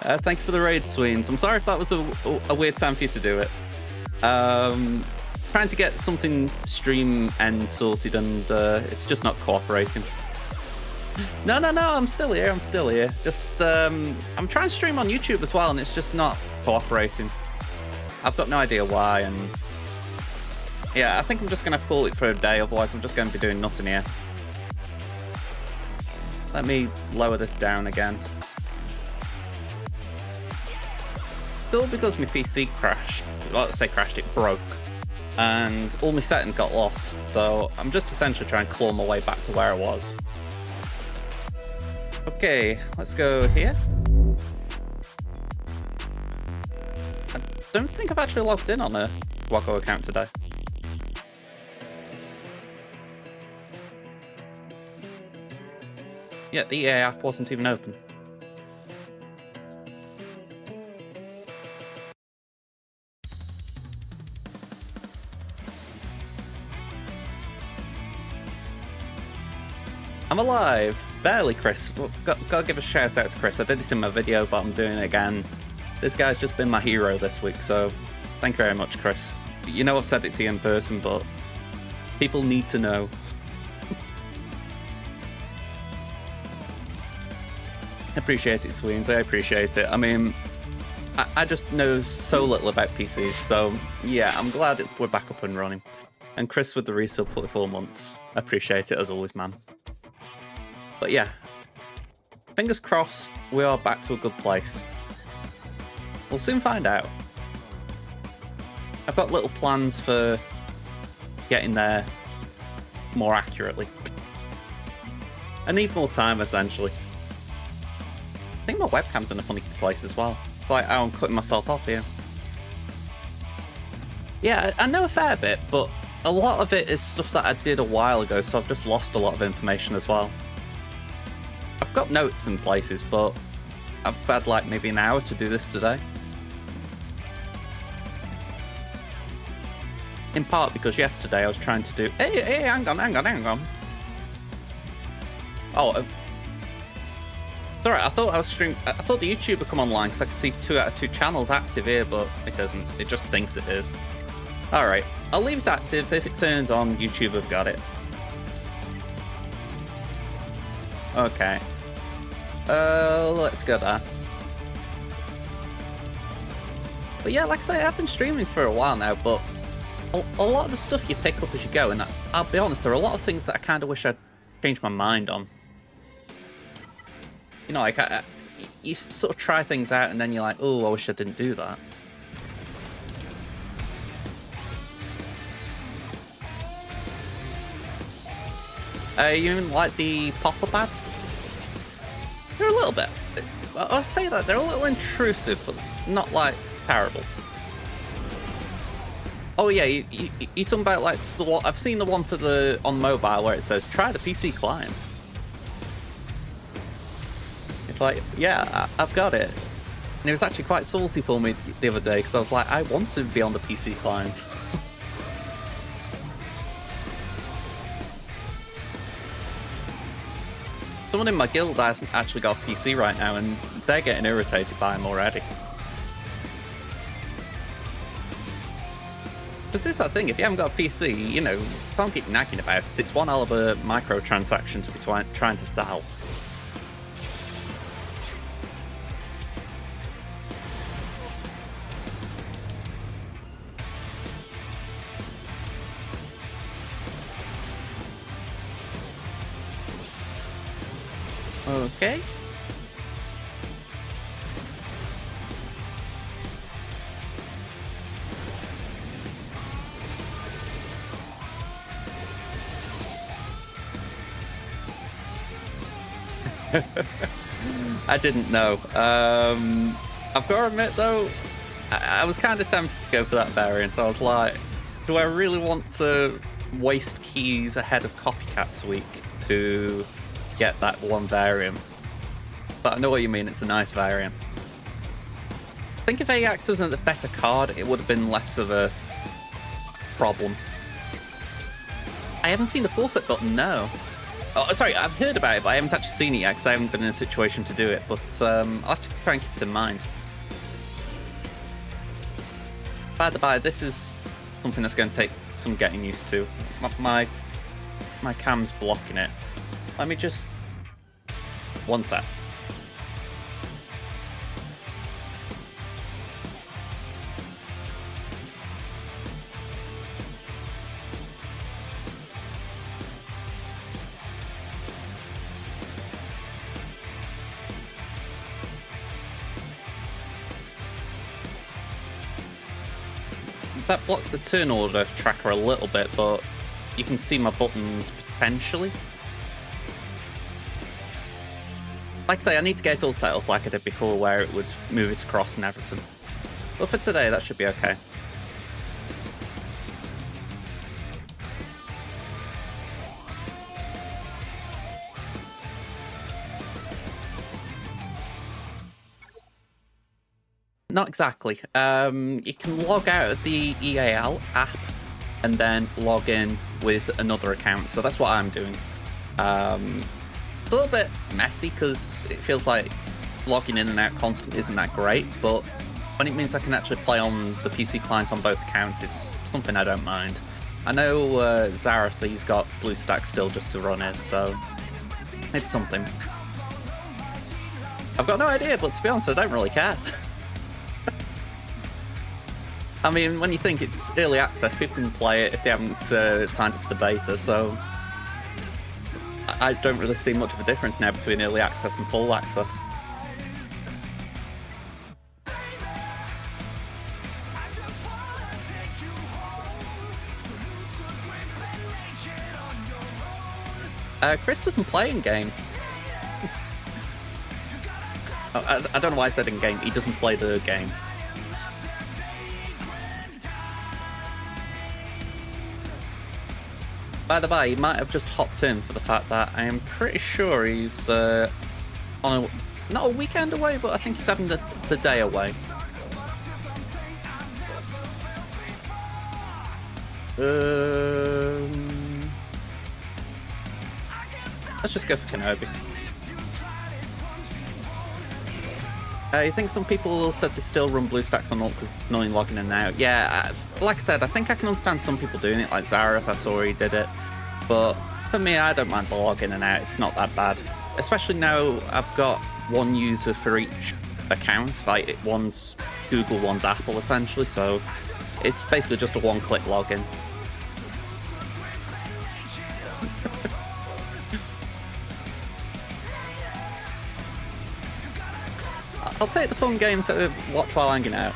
Thank you for the raid, Sweens. I'm sorry if that was a weird time for you to do it. Trying to get something stream end sorted and it's just not cooperating. No, I'm still here. Just, I'm trying to stream on YouTube as well and it's just not cooperating. I've got no idea why, and yeah, I think I'm just going to call it for a day, otherwise I'm just going to be doing nothing here. Let me lower this down again. Still because my PC crashed, well, let's say crashed, it broke, and all my settings got lost, so I'm just essentially trying to claw my way back to where I was. Okay, let's go here. I don't think I've actually logged in on a Wacko account today. Yeah, the EA app wasn't even open. I'm alive! Barely, Chris. Well, gotta give a shout out to Chris. I did this in my video, but I'm doing it again. This guy's just been my hero this week, so thank you very much, Chris. You know I've said it to you in person, but people need to know. I appreciate it, Sweens. I appreciate it. I mean, I just know so little about PCs, so yeah, I'm glad we're back up and running. And Chris with the resub for 4 months. I appreciate it as always, man. But yeah, fingers crossed we are back to a good place. We'll soon find out. I've got little plans for getting there more accurately. I need more time, essentially. I think my webcam's in a funny place as well. Like how I'm cutting myself off here. Yeah, I know a fair bit, but a lot of it is stuff that I did a while ago, so I've just lost a lot of information as well. I've got notes in places, but I've had like maybe an hour to do this today. In part because yesterday I was trying to do... Hey, hang on. Oh, sorry, I thought I was streaming. I thought the YouTube would come online because I could see 2 out of 2 channels active here, but it isn't. It just thinks it is. Alright, I'll leave it active. If it turns on, YouTube have got it. Okay. Let's go there. But yeah, like I say, I've been streaming for a while now, but a lot of the stuff you pick up as you go, and I'll be honest, there are a lot of things that I kind of wish I'd changed my mind on. You know, like, you sort of try things out and then you're like, oh, I wish I didn't do that. You even like the pop-up ads? They're a little bit. I'll say that, they're a little intrusive, but not, like, terrible. Oh yeah, you talking about, like, the one... I've seen the one for the... on mobile where it says, try the PC client. It's like, yeah, I've got it. And it was actually quite salty for me the other day, because I was like, I want to be on the PC client. Someone in my guild hasn't actually got a PC right now, and they're getting irritated by him already. Because this is that thing, if you haven't got a PC, you know, can't keep nagging about it. It's one hell of a microtransaction to be trying to sell. Okay. I didn't know. I've got to admit though, I was kind of tempted to go for that variant. I was like, do I really want to waste keys ahead of Copycats Week to get that one variant? But I know what you mean, it's a nice variant. I think if AX was a better card, it would have been less of a problem. I haven't seen the forfeit button, no. Oh, sorry, I've heard about it, but I haven't actually seen it yet because I haven't been in a situation to do it. But I'll have to try and keep it in mind. By the by, this is something that's going to take some getting used to. My cam's blocking it. Let me just... One sec. That blocks the turn order tracker a little bit, but you can see my buttons potentially. Like I say, I need to get it all set up like I did before, where it would move it across and everything. But for today, that should be okay. Not exactly. You can log out of the EAL app and then log in with another account. So that's what I'm doing. It's a little bit messy because it feels like logging in and out constant isn't that great, but when it means I can actually play on the PC client on both accounts is something I don't mind. I know Zareth, he's got BlueStack still just to run his, so it's something. I've got no idea, but to be honest, I don't really care. I mean, when you think it's early access, people can play it if they haven't signed up for the beta, so I don't really see much of a difference now between early access and full access. Chris doesn't play in-game. I don't know why I said in-game. He doesn't play the game. By the by, he might have just hopped in for the fact that I am pretty sure he's on a... not a weekend away, but I think he's having the day away. Let's just go for Kenobi. I think some people said they still run BlueStacks on alt because annoying logging in and out. Yeah, like I said, I think I can understand some people doing it, like Zareth, I saw he did it. But for me, I don't mind the log in and out, it's not that bad. Especially now I've got one user for each account, like one's Google, one's Apple essentially, so it's basically just a one-click login. I'll take the fun game to watch while hanging out.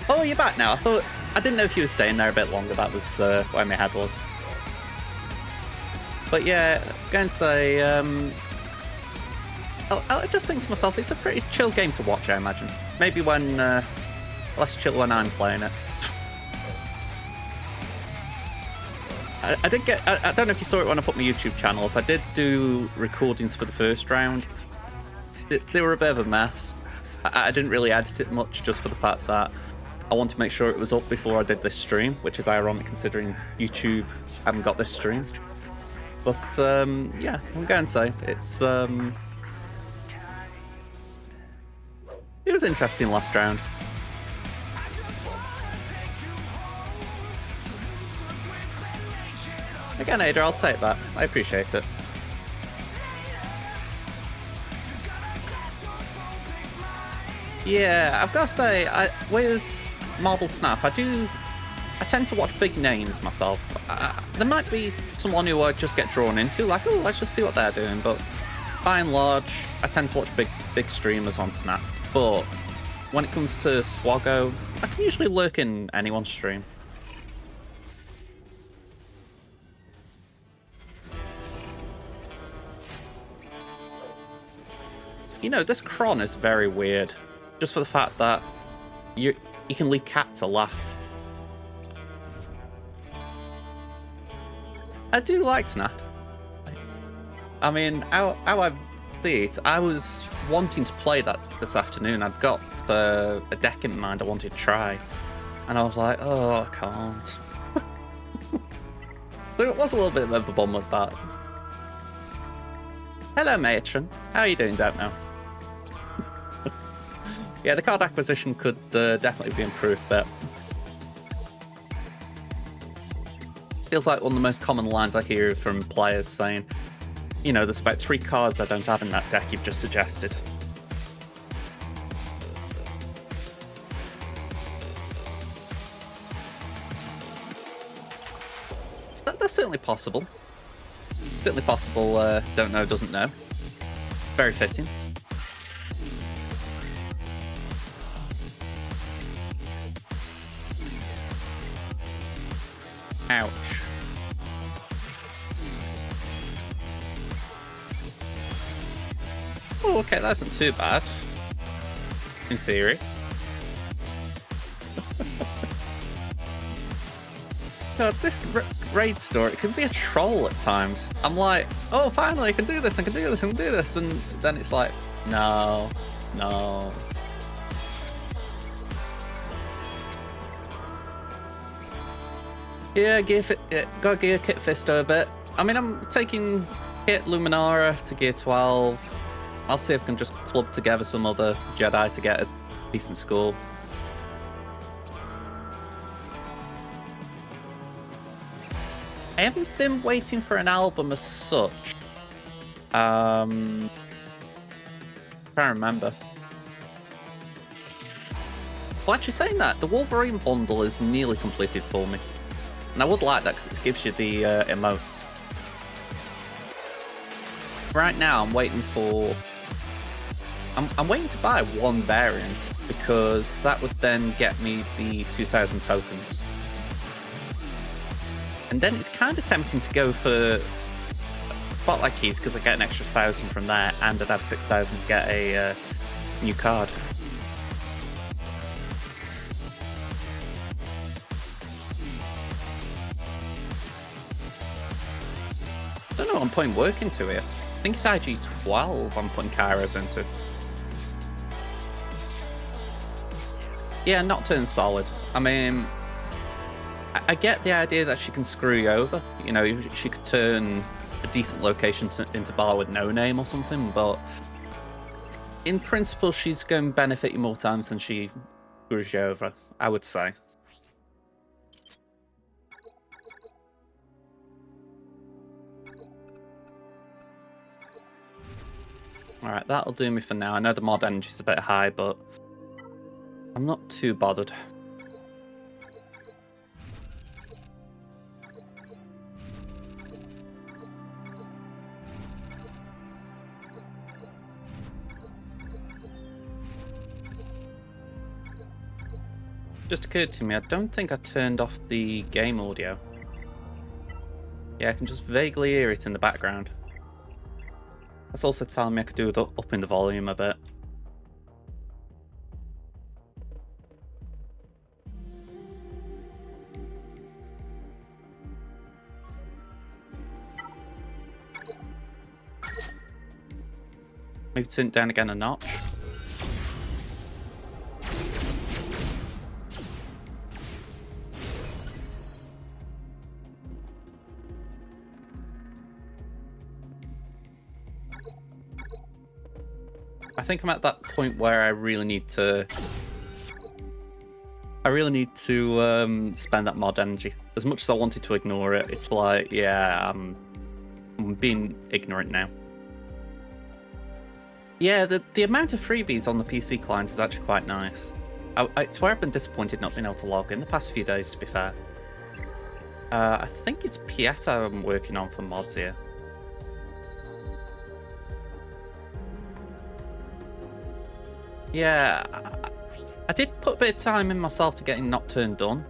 Oh, you're back now. I didn't know if you were staying there a bit longer. That was where my head was. But yeah, I'm going to say, I just think to myself, it's a pretty chill game to watch, I imagine. Maybe when less chill when I'm playing it. I did get. I don't know if you saw it when I put my YouTube channel up. I did do recordings for the first round. They were a bit of a mess. I didn't really edit it much, just for the fact that I want to make sure it was up before I did this stream, which is ironic considering YouTube haven't got this stream. But yeah, I'm going to say it's it was interesting last round. Again, Ada, I'll take that. I appreciate it. Yeah, I've got to say, with Marvel Snap, I tend to watch big names myself. There might be someone who I just get drawn into, like, oh, let's just see what they're doing, but by and large, I tend to watch big streamers on Snap. But when it comes to Swaggo, I can usually lurk in anyone's stream. You know, this cron is very weird, just for the fact that you can leave cat to last. I do like Snap. I mean, how I see it, I was wanting to play that this afternoon. I'd got a deck in mind I wanted to try, and I was like, oh, I can't. So it was a little bit of a bum with that. Hello, matron. How are you doing? Don't know. Yeah, the card acquisition could definitely be improved, but feels like one of the most common lines I hear from players saying, you know, there's about 3 cards I don't have in that deck you've just suggested. That's certainly possible. Certainly possible, don't know, doesn't know. Very fitting. Ouch. Oh, okay, that isn't too bad. In theory. God, this raid store, it can be a troll at times. I'm like, oh, finally, I can do this, I can do this, I can do this. And then it's like, no, no. Yeah, got Gear Kit Fisto a bit. I mean, I'm taking Kit Luminara to Gear 12. I'll see if I can just club together some other Jedi to get a decent score. I haven't been waiting for an album as such. Trying to remember. Well, actually saying that, the Wolverine bundle is nearly completed for me. And I would like that because it gives you the emotes. Right now, I'm waiting for... I'm waiting to buy one variant because that would then get me the 2,000 tokens. And then it's kind of tempting to go for Spotlight Keys because I get an extra 1,000 from there and I'd have 6,000 to get a new card. I don't know what I'm putting work into here. I think it's IG-12 I'm putting Kairos into. Yeah, Nocturne's solid. I mean, I get the idea that she can screw you over. You know, she could turn a decent location into bar with no name or something, but in principle, she's going to benefit you more times than she screws you over, I would say. Alright, that'll do me for now. I know the mod energy's a bit high, but I'm not too bothered. Just occurred to me, I don't think I turned off the game audio. Yeah, I can just vaguely hear it in the background. That's also telling me I could do with upping the volume a bit. Maybe turn it down again a notch. I think I'm at that point where I really need to spend that mod energy. As much as I wanted to ignore it, it's like, yeah, I'm being ignorant now. Yeah, the amount of freebies on the PC client is actually quite nice. It's where I've been disappointed not being able to log in the past few days, to be fair. I think it's Pieta I'm working on for mods here. Yeah, I did put a bit of time in myself to getting Nocturne done.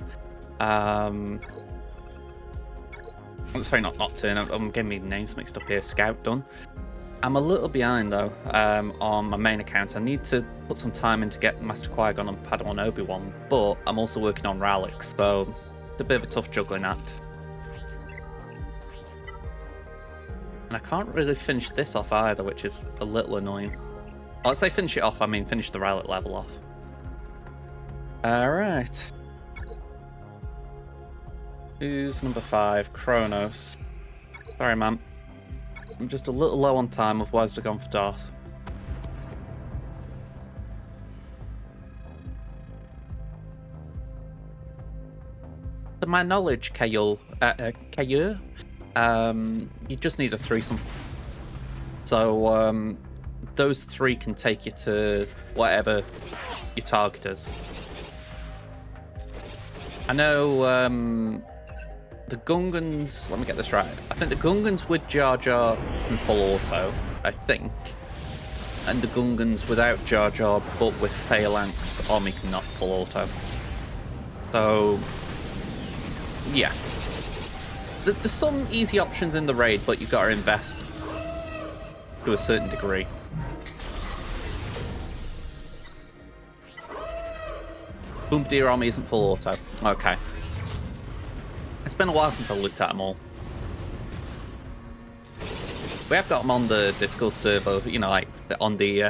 I'm sorry, not Nocturne, I'm getting my names mixed up here. Scout done. I'm a little behind though on my main account. I need to put some time in to get Master Qui-Gon and Padawan Obi-Wan, but I'm also working on Relics, so it's a bit of a tough juggling act. And I can't really finish this off either, which is a little annoying. Well, let's say finish it off, I mean finish the Relic level off. Alright. Who's number 5? Kronos. Sorry, man. I'm just a little low on time, otherwise I'd have gone for Darth. To my knowledge, Kayul, you just need a threesome. So those three can take you to whatever your target is. I know the Gungans, let me get this right. I think the Gungans with Jar Jar and full auto, I think. And the Gungans without Jar Jar but with Phalanx Army cannot full auto. So yeah. There's some easy options in the raid, but you've got to invest to a certain degree. Boomdier Army isn't full auto. Okay. It's been a while since I looked at them all. We have got them on the Discord server, you know, like on the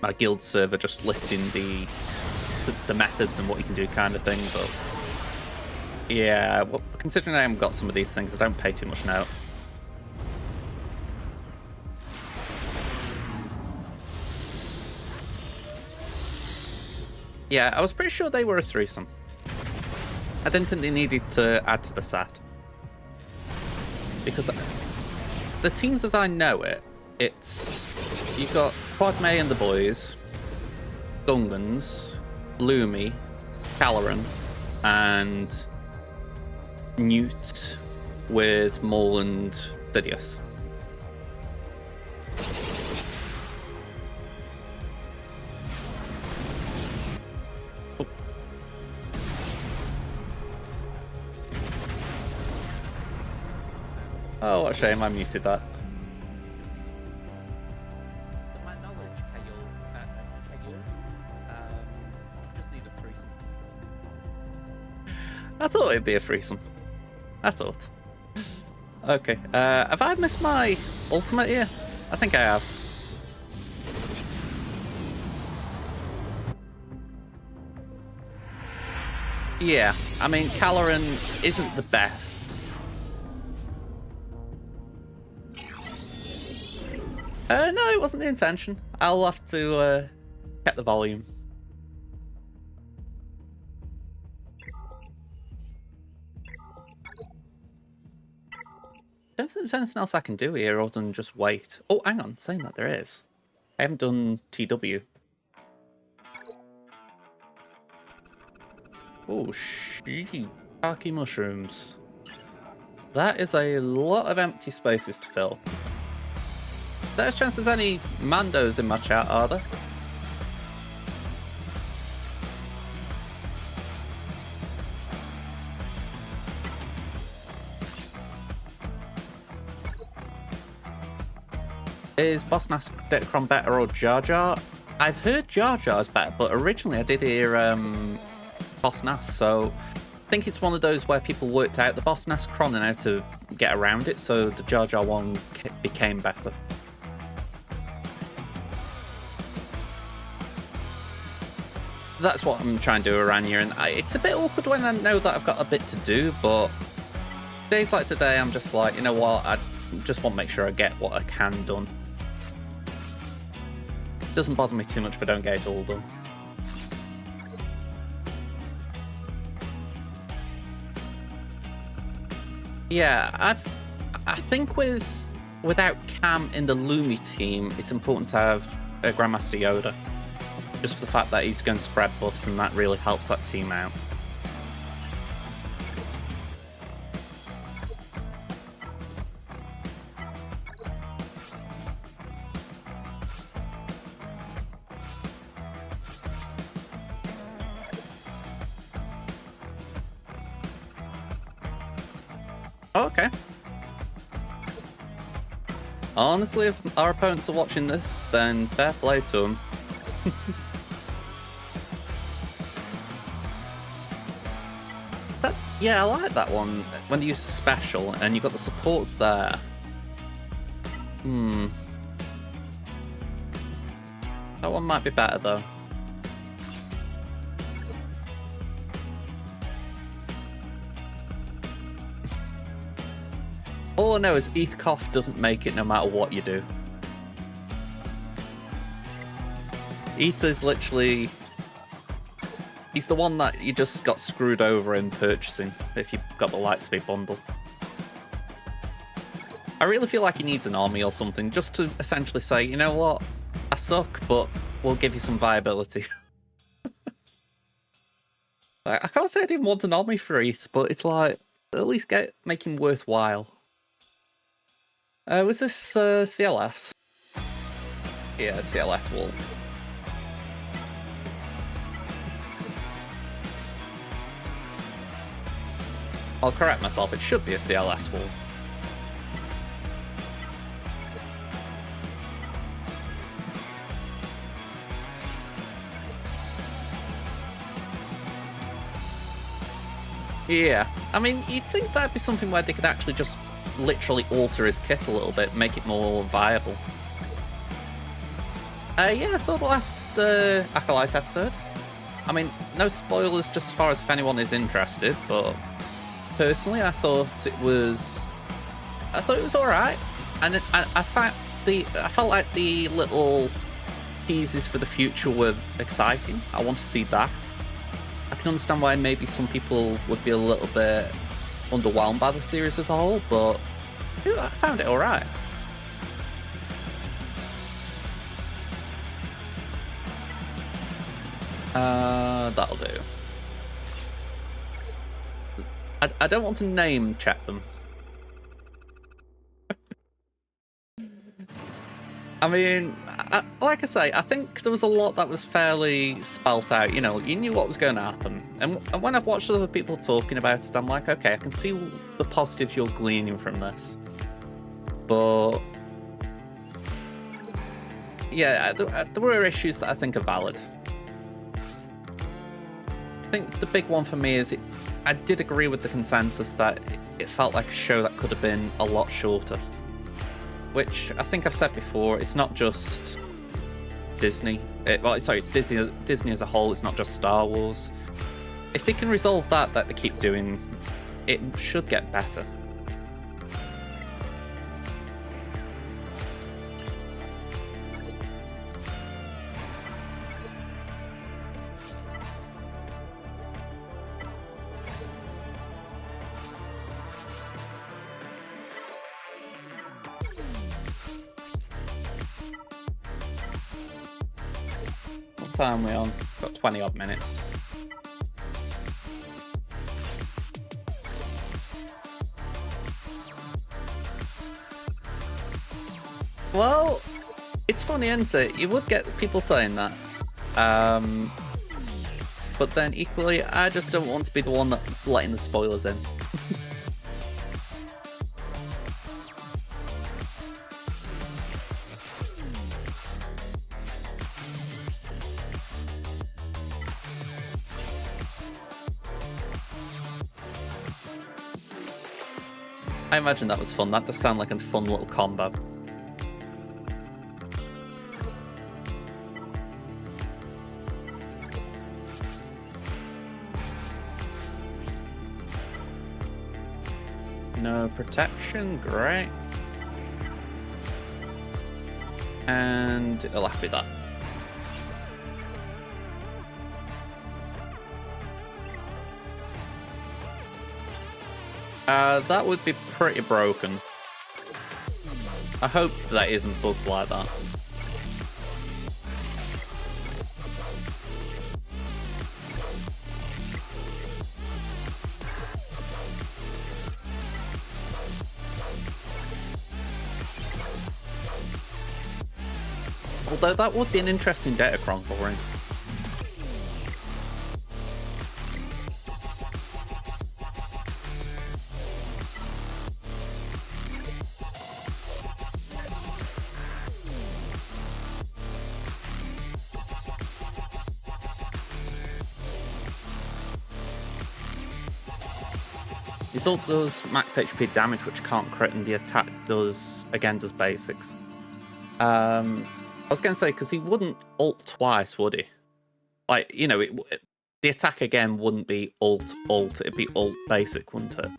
my guild server, just listing the methods and what you can do kind of thing, but yeah, well, considering I haven't got some of these things, I don't pay too much note. Yeah, I was pretty sure they were a threesome. I didn't think they needed to add to the set. Because the teams as I know it, it's... You've got Quad May and the boys, Gungans, Lumi, Caloran, and Newt with Maul and Didius. Oh, what a shame I muted that. To my knowledge, Kayul, just need a threesome. I thought it'd be a threesome. I thought. Okay, have I missed my ultimate here? I think I have. Yeah, I mean, Caloran isn't the best. No, it wasn't the intention. I'll have to check the volume. I don't think there's anything else I can do here other than just wait. Oh, hang on, saying that there is. I haven't done TW. Oh, shiitake mushrooms. That is a lot of empty spaces to fill. There's chances any Mandos in my chat, are there? Is Boss Nass Decron better or Jar Jar? I've heard Jar Jar's better, but originally I did hear Boss Nass, so I think it's one of those where people worked out the Boss Nass Cron and how to get around it, so the Jar Jar one became better. That's what I'm trying to do around here, and it's a bit awkward when I know that I've got a bit to do, but days like today I'm just like, you know what, I just want to make sure I get what I can done. It doesn't bother me too much if I don't get it all done. Yeah, I think without Cam in the Lumi team, it's important to have Grandmaster Yoda. Just for the fact that he's going to spread buffs, and that really helps that team out. Oh, okay. Honestly, if our opponents are watching this, then fair play to them. Yeah, I like that one. When you use special and you've got the supports there. That one might be better though. All I know is Eathcough doesn't make it no matter what you do. Eth is literally... He's the one that you just got screwed over in purchasing if you got the Lightspeed bundle. I really feel like he needs an army or something just to essentially say, you know what, I suck, but we'll give you some viability. Like, I can't say I didn't want an army for ETH, but it's like, at least make him worthwhile. Was this CLS? Yeah, CLS wall. I'll correct myself, it should be a CLS wall. Yeah, I mean, you'd think that'd be something where they could actually just literally alter his kit a little bit, make it more viable. Yeah, I saw the last Acolyte episode. I mean, no spoilers just as far as if anyone is interested, but personally I thought it was alright. And I felt like the little teases for the future were exciting. I want to see that. I can understand why maybe some people would be a little bit underwhelmed by the series as a whole, but I found it alright. That'll do. I don't want to name check them. I mean, like I say, I think there was a lot that was fairly spelt out. You know, you knew what was going to happen. And when I've watched other people talking about it, I'm like, okay, I can see the positives you're gleaning from this. But yeah, there were issues that I think are valid. I think the big one for me is I did agree with the consensus that it felt like a show that could have been a lot shorter. Which I think I've said before, it's not just Disney. It's Disney as a whole, it's not just Star Wars. If they can resolve that they keep doing, it should get better. Time we on? Got 20 odd minutes. Well, it's funny, isn't it? You would get people saying that. But then equally, I just don't want to be the one that's letting the spoilers in. I imagine that was fun. That does sound like a fun little combo. No protection, great. And it'll have to be that. That would be pretty broken. I hope that isn't bugged like that. Although that would be an interesting Datacron for him. His ult does max HP damage, which can't crit, and the attack does basics. I was going to say, because he wouldn't ult twice, would he? Like, you know, the attack again wouldn't be ult, it'd be ult basic, wouldn't it?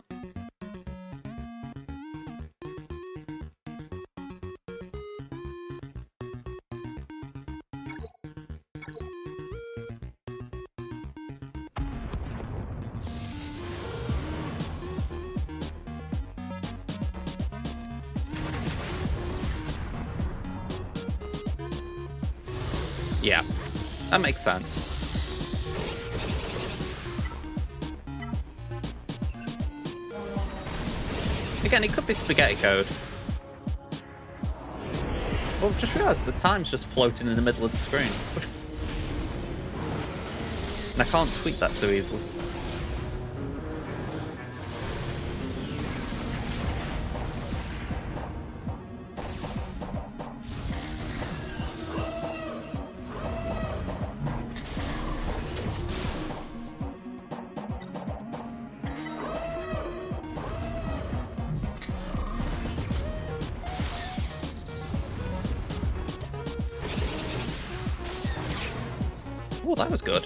Yeah, that makes sense. Again, it could be spaghetti code. Well, just realised the time's just floating in the middle of the screen. And I can't tweak that so easily. Oh, that was good.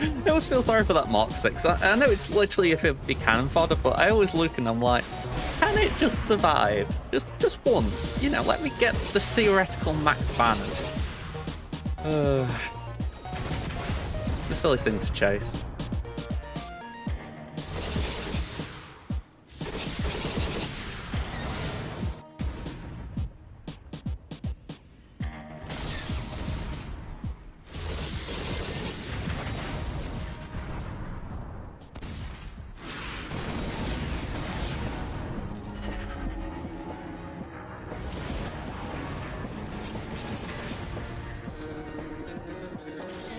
I always feel sorry for that Mark 6. I know it's literally if it'd be cannon fodder, but I always look and I'm like, can it just survive? Just once. You know, let me get the theoretical max banners. The silly thing to chase.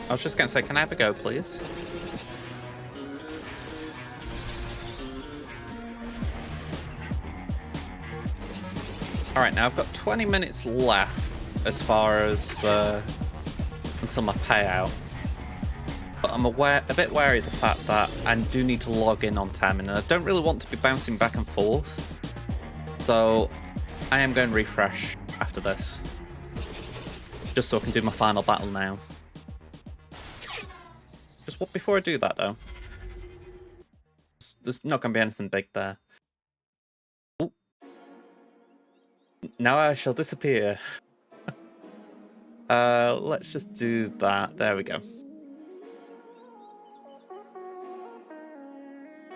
I was just going to say, can I have a go, please? Alright, now I've got 20 minutes left as far as until my payout. But I'm a bit wary of the fact that I do need to log in on time, and I don't really want to be bouncing back and forth. So I am going to refresh after this. Just so I can do my final battle now. Just before I do that, though, there's not going to be anything big there. Ooh. Now I shall disappear. Let's just do that. There we go.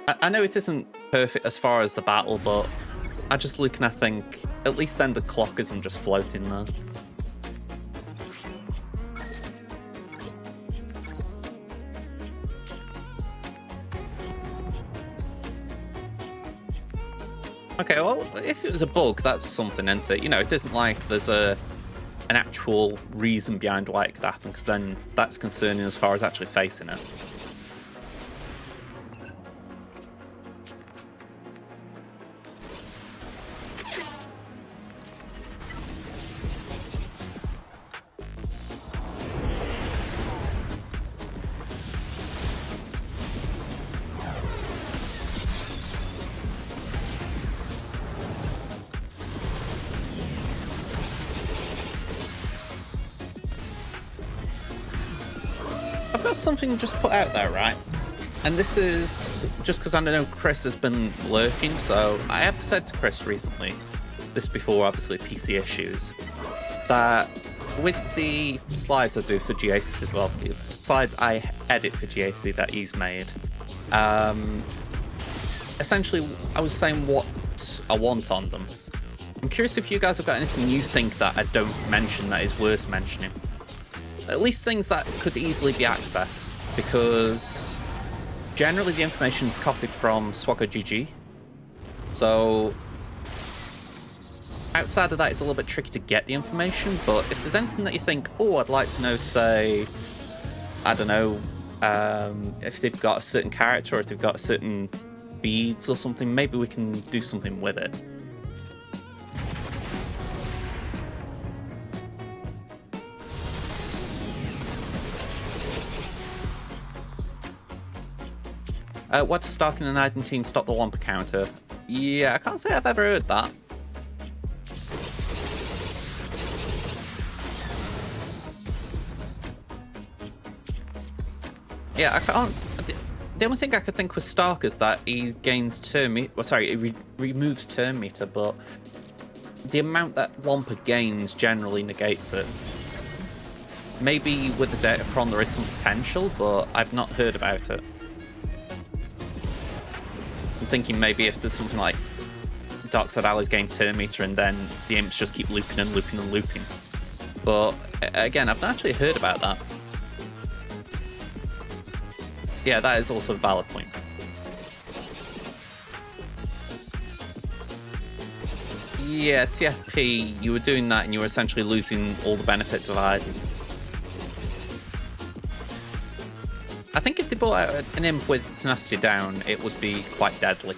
I know it isn't perfect as far as the battle, but I just look and I think, at least then the clock isn't just floating there. Okay, well, if it was a bug, that's something, isn't it? You know, it isn't like there's an actual reason behind why it could happen, because then that's concerning as far as actually facing it. I've got something just put out there, right? And this is just because I know Chris has been lurking, so I have said to Chris recently, this before obviously PC issues, that with the slides I do for GAC, well, the slides I edit for GAC that he's made, essentially I was saying what I want on them. I'm curious if you guys have got anything you think that I don't mention that is worth mentioning. At least things that could easily be accessed, because generally the information is copied from Swagger GG. So outside of that, it's a little bit tricky to get the information, but if there's anything that you think, oh, I'd like to know, say, I don't know, if they've got a certain character or if they've got certain beads or something, maybe we can do something with it. What does Stark and the Niden team stop the Wampa counter? Yeah, I can't say I've ever heard that. Yeah, I can't. The only thing I could think with Stark is that he gains turn meter. Well, sorry, he removes turn meter, but the amount that Wampa gains generally negates it. Maybe with the Datacron there is some potential, but I've not heard about it. I'm thinking maybe if there's something like Dark Side Allies gain turn meter and then the imps just keep looping and looping and looping. But again, I've not actually heard about that. Yeah, that is also a valid point. Yeah, TFP, you were doing that and you were essentially losing all the benefits of hiding. I think if they brought out an imp with tenacity down, it would be quite deadly.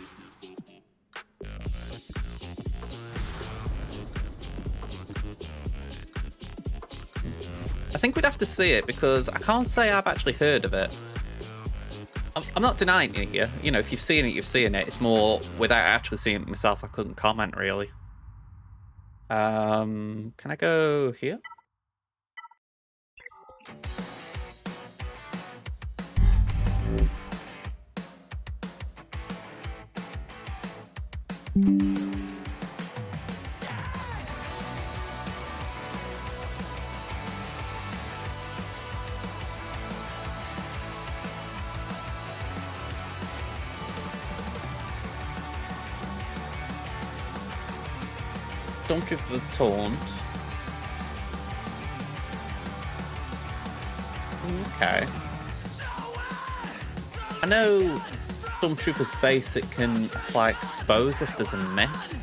I think we'd have to see it because I can't say I've actually heard of it. I'm not denying it here. You know, if you've seen it, you've seen it. It's more without actually seeing it myself, I couldn't comment really. Can I go here? Stormtrooper for the taunt. Okay. I know Stormtrooper's basic can apply expose if there's a miss.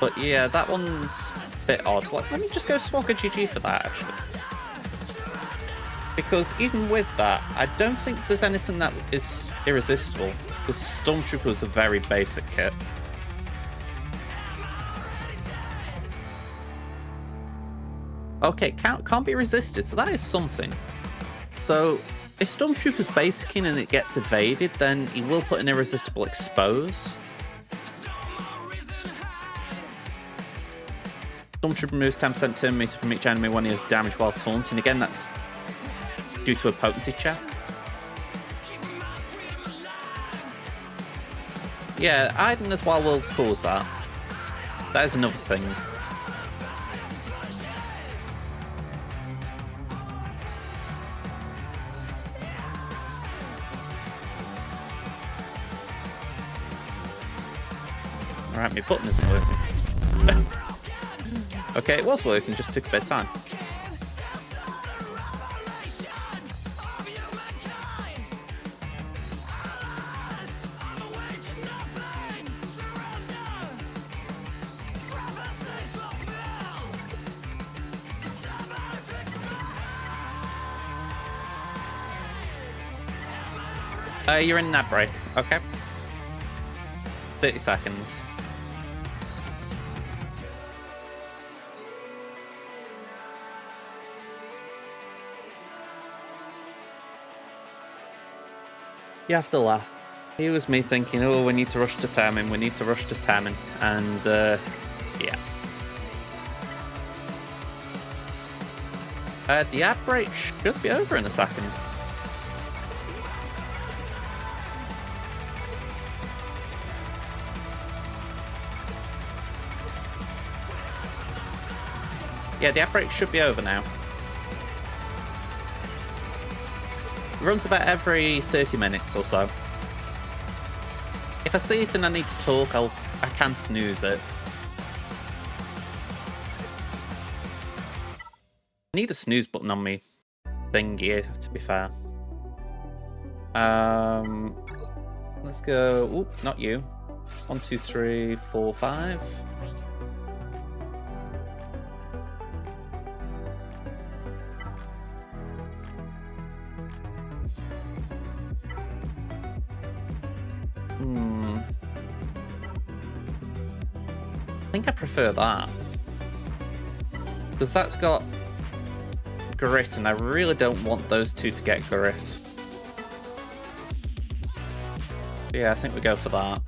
But yeah, that one's a bit odd. Like, let me just go swag a GG for that, actually. Because even with that, I don't think there's anything that is irresistible. The Stormtrooper was a very basic kit. Okay, can't be resisted, so that is something. So, if Stormtrooper's basicing and it gets evaded, then he will put an irresistible expose. Stormtrooper removes 10% turn meter from each enemy when he has damage while taunting. Again, that's due to a potency check. Yeah, Iden as well will cause that. That is another thing. Alright, my button isn't working. Okay, it was working, just took a bit of time. You're in that break, okay. 30 seconds. You have to laugh. It was me thinking, oh, we need to rush to Tamin, we need to rush to Tamin, and yeah. The ad break should be over in a second. Yeah, the ad break should be over now. It runs about every 30 minutes or so. If I see it and I need to talk, I can snooze it. I need a snooze button on me thing here, to be fair. Let's go. Oop, not you. 1, 2, 3, 4, 5. I think I prefer that. Because that's got grit, and I really don't want those two to get grit. Yeah, I think we go for that.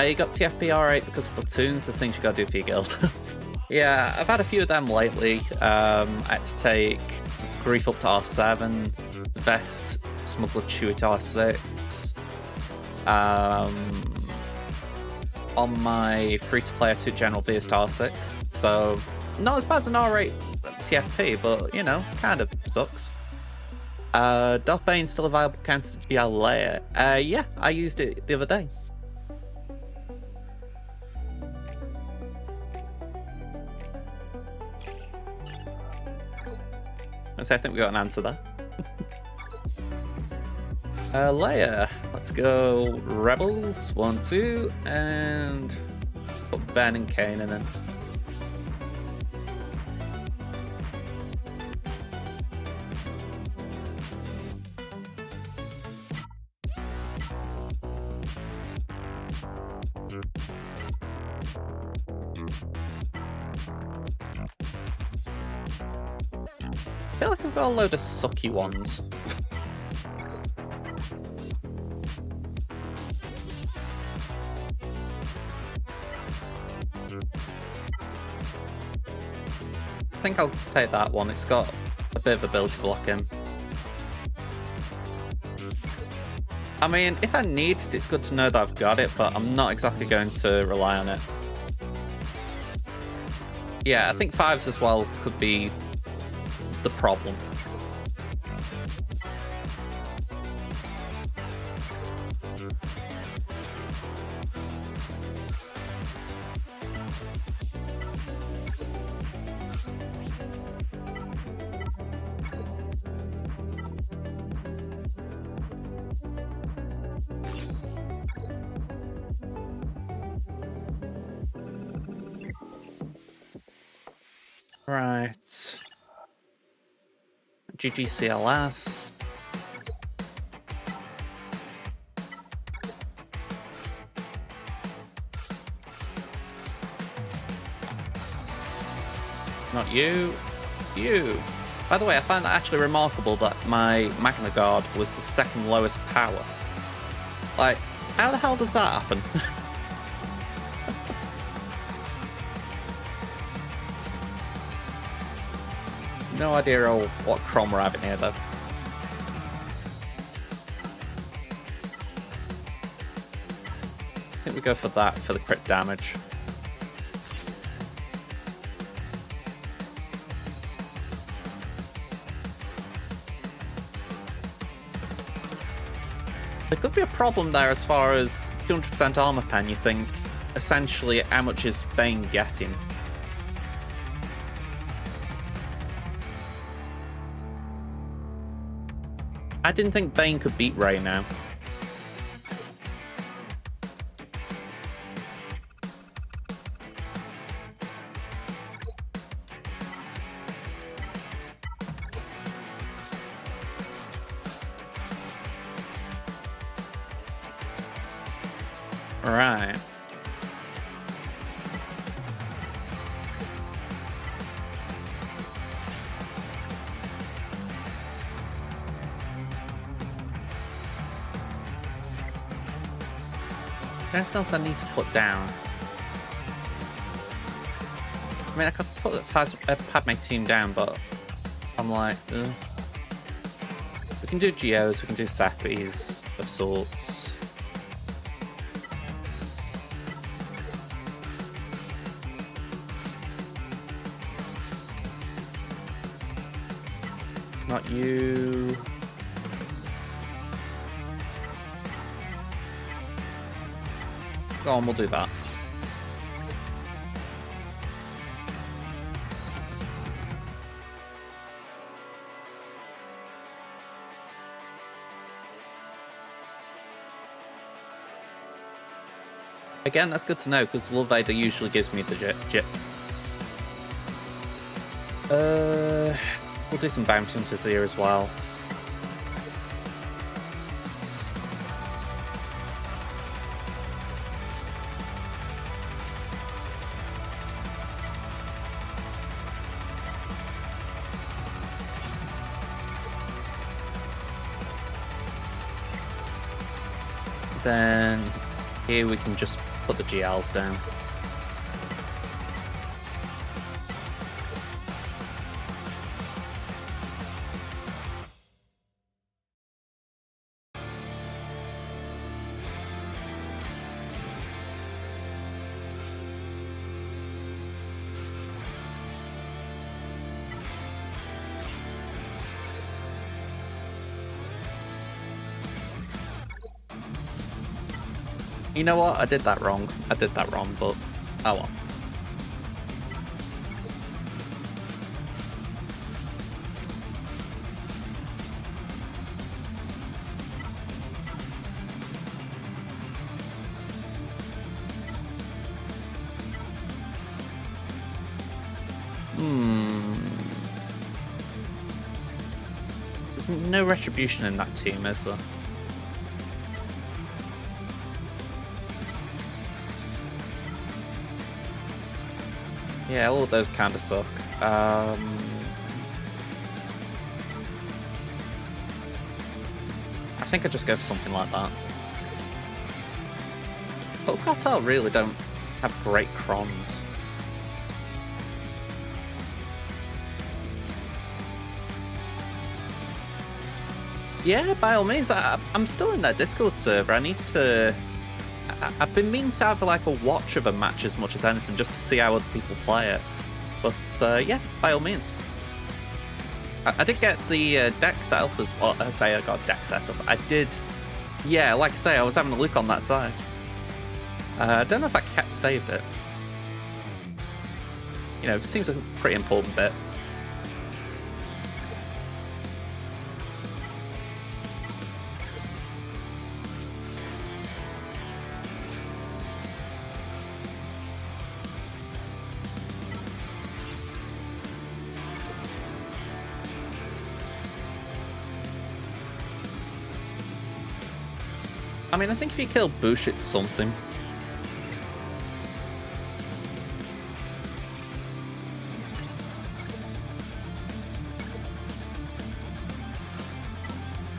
You got TFP R8 because of platoons, the things you gotta do for your guild. Yeah, I've had a few of them lately. I had to take Grief up to R7, Vet, Smuggler Chew to R6. on my free-to-play to General via Star 6. So, not as bad as an R8 TFP, but, you know, kind of sucks. Darth Bane's still a viable counter to GL Leia. Yeah, I used it the other day. So I think we got an answer there. Leia, let's go Rebels, 1, 2, and put Ben and Kanan in. I feel like I've got a load of sucky ones. I think I'll take that one. It's got a bit of ability blocking. I mean, if I need it, it's good to know that I've got it, but I'm not exactly going to rely on it. Yeah, I think 5s as well could be the problem. Right. GGCLS. Not you. You. By the way, I find that actually remarkable that my Magna Guard was the second lowest power. Like, how the hell does that happen? No idea what Crom we're having here, though. I think we go for that for the crit damage. There could be a problem there as far as 200% armor pen. You think, essentially, how much is Bane getting? I didn't think Bane could beat Rey now. Right. Anything else I need to put down? I mean, I could put Padme team down, but I'm like, ugh. We can do Geos, we can do Sappies of sorts. Not you. Go on, we'll do that. Again, that's good to know, because Lord Vader usually gives me the gyps. We'll do some bounty hunters here as well. Then here we can just put the GLs down. You know what? I did that wrong. I did that wrong, but oh well. There's no retribution in that team, is there? Yeah, all of those kind of suck. I think I'd just go for something like that. But Cartel really don't have great crons. Yeah, by all means. I'm still in their Discord server. I need to... I've been meaning to have like a watch of a match as much as anything, just to see how other people play it. But yeah, by all means. I did get the deck set up as well. I say I got deck set up. I did... Yeah, like I say, I was having a look on that site. I don't know if I saved it. You know, it seems a pretty important bit. I mean, I think if you kill Bush, it's something.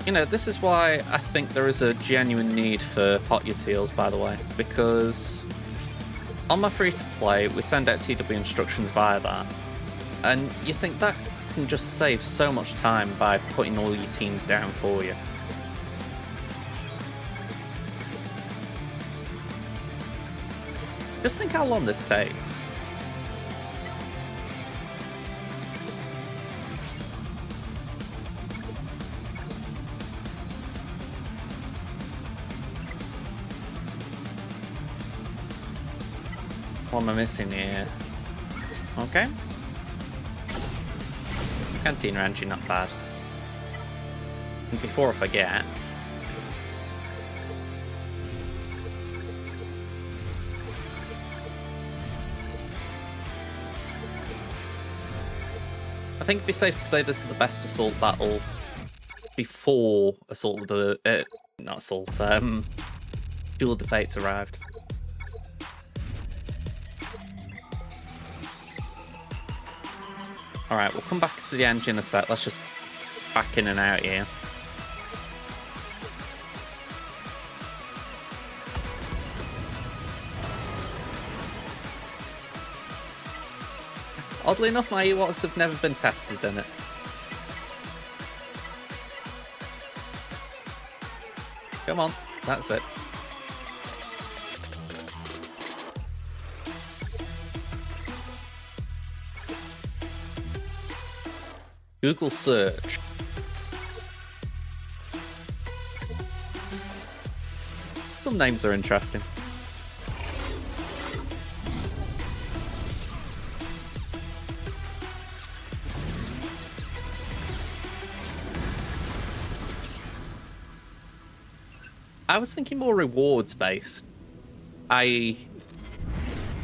You know, this is why I think there is a genuine need for pot utils, by the way, because on my free-to-play, we send out TW instructions via that, and you think that can just save so much time by putting all your teams down for you. Just think how long this takes. What am I missing here? Okay. Canteen Rangy, not bad. And before I forget... I think it'd be safe to say this is the best assault battle before Assault of the... not Assault, Duel of the Fates arrived. Alright, we'll come back to the engine in a sec. Let's just back in and out here. Oddly enough, my Ewoks have never been tested in it. Come on, that's it. Google search. Some names are interesting. I was thinking more rewards based. You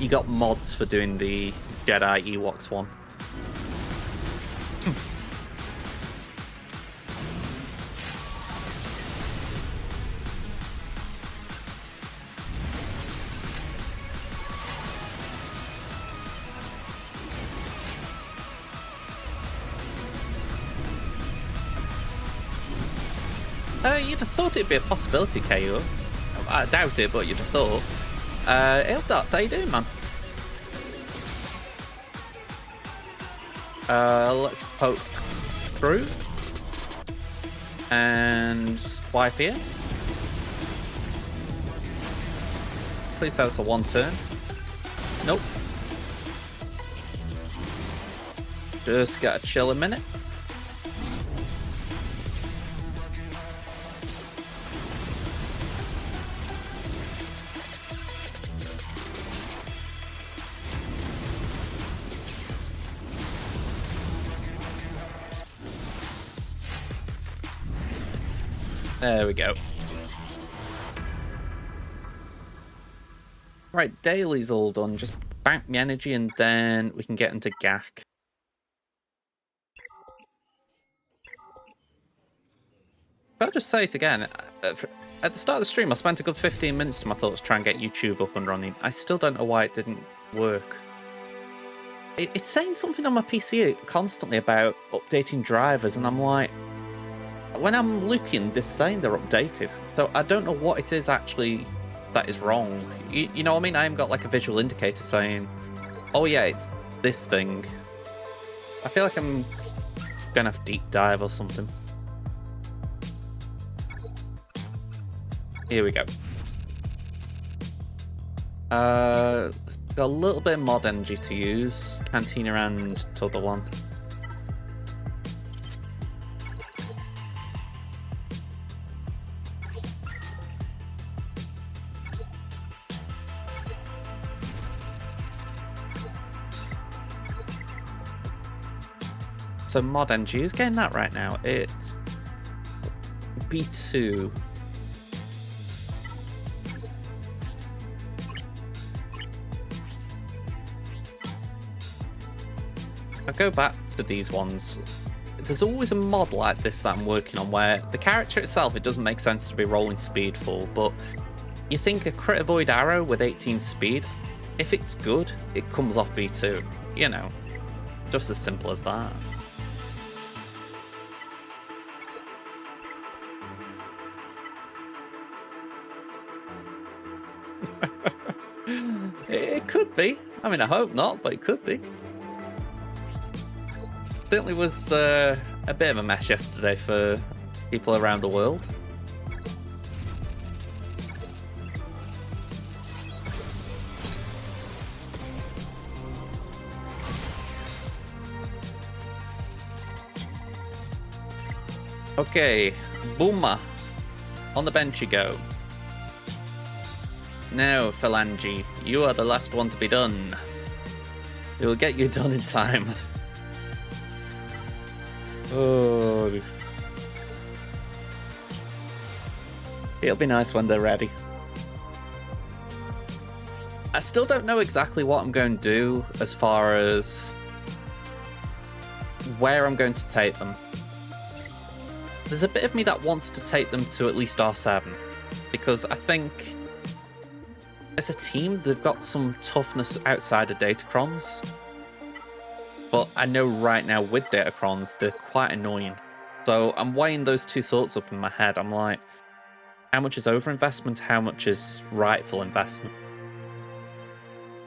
got mods for doing the Jedi Ewoks one. You'd have thought it'd be a possibility, KO. I doubt it, but you'd have thought. Ildarts, how you doing, man? Let's poke through. And swipe here. Please tell us a one turn. Nope. Just gotta chill a minute. There we go. Right, daily's all done. Just bank my energy and then we can get into GAC. I'll just say it again. At the start of the stream, I spent a good 15 minutes to my thoughts trying to get YouTube up and running. I still don't know why it didn't work. It's saying something on my PC constantly about updating drivers, and I'm like, when I'm looking, this saying they're updated. So I don't know what it is actually that is wrong. You know what I mean? I haven't got like a visual indicator saying, oh yeah, it's this thing. I feel like I'm gonna have to deep dive or something. Here we go. Got a little bit of mod energy to use. Cantina and t'other one. So mod energy, who's getting that right now? It's B2. I go back to these ones. There's always a mod like this that I'm working on where the character itself, it doesn't make sense to be rolling speed full, but you think a crit avoid arrow with 18 speed, if it's good, it comes off B2. You know, just as simple as that. It could be. I mean, I hope not, but it could be. Certainly was a bit of a mess yesterday for people around the world. Okay, Booma. On the bench you go. Now, Phalange, you are the last one to be done. We will get you done in time. Oh. It'll be nice when they're ready. I still don't know exactly what I'm going to do as far as where I'm going to take them. There's a bit of me that wants to take them to at least R7, because I think as a team they've got some toughness outside of Datacrons. But I know right now with Datacrons, they're quite annoying. So I'm weighing those two thoughts up in my head. I'm like, how much is overinvestment? How much is rightful investment?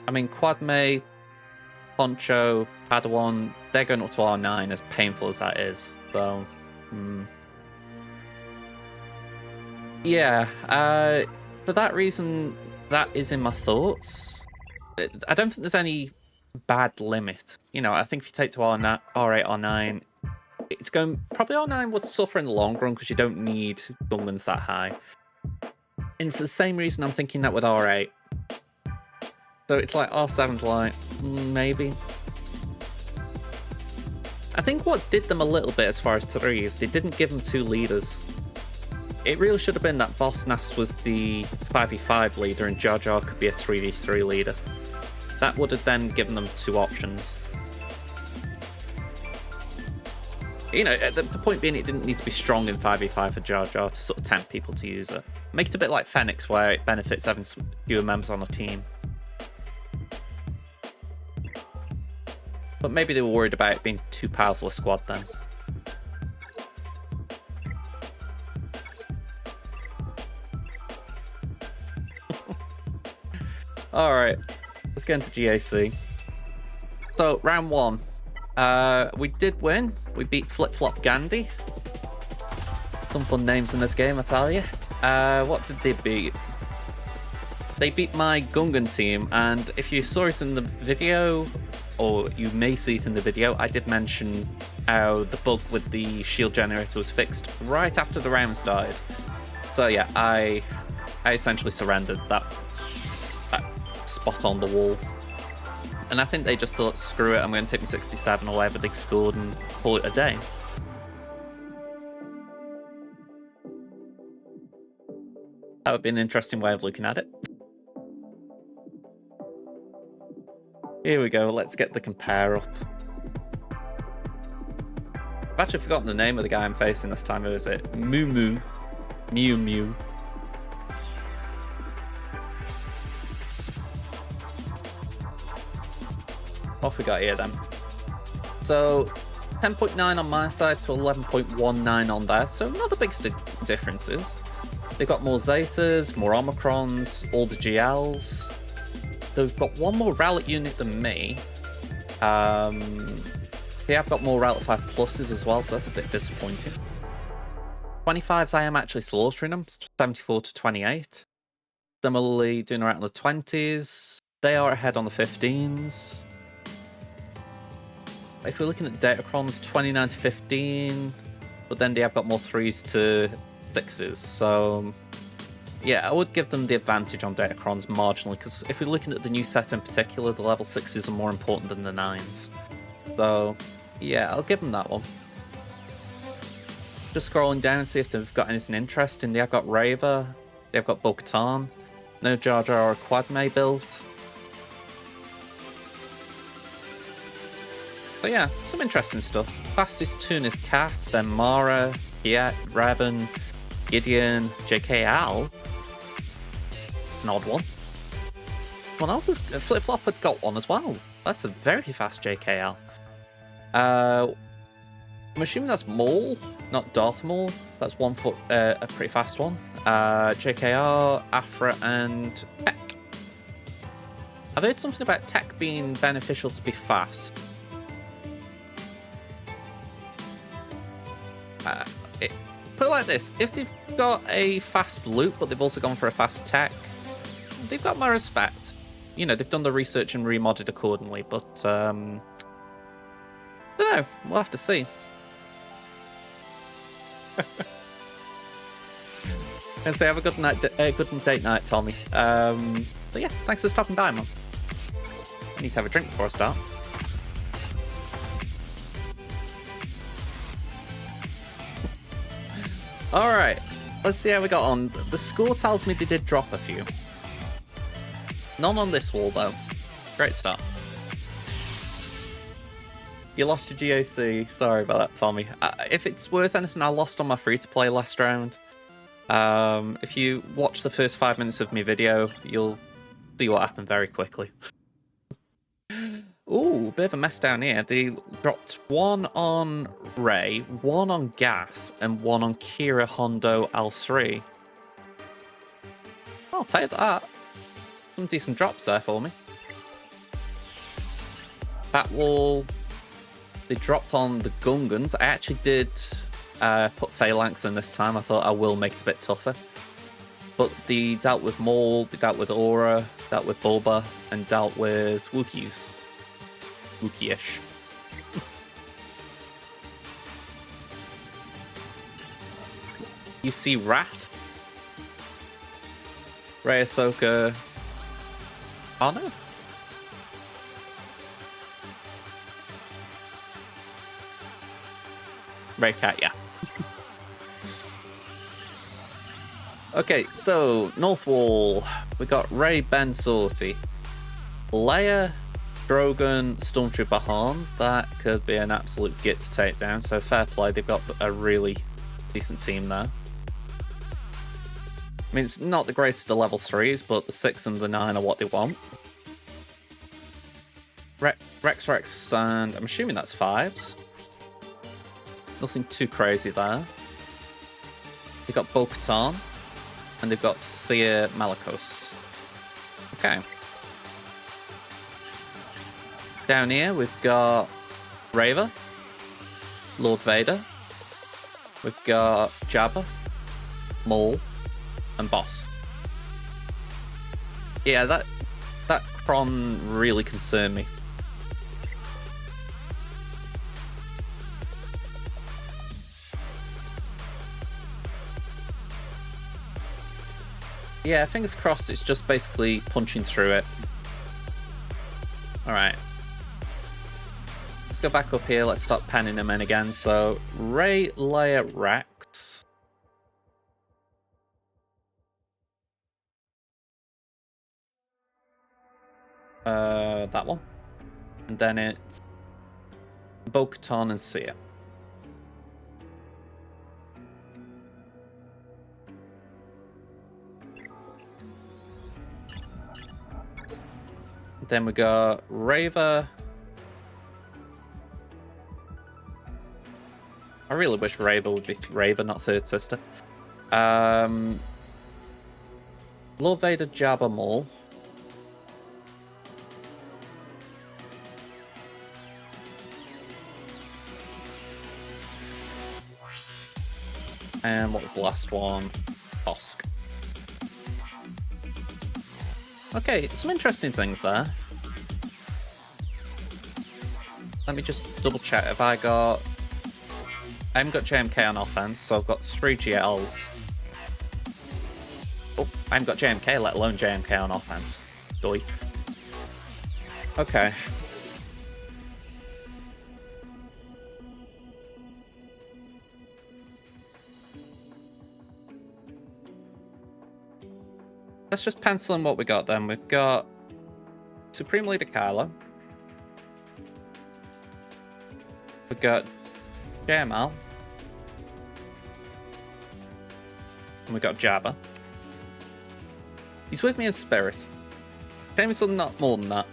I mean, Quadme, Poncho, Padawan, they're going up to R9, as painful as that is. So, yeah. For that reason, that is in my thoughts. I don't think there's any bad limit. You know, I think if you take to R8, R9, it's going... Probably R9 would suffer in the long run because you don't need Gungans that high. And for the same reason, I'm thinking that with R8. So it's like R7's like, maybe. I think what did them a little bit as far as 3 is they didn't give them 2 leaders. It really should have been that Boss Nass was the 5v5 leader and Jar Jar could be a 3v3 leader. That would have then given them 2 options. You know, the point being it didn't need to be strong in 5v5 for Jar Jar to sort of tempt people to use it. Make it a bit like Phoenix where it benefits having fewer members on a team. But maybe they were worried about it being too powerful a squad then. Alright, let's get into GAC. So, round 1. We did win. We beat Flip Flop Gandhi. Some fun names in this game, I tell you. What did they beat? They beat my Gungan team, and if you saw it in the video, or you may see it in the video, I did mention how the bug with the shield generator was fixed right after the round started. So yeah, I essentially surrendered that spot on the wall. And I think they just thought, screw it, I'm going to take my 67 or whatever they scored and call it a day. That would be an interesting way of looking at it. Here we go, let's get the compare up. I've actually forgotten the name of the guy I'm facing this time. Who is it? Moo Moo. Mew Mew. What we got here then? So 10.9 on my side to 11.19 on there, so not the biggest differences. They've got more Zetas, more Omicrons, all the GLs. They've got one more Relic unit than me. They have got more Relic 5 pluses as well, so that's a bit disappointing. 25s, I am actually slaughtering them, 74 to 28. Similarly, doing around the 20s. They are ahead on the 15s. If we're looking at Datacrons, 29 to 15, but then they have got more 3s to 6s, so yeah, I would give them the advantage on Datacrons marginally, because if we're looking at the new set in particular, the level 6s are more important than the 9s. So yeah, I'll give them that one. Just scrolling down and see if they've got anything interesting. They've got Raver, they've got Bo-Katan, no Jar Jar or Quadme built. But yeah, some interesting stuff. Fastest tune is Cat, then Mara, Kiet, Raven, Gideon, JK Al. It's an odd one. Someone else's Flip Flop had got one as well. That's a very fast JK Al. I'm assuming that's Maul, not Darth Maul. That's one foot, a pretty fast one. JKR, Afra, and Tech. I've heard something about Tech being beneficial to be fast. Put it like this, if they've got a fast loop, but they've also gone for a fast tech, they've got my respect. You know, they've done the research and remodded accordingly, but, I don't know, we'll have to see. And say have a good night, good date night, Tommy. But yeah, thanks for stopping by, man. I need to have a drink before I start. Alright, let's see how we got on. The score tells me they did drop a few. None on this wall, though. Great start. You lost your GAC. Sorry about that, Tommy. If it's worth anything, I lost on my free-to-play last round. If you watch the first 5 minutes of my video, you'll see what happened very quickly. Ooh, bit of a mess down here. They dropped one on Ray, one on Gas, and one on Kira Hondo L3. I'll take that. Some decent drops there for me. Batwall, they dropped on the Gungans. I actually did put Phalanx in this time. I thought I will make it a bit tougher. But they dealt with Maul, they dealt with Aura, dealt with Boba, and dealt with Wookiees. Wookie-ish. You see Rat? Rey Ahsoka. Oh no. Ray Cat, yeah. Okay, so North Wall. We got Ray Ben Sortie. Leia, Drogon, Stormtrooper Han. That could be an absolute git to take down, so fair play. They've got a really decent team there. I mean, it's not the greatest of level 3s, but the 6 and the 9 are what they want. Rex, and I'm assuming that's 5s. Nothing too crazy there. They've got Bo-Katan, and they've got Seer Malicos. Okay. Down here, we've got Raver, Lord Vader. We've got Jabba, Maul, and Boss. Yeah, that Kron really concerned me. Yeah, fingers crossed it's just basically punching through it. Alright. Let's go back up here, let's start penning them in again. So, Rey, Leia, Rex. That one. And then it's Bo-Katan and Seer. Then we got Raver. I really wish Raver would be Raver, not third sister. Lord Vader, Jabba, Maul. And what was the last one? Osk. Okay, some interesting things there. Let me just double check. Have I haven't got JMK on offense, so I've got 3 GLs. Oh, I haven't got JMK, let alone JMK on offense. Doi. Okay. Let's just pencil in what we got then. We've got Supreme Leader Kylo. We've got JML. And we've got Jabba. He's with me in spirit. Jameson, not more than that.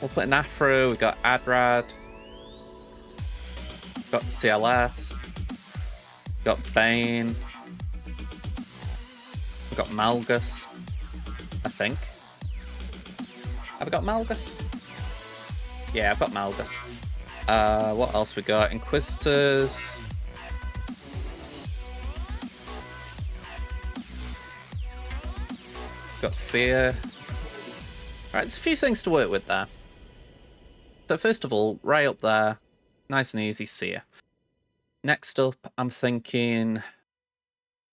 We'll put an Afro. We've got Adrad. We've got CLS. We've got Bane. We've got Malgus, I think. Have I got Malgus? Yeah, I've got Malgus. What else we got? Inquisitors. Got Seer. Alright, there's a few things to work with there. So first of all, right up there, nice and easy, Seer. Next up, I'm thinking,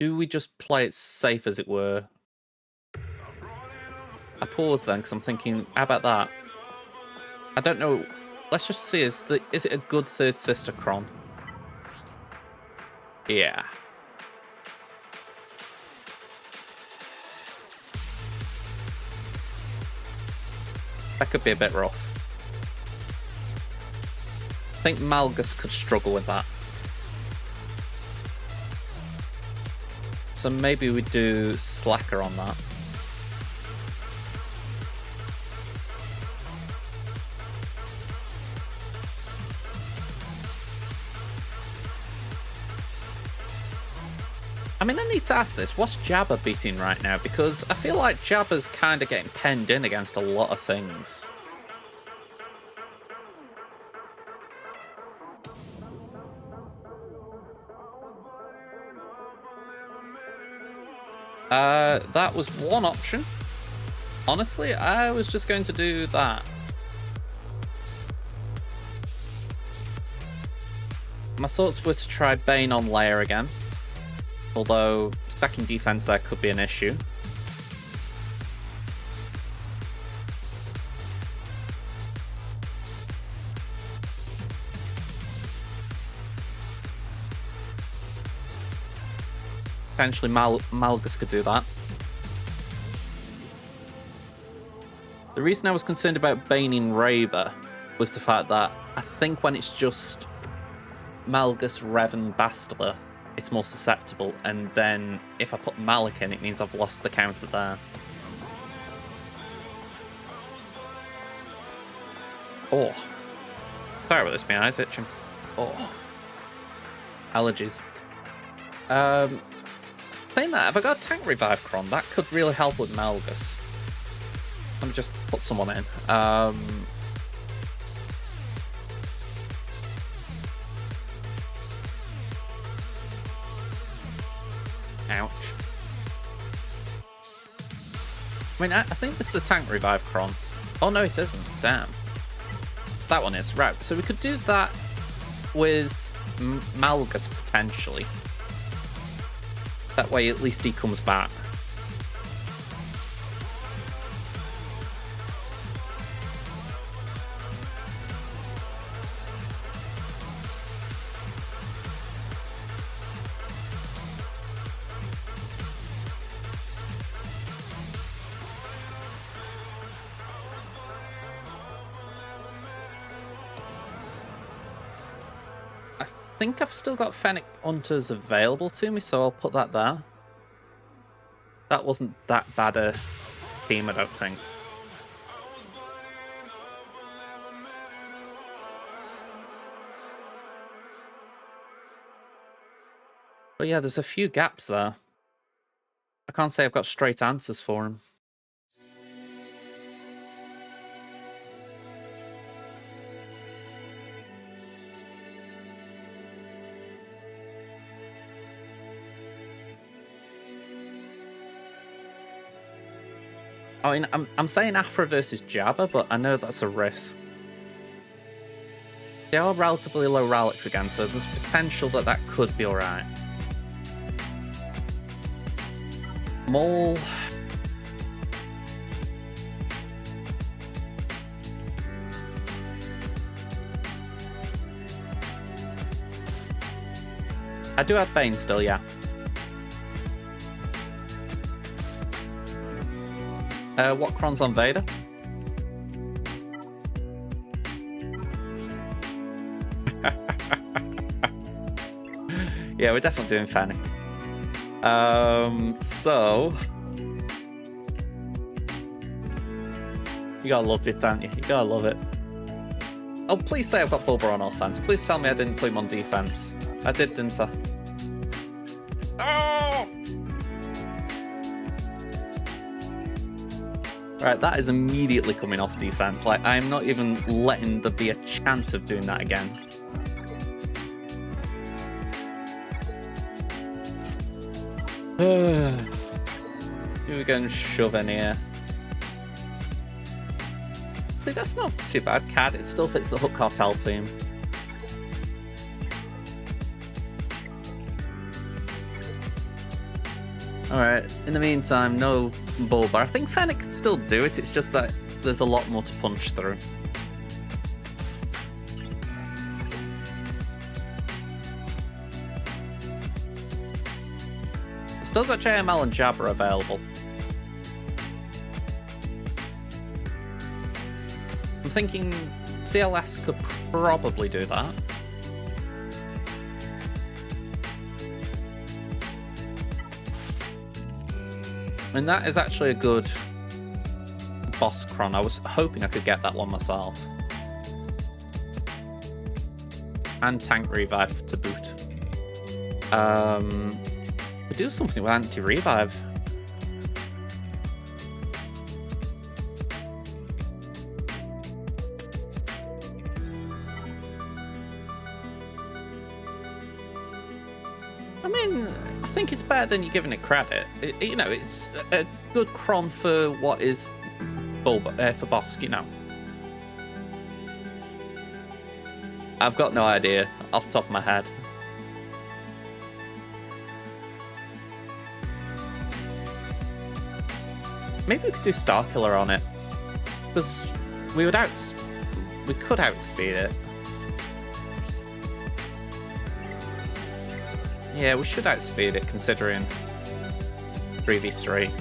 do we just play it safe, as it were? I pause then, because I'm thinking, how about that? I don't know. Let's just see, is it a good third sister Kron? Yeah. That could be a bit rough. I think Malgus could struggle with that. So maybe we do Slacker on that. I mean, I need to ask this. What's Jabba beating right now? Because I feel like Jabba's kind of getting penned in against a lot of things. That was one option. Honestly, I was just going to do that. My thoughts were to try Bane on Leia again. Although, stacking defense there could be an issue. Potentially Malgus could do that. The reason I was concerned about baning Raver was the fact that I think when it's just Malgus, Revan, Bastila, it's more susceptible, and then if I put Malik in, it means I've lost the counter there. Oh. Sorry about this, my eyes itching. Oh. Allergies. Saying that, if I got a tank revive Kron, that could really help with Malgus. Let me just put someone in. Ouch. I mean, I think this is a tank revive Kron. Oh no, it isn't. Damn. That one is. Right, so we could do that with Malgus, potentially. That way, at least he comes back. I think I've still got Fennec Hunters available to me, so I'll put that there. That wasn't that bad a team, I don't think. But yeah, there's a few gaps there. I can't say I've got straight answers for him. I mean, I'm saying Afra versus Jabba, but I know that's a risk. They are relatively low relics again, so there's potential that that could be alright. Maul. I do have Bane still, yeah. What Cron's on Vader? Yeah, we're definitely doing Fennec. So you gotta love it, don't you? You gotta love it. Oh, please say I've got Bulba on offense. Please tell me I didn't play him on defense. I did, didn't I? Oh! Right, that is immediately coming off defense. Like, I'm not even letting there be a chance of doing that again. Here we go and shove in here. See, that's not too bad, Cad. It still fits the Hook Cartel theme. Alright, in the meantime, no Bulba. I think Fennec could still do it, it's just that there's a lot more to punch through. I've still got JML and Jabba available. I'm thinking CLS could probably do that. I mean, that is actually a good boss Cron. I was hoping I could get that one myself. And tank revive to boot. We do something with anti-revive. I mean, I think it's better than you're giving it credit. You know, it's a good Cron for what is Bulba, for Bosk, you know. I've got no idea off the top of my head. Maybe we could do Starkiller on it, because we could outspeed it. Yeah, we should outspeed it considering 3v3.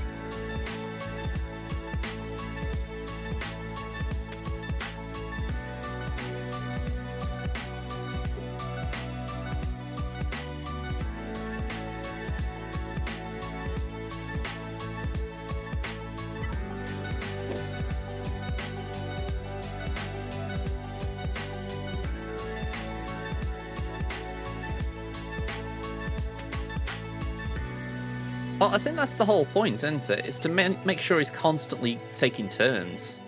Well, I think that's the whole point, isn't it? It's to make sure he's constantly taking turns.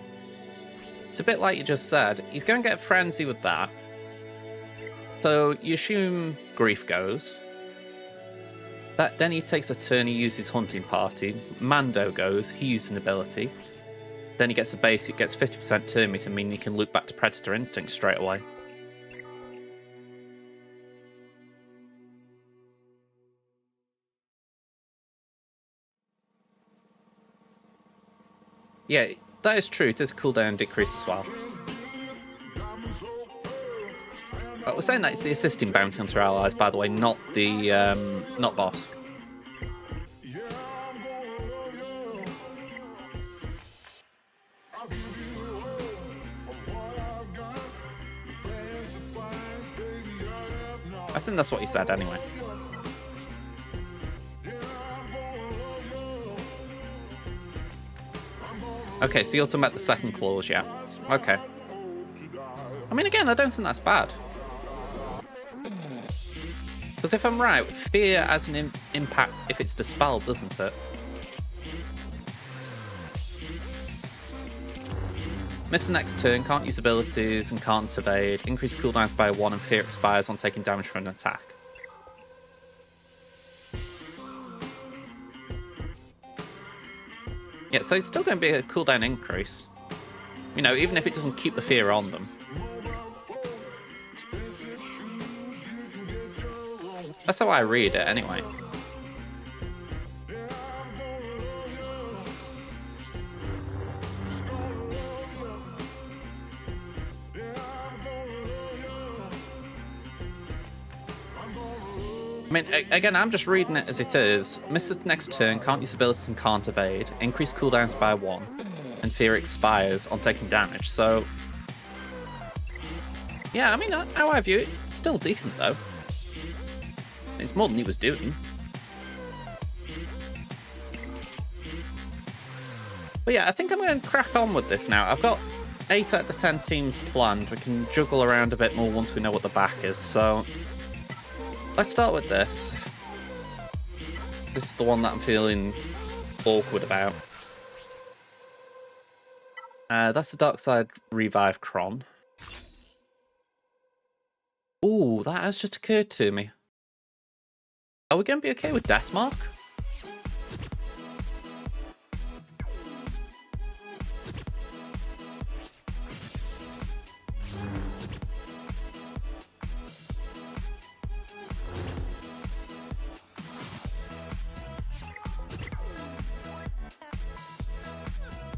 It's a bit like you just said. He's going to get frenzy with that. So you assume Grief goes. Then he takes a turn, he uses Hunting Party. Mando goes, he uses an ability. Then he gets a basic, gets 50% turn meter, meaning he can loop back to Predator Instinct straight away. Yeah, that is true. It is a cooldown decrease as well. But we're saying that it's the assisting bounty hunter allies, by the way, not the not Bosk. I think that's what he said anyway. Okay, so you're talking about the second clause, yeah. Okay. I mean, again, I don't think that's bad. Because if I'm right, fear has an impact if it's dispelled, doesn't it? Miss the next turn, can't use abilities and can't evade. Increase cooldowns by 1 and fear expires on taking damage from an attack. Yeah, so it's still going to be a cooldown increase. You know, even if it doesn't keep the fear on them. That's how I read it, anyway. I mean, again, I'm just reading it as it is. Miss the next turn, can't use abilities and can't evade. Increase cooldowns by 1. And fear expires on taking damage, so... Yeah, I mean, how I view it, it's still decent, though. It's more than he was doing. But yeah, I think I'm going to crack on with this now. I've got 8 out of the 10 teams planned. We can juggle around a bit more once we know what the back is, so... Let's start with this. This is the one that I'm feeling awkward about. That's the Dark Side Revive Cron. Ooh, that has just occurred to me. Are we going to be okay with Deathmark?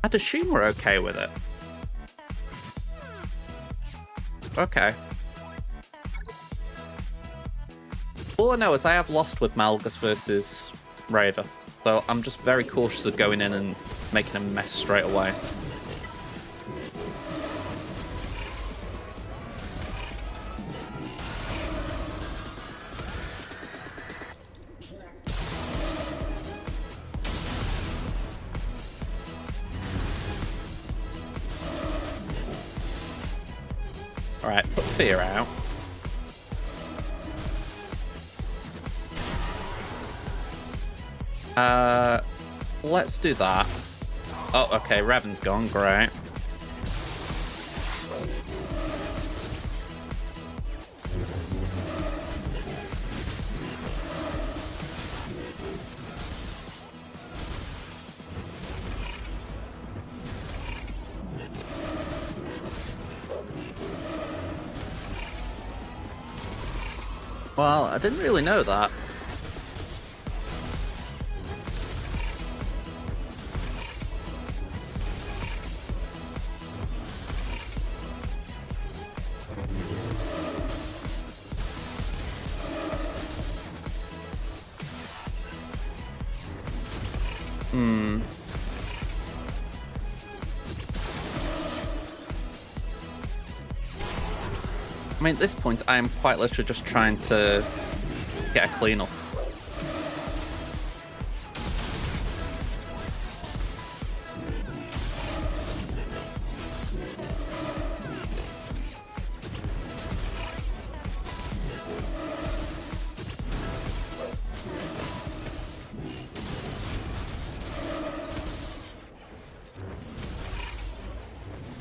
I'd assume we're okay with it. Okay. All I know is I have lost with Malgus versus Raider, so I'm just very cautious of going in and making a mess straight away. Alright, put fear out. Let's do that. Oh, okay, Revan's gone, great. Well, I didn't really know that. I mean, at this point, I am quite literally just trying to get a clean up.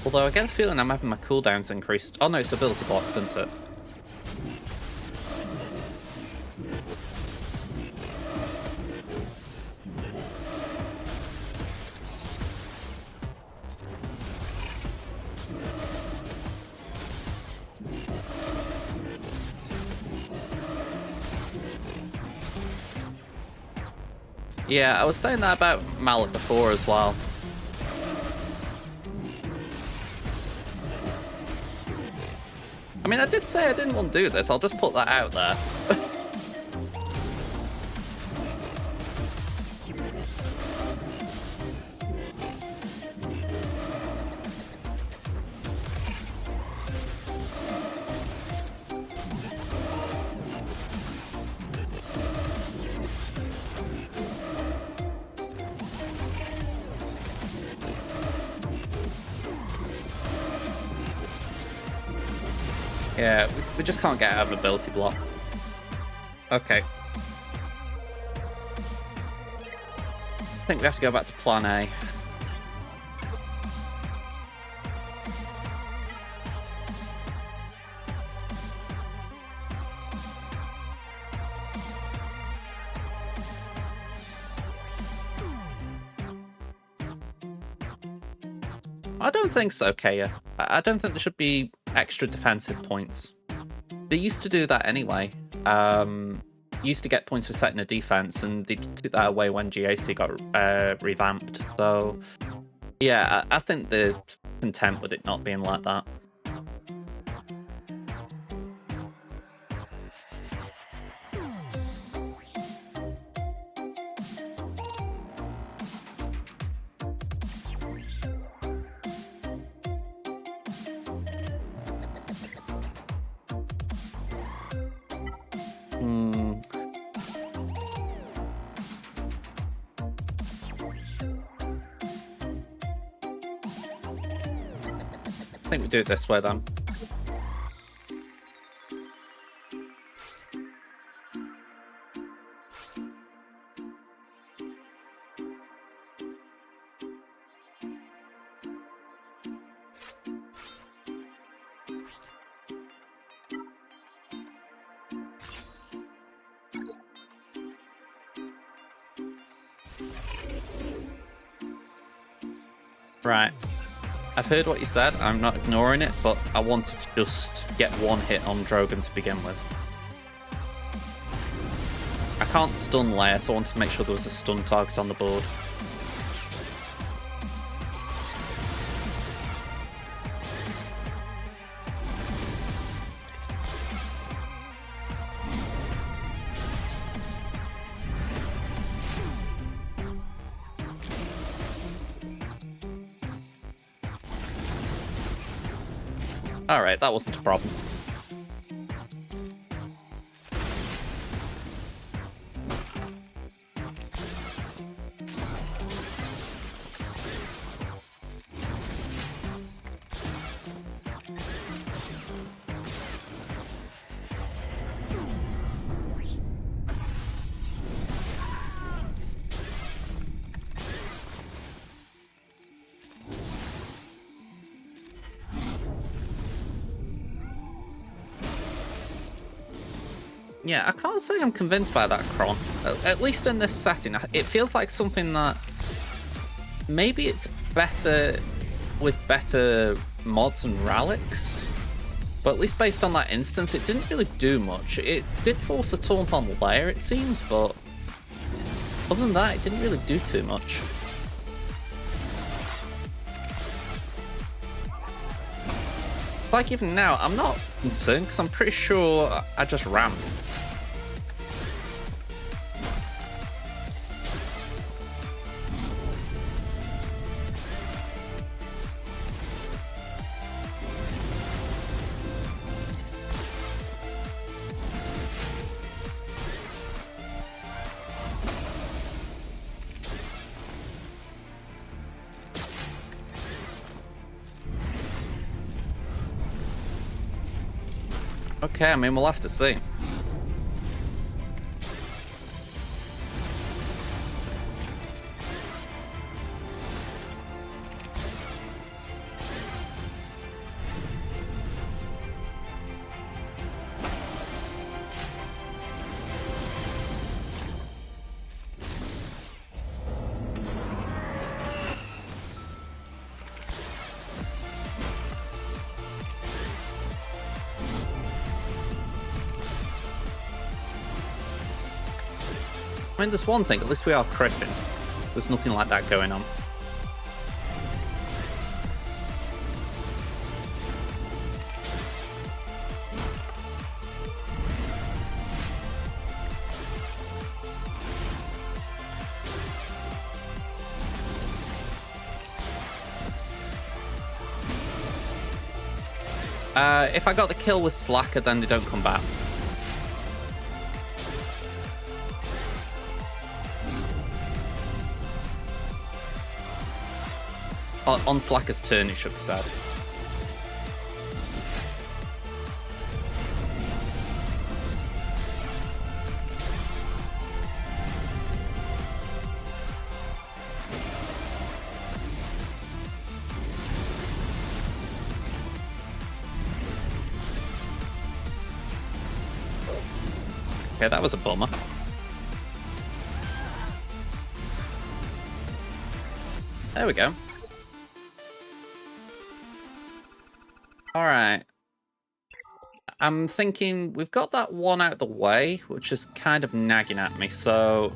Although I get a feeling I'm having my cooldowns increased. Oh no, it's ability blocks, isn't it? Yeah, I was saying that about Mallet before as well. I mean, I did say I didn't want to do this, I'll just put that out there. Yeah, we just can't get out of ability block. Okay. I think we have to go back to plan A. I don't think so, Kaya. I don't think there should be extra defensive points. They used to do that anyway. Used to get points for setting a defense, and they took that away when GAC got revamped. So, yeah, I think they're content with it not being like that. I think we do it this way then. Right. I've heard what you said, I'm not ignoring it, but I wanted to just get one hit on Drogon to begin with. I can't stun Leia, so I wanted to make sure there was a stun target on the board. Alright, that wasn't a problem. Yeah, I can't say I'm convinced by that Kron. At least in this setting, it feels like something that maybe it's better with better mods and relics. But at least based on that instance, it didn't really do much. It did force a taunt on Leia, it seems, but other than that, it didn't really do too much. Like even now, I'm not concerned because I'm pretty sure I just ran. Okay, I mean, we'll have to see. I mean, there's one thing, at least we are critting. There's nothing like that going on. If I got the kill with Slacker, then they don't come back. On Slacker's turn, it should be said. Okay, that was a bummer. There we go. Alright. I'm thinking we've got that one out of the way, which is kind of nagging at me, so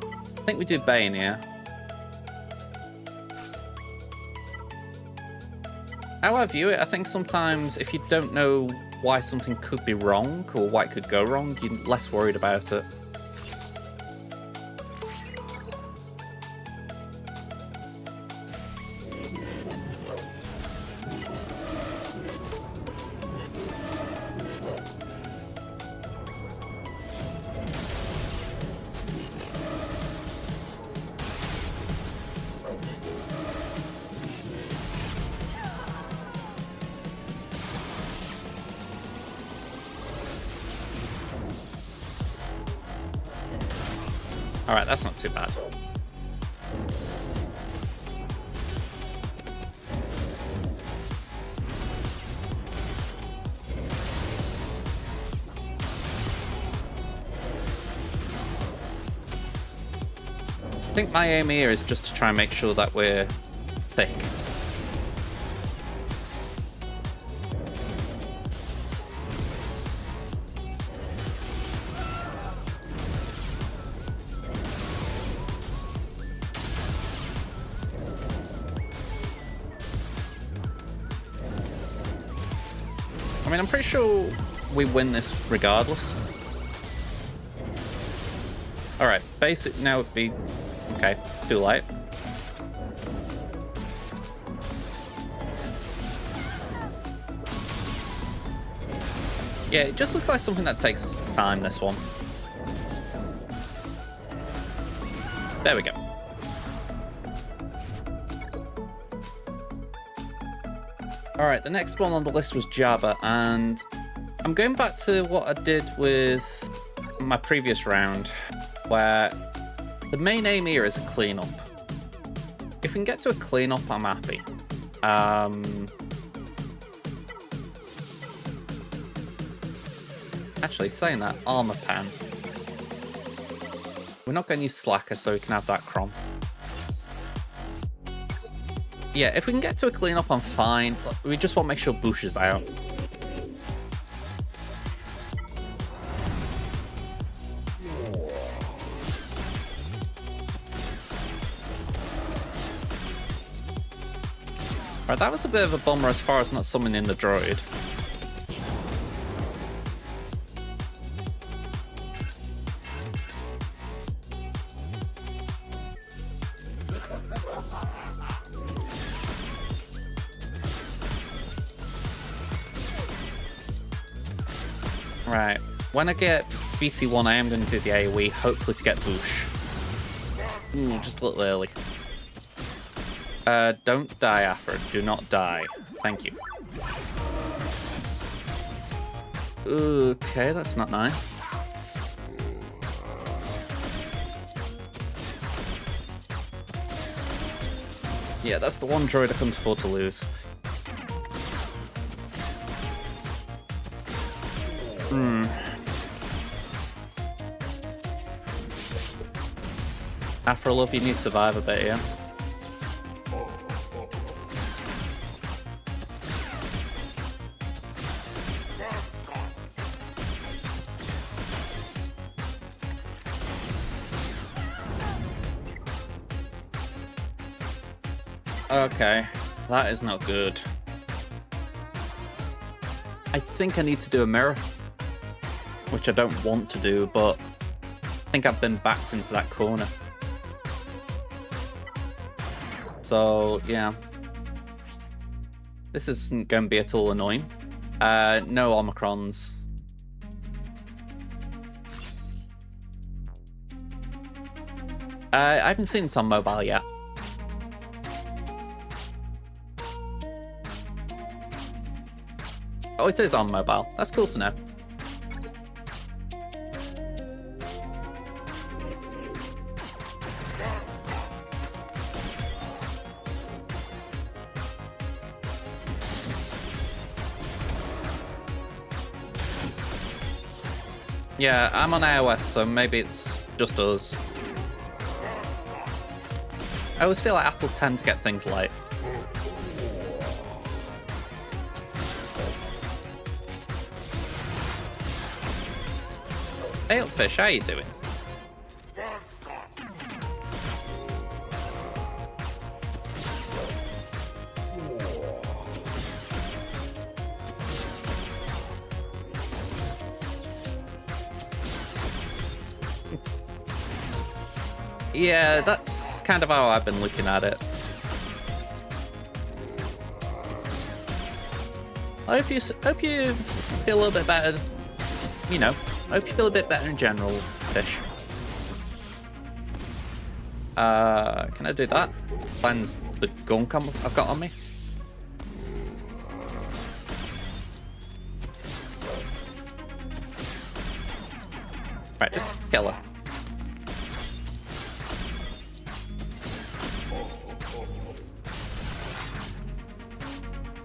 I think we do Bane here. How I view it, I think sometimes if you don't know why something could be wrong or why it could go wrong, you're less worried about it. Alright, that's not too bad. I think my aim here is just to try and make sure that we're thick. I mean, I'm pretty sure we win this regardless. Alright, basic now would be... Okay, too light. Yeah, it just looks like something that takes time, this one. There we go. Alright, the next one on the list was Jabba, and I'm going back to what I did with my previous round, where the main aim here is a cleanup. If we can get to a cleanup, I'm happy. Actually, saying that, armor pan. We're not going to use Slacker, so we can have that Crom. Yeah, if we can get to a cleanup, I'm fine. We just want to make sure Bush is out. Alright, that was a bit of a bummer as far as not summoning the droid. Right, when I get BT1, I am going to do the AoE, hopefully to get Bush. Ooh, just a little early. Don't die, Afra. Do not die. Thank you. Okay, that's not nice. Yeah, that's the one droid I couldn't afford to lose. Afra Love, you need to survive a bit, yeah? Okay, that is not good. I think I need to do a mirror, which I don't want to do, but I think I've been backed into that corner. So, yeah. This isn't going to be at all annoying. No Omicrons. I haven't seen this on mobile yet. Oh, it is on mobile. That's cool to know. Yeah, I'm on iOS, so maybe it's just us. I always feel like Apple tend to get things late. Hey up, fish, how you doing? Yeah, that's kind of how I've been looking at it. I hope you feel a little bit better. You know, I hope you feel a bit better in general, fish. Can I do that? Cleanse the gunk I've got on me. Right, just kill her.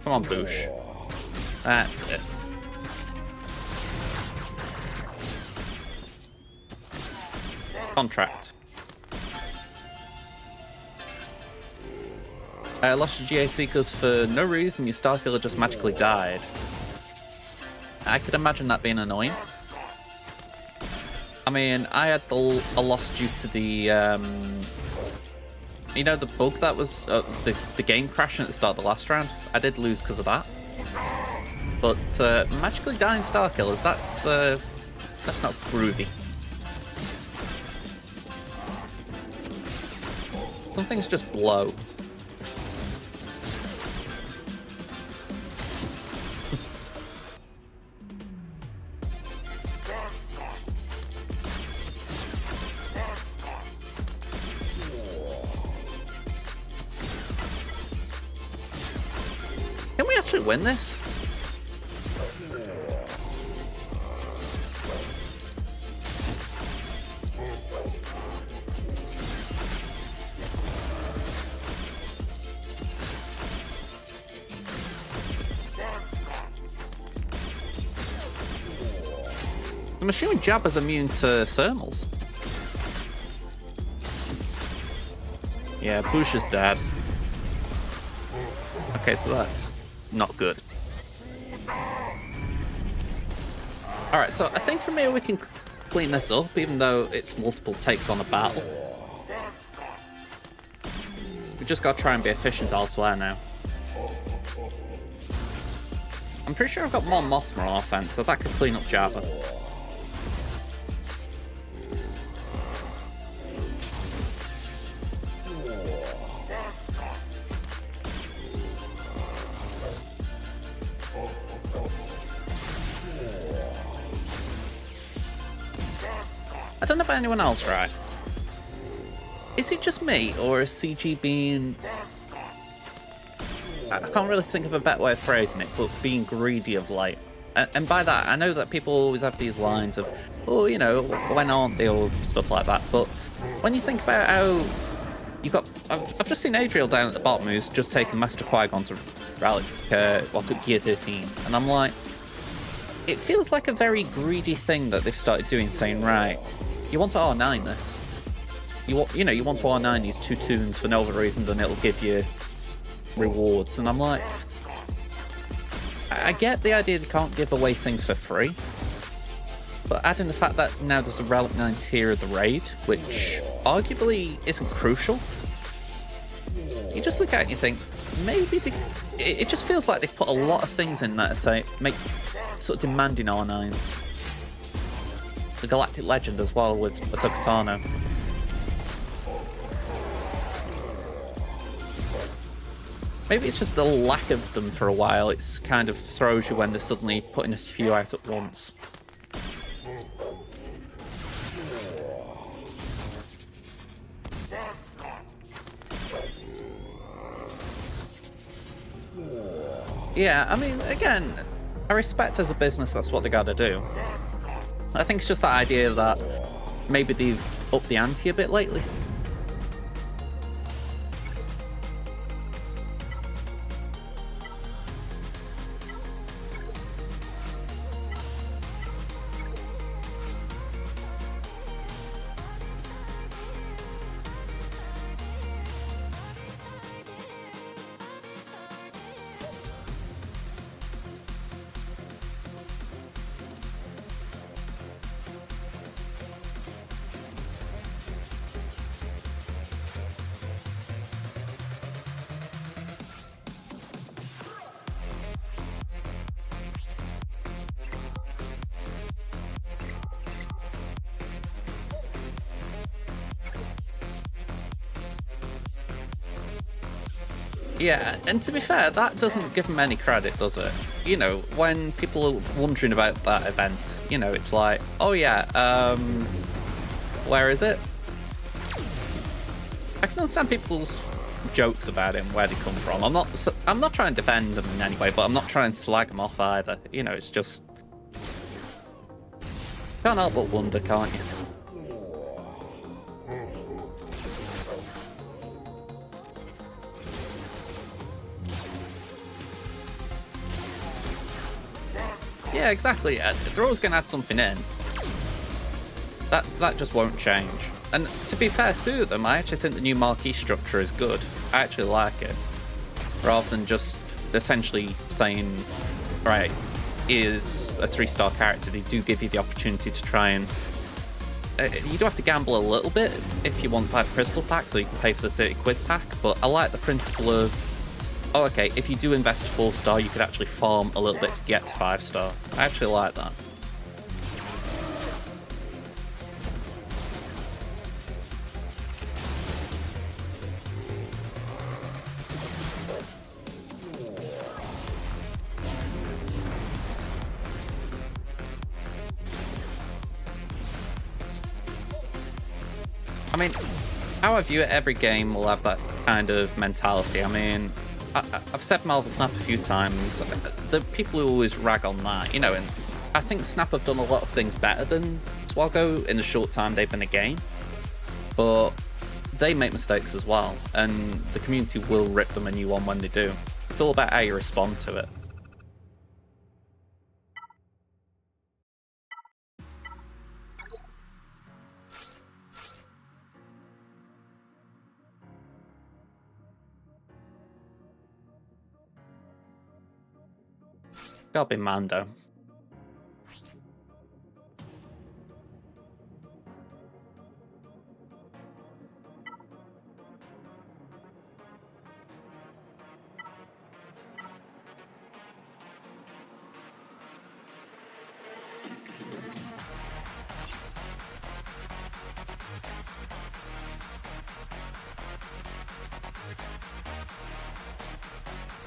Come on, Boosh. That's it. Contract. I lost your GAC because for no reason your Starkiller just magically died. I could imagine that being annoying. I mean, I had a loss due to the, you know, the bug that was the game crashing at the start of the last round. I did lose because of that. But magically dying Starkillers, that's not groovy. Some things just blow. Can we actually win this? I'm assuming Jabba's immune to thermals. Yeah, Boosh is dead. Okay, so that's not good. Alright, so I think from here we can clean this up, even though it's multiple takes on a battle. We just gotta try and be efficient elsewhere now. I'm pretty sure I've got more Mothra on offense, so that could clean up Jabba. I don't know about anyone else, right? Is it just me, or is CG being... I can't really think of a better way of phrasing it, but being greedy of late. And by that, I know that people always have these lines of, oh, you know, when aren't they, or stuff like that. But when you think about how you got... I've just seen Adriel down at the bottom who's just taken Master Qui-Gon to Relic, to Gear 13. And I'm like, it feels like a very greedy thing that they've started doing, saying, right, you want to R9 this. You want to R9 these two tunes for no other reason than it'll give you rewards. And I'm like, I get the idea they can't give away things for free, but adding the fact that now there's a Relic 9 tier of the raid, which arguably isn't crucial, you just look at it and you think, maybe it just feels like they've put a lot of things in there to say, make sort of demanding R9s. The Galactic Legend as well with Ahsoka Tano. Maybe it's just the lack of them for a while. It's kind of throws you when they're suddenly putting a few out at once. Yeah, I mean, again, I respect as a business that's what they gotta do. I think it's just that idea that maybe they've upped the ante a bit lately. Yeah, and to be fair, that doesn't give them any credit, does it? You know, when people are wondering about that event, you know, it's like, oh yeah, where is it? I can understand people's jokes about it and where they come from. I'm not trying to defend them in any way, but I'm not trying to slag them off either. You know, it's just can't help but wonder, can't you? Yeah, exactly. They're always going to add something in. That just won't change. And to be fair to them, I actually think the new marquee structure is good. I actually like it. Rather than just essentially saying, right, is a 3-star character, they do give you the opportunity to try and... you do have to gamble a little bit if you want that crystal pack, so you can pay for the 30 quid pack, but I like the principle of, oh, okay, if you do invest 4-star, you could actually farm a little bit to get to 5-star. I actually like that. I mean, how I view it, every game will have that kind of mentality. I mean, I've said Marvel Snap a few times. The people who always rag on that, you know, and I think Snap have done a lot of things better than Swaggo in the short time they've been a game. But they make mistakes as well, and the community will rip them a new one when they do. It's all about how you respond to it. Gotta be Mando.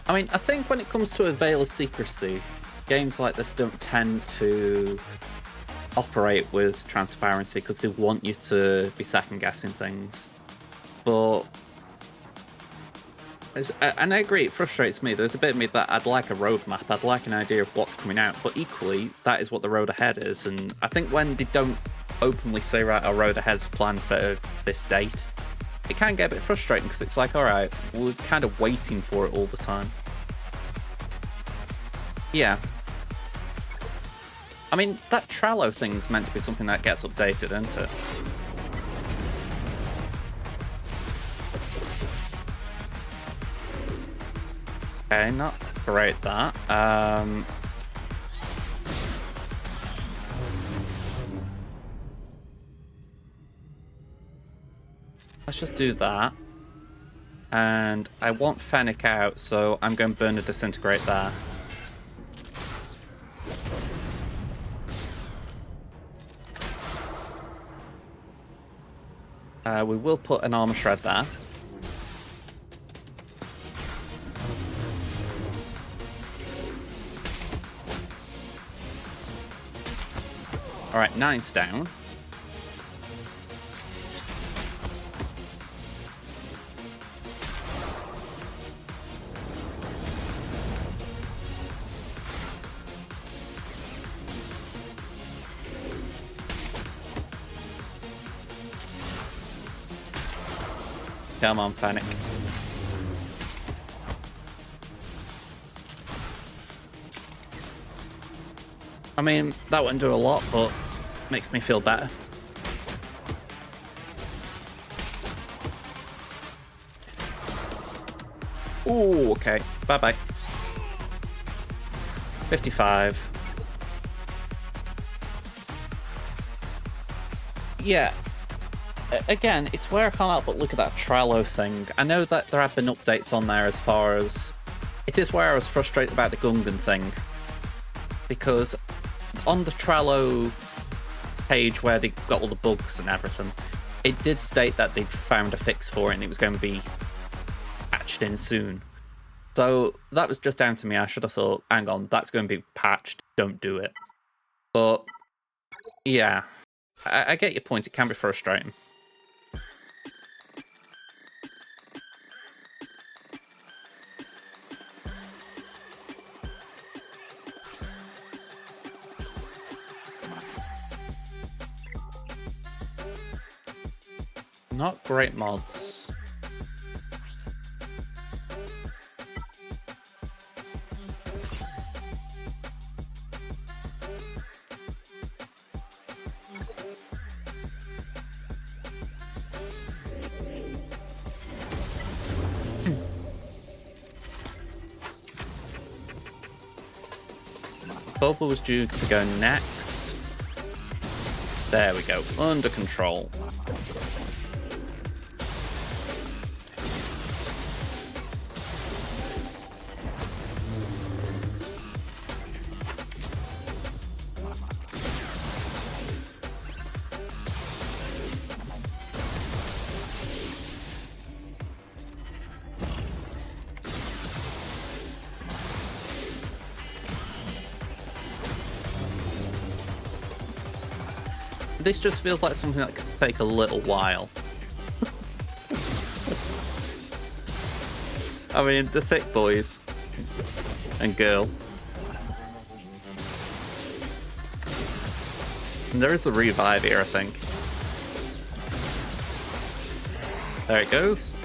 I mean, I think when it comes to a veil of secrecy, games like this don't tend to operate with transparency because they want you to be second-guessing things. But... and I agree, it frustrates me. There's a bit of me that I'd like a roadmap, I'd like an idea of what's coming out, but equally, that is what the road ahead is. And I think when they don't openly say, right, our road ahead's planned for this date, it can get a bit frustrating because it's like, alright, we're kind of waiting for it all the time. Yeah. I mean, that Trello thing's meant to be something that gets updated, isn't it? Okay, not great, that. Let's just do that. And I want Fennec out, so I'm going to burn a Disintegrate there. We will put an Armor Shred there. Alright, 9's down. Come on, Fennec. I mean, that wouldn't do a lot, but makes me feel better. Ooh, okay. Bye-bye. 55. Yeah. Again, it's where I can't help but look at that Trello thing. I know that there have been updates on there as far as... It is where I was frustrated about the Gungan thing. Because on the Trello page where they got all the bugs and everything, it did state that they'd found a fix for it and it was going to be patched in soon. So that was just down to me. I should have thought, hang on, that's going to be patched. Don't do it. But yeah, I get your point. It can be frustrating. Not great mods. Bubble was due to go next. There we go, under control. This just feels like something that could take a little while. I mean, the thick boys and girl. And there is a revive here, I think. There it goes.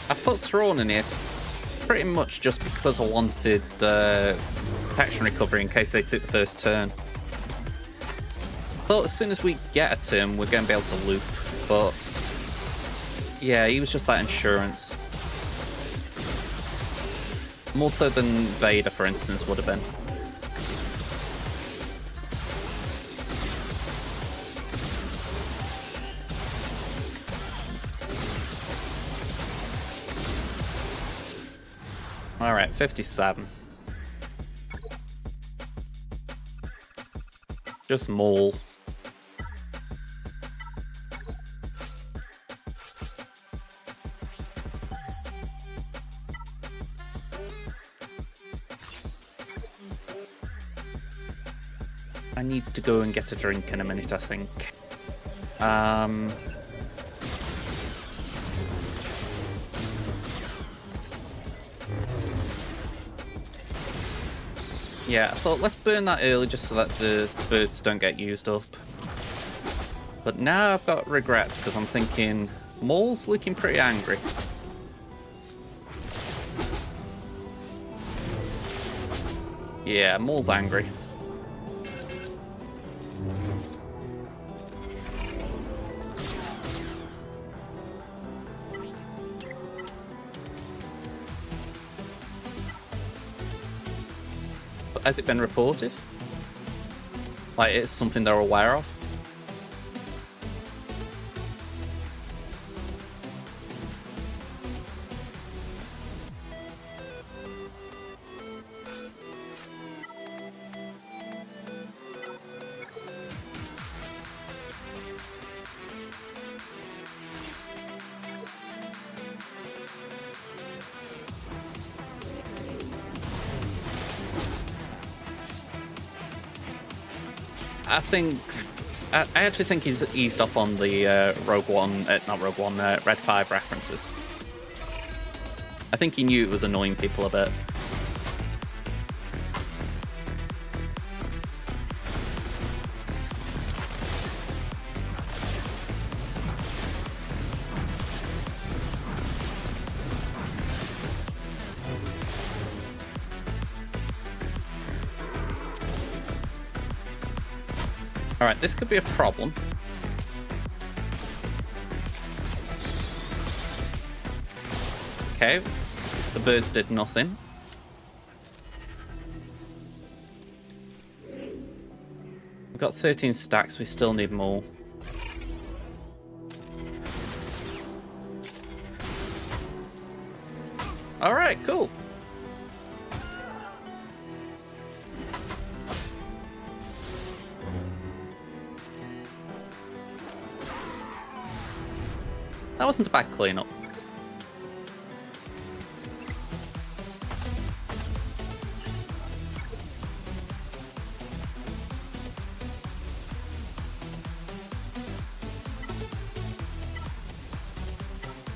I put Thrawn in here pretty much just because I wanted protection recovery in case they took the first turn. Thought as soon as we get a turn, we're going to be able to loop, but yeah, he was just that insurance. More so than Vader, for instance, would have been. Alright, 57. Just Maul. I need to go and get a drink in a minute, I think. Yeah, I thought let's burn that early just so that the birds don't get used up. But now I've got regrets because I'm thinking Maul's looking pretty angry. Yeah, Maul's angry. Has it been reported? Like, it's something they're aware of? I actually think he's eased up on the Rogue One, not Rogue One, Red 5 references. I think he knew it was annoying people a bit. Alright, this could be a problem. Okay, the birds did nothing. We've got 13 stacks, we still need more. Alright, cool. That wasn't a bad cleanup.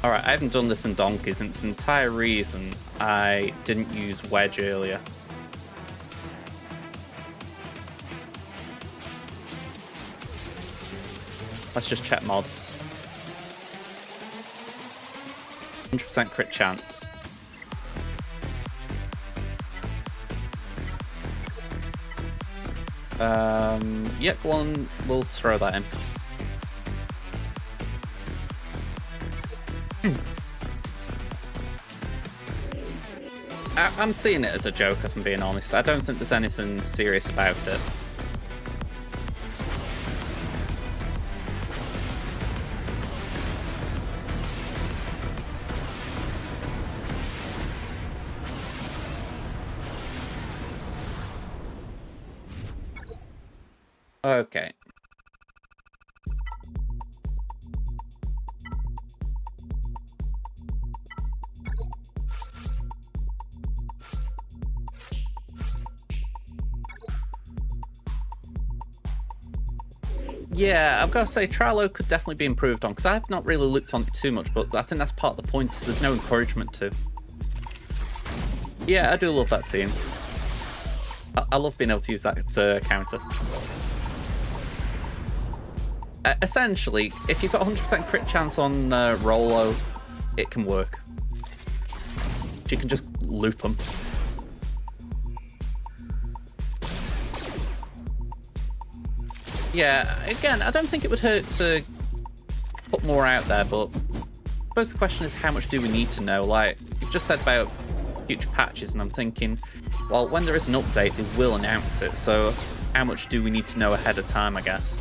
Alright, I haven't done this in donkeys, and it's the entire reason I didn't use wedge earlier. Let's just check mods. 100% crit chance. Yeah, go on, we'll throw that in. I'm seeing it as a joke, if I'm being honest. I don't think there's anything serious about it. Okay. Yeah, I've got to say, Trello could definitely be improved on, because I've not really looked on it too much, but I think that's part of the point. There's no encouragement to. Yeah, I do love that team. I love being able to use that to counter. Essentially, if you've got 100% crit chance on Rolo, it can work. You can just loop them. Yeah, again, I don't think it would hurt to put more out there, but I suppose the question is, how much do we need to know? Like, you've just said about future patches, and I'm thinking, well, when there is an update, they will announce it, so how much do we need to know ahead of time, I guess?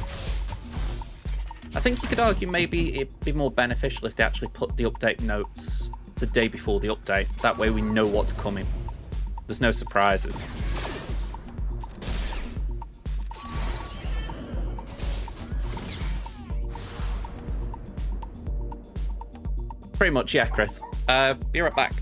I think you could argue maybe it'd be more beneficial if they actually put the update notes the day before the update. That way we know what's coming. There's no surprises. Pretty much, yeah, Chris. Be right back.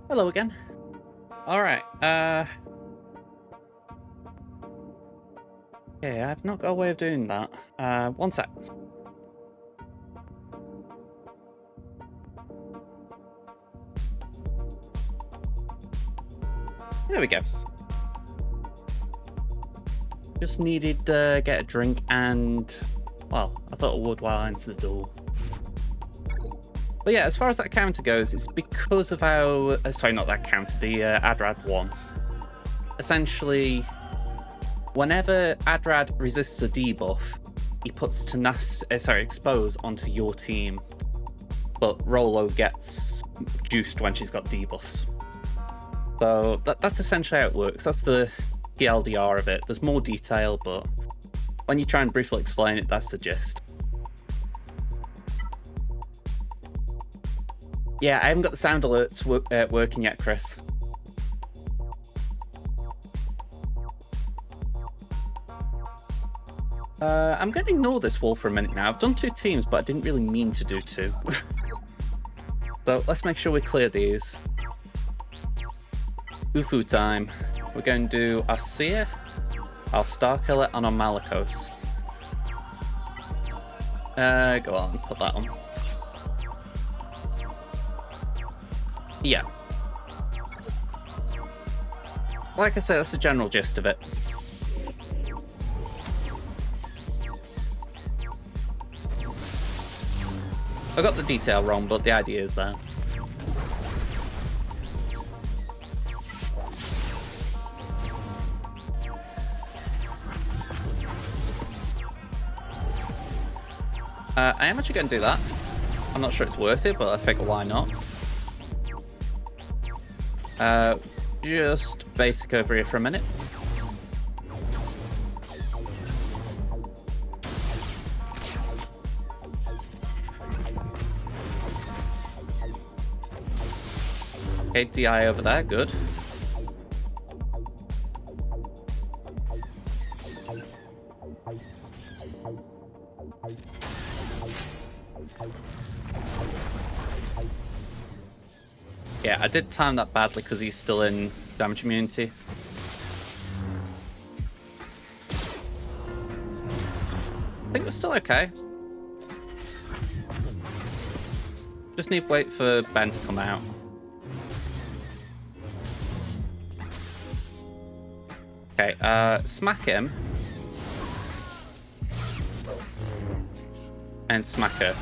Hello again. Alright, okay, I've not got a way of doing that. One sec. There we go. Just needed to get a drink and, well, I thought I would while I entered the door. But yeah, as far as that counter goes, it's because of how... sorry, not that counter, the Adrad one. Essentially, whenever Adrad resists a debuff, he puts Expose onto your team. But Rolo gets juiced when she's got debuffs. So that's essentially how it works. That's the TLDR of it. There's more detail, but when you try and briefly explain it, that's the gist. Yeah, I haven't got the sound alerts working yet, Chris. I'm going to ignore this wall for a minute now. I've done 2 teams, but I didn't really mean to do 2. So let's make sure we clear these. Ufu time. We're going to do our Seer, our Starkiller, and our Malikos. Go on, put that on. Yeah. Like I said, that's the general gist of it. I got the detail wrong, but the idea is there. I am actually going to do that. I'm not sure it's worth it, but I figure why not. Just basic over here for a minute. Okay, DI over there, good. Yeah, I did time that badly because he's still in damage immunity. I think we're still okay. Just need to wait for Ben to come out. Okay, smack him. And smack her.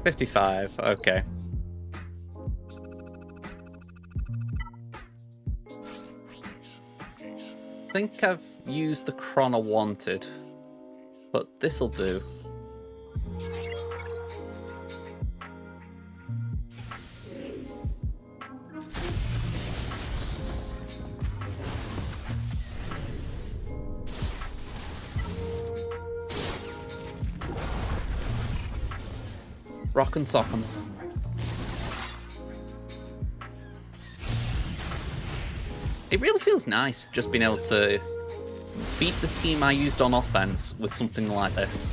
55, okay. I think I've used the Chron I wanted, but this'll do. Rock and sock 'em. It really feels nice just being able to beat the team I used on offense with something like this.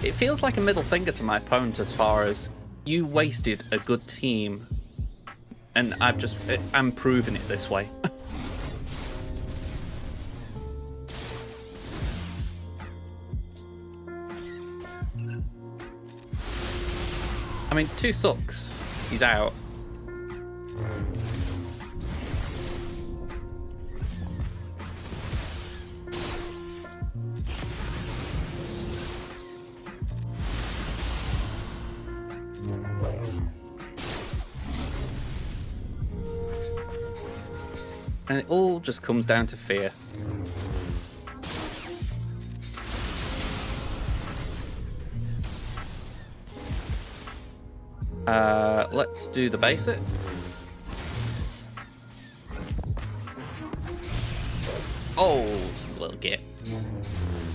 It feels like a middle finger to my opponent as far as you wasted a good team and I'm proving it this way. I mean, 2 sucks. He's out. And it all just comes down to fear. Let's do the basic. Oh, little git.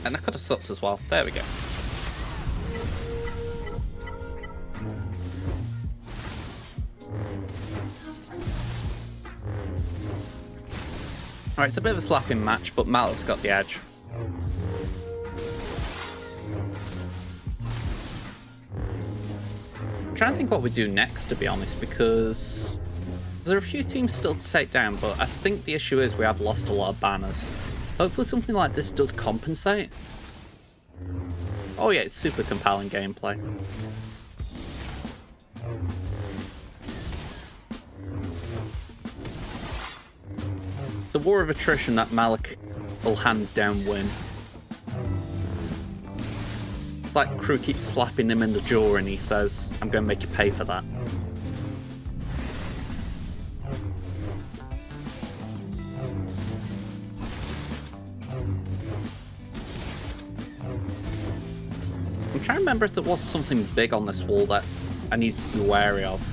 And I could have sucked as well. There we go. Alright, it's a bit of a slapping match, but Mallet's got the edge. I'm trying to think what we do next, to be honest, because there are a few teams still to take down, but I think the issue is we have lost a lot of banners. Hopefully something like this does compensate. Oh yeah, it's super compelling gameplay. the war of attrition that Malik will hands down win. Like crew keeps slapping him in the jaw and he says, I'm going to make you pay for that. I'm trying to remember if there was something big on this wall that I needed to be wary of.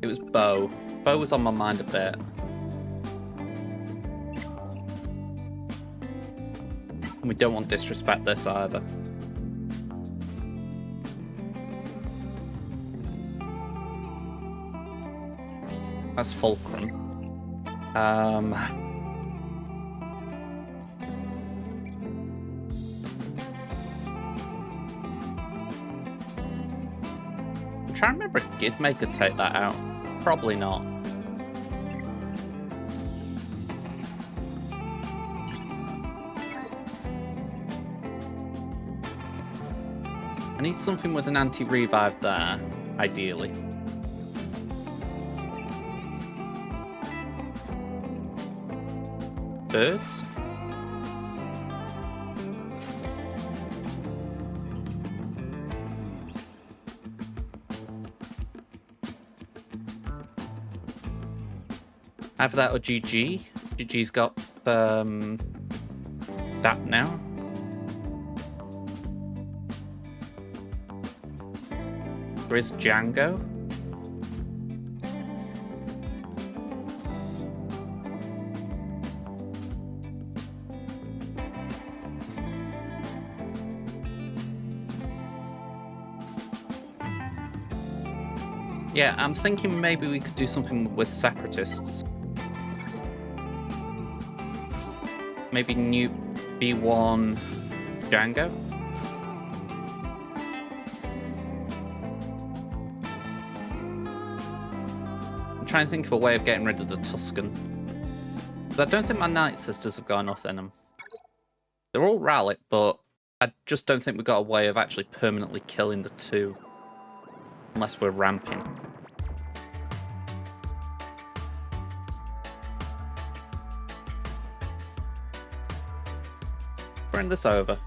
It was Bo. Bo was on my mind a bit. And we don't want to disrespect this either. That's Fulcrum. I'm trying to remember if Gidmay could take that out. Probably not. I need something with an anti-revive there, ideally. Birds? Either that or GG. GG's got that now. There is Django. Yeah, I'm thinking maybe we could do something with separatists. Maybe Nuke B1 Django? I'm trying to think of a way of getting rid of the Tuscan. But I don't think my Night Sisters have got enough in them. They're all Relic, but I just don't think we've got a way of actually permanently killing the two. Unless we're ramping. Bring this over.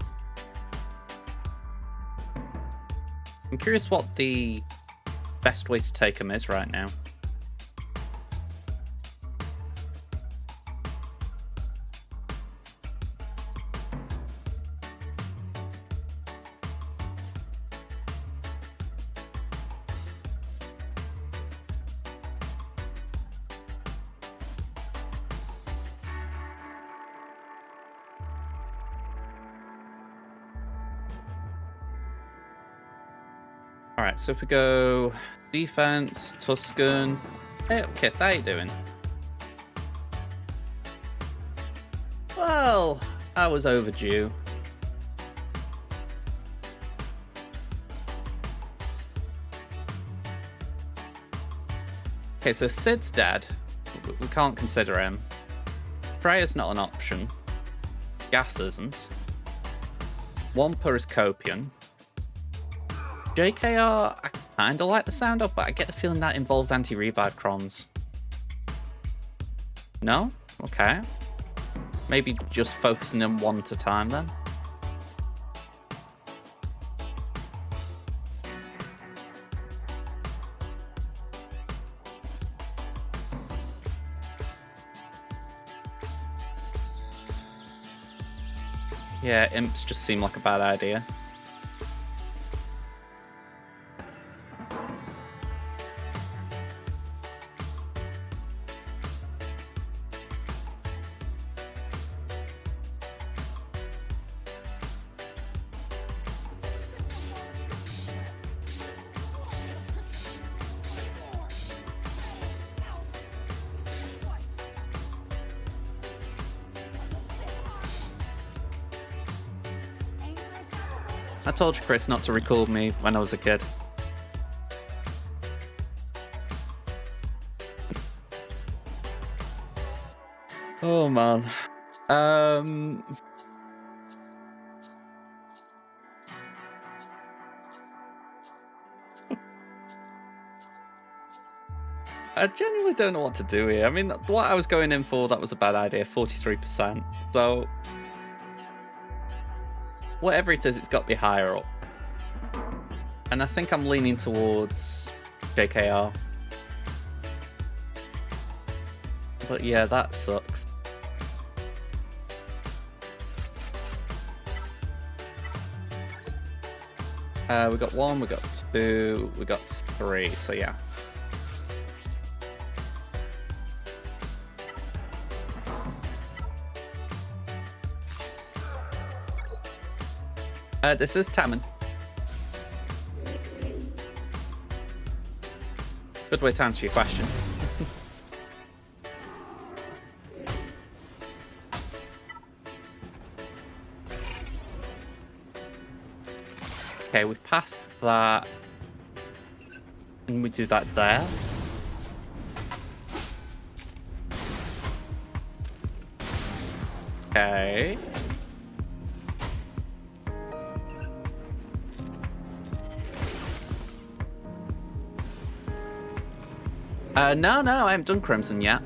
I'm curious what the best way to take him is right now. Alright, so if we go defense, Tuscan. Hey, Kit, how you doing? Well, I was overdue. Okay, so Sid's dead. We can't consider him. Freya's not an option. Gas isn't. Wampa is Copian. JKR, I kinda like the sound of, but I get the feeling that involves anti-revive crons. No? Okay. Maybe just focusing on one at a time then. Yeah, imps just seem like a bad idea. I told you, Chris, not to record me when I was a kid. Oh, man. I genuinely don't know what to do here. I mean, what I was going in for, that was a bad idea, 43%. So, whatever it is, it's got to be higher up. And I think I'm leaning towards JKR. But yeah, that sucks. We got 1, we got 2, we got 3, so yeah. This is Tammin. Good way to answer your question. Okay, we pass that. And we do that there. Okay. No, I haven't done Crimson yet.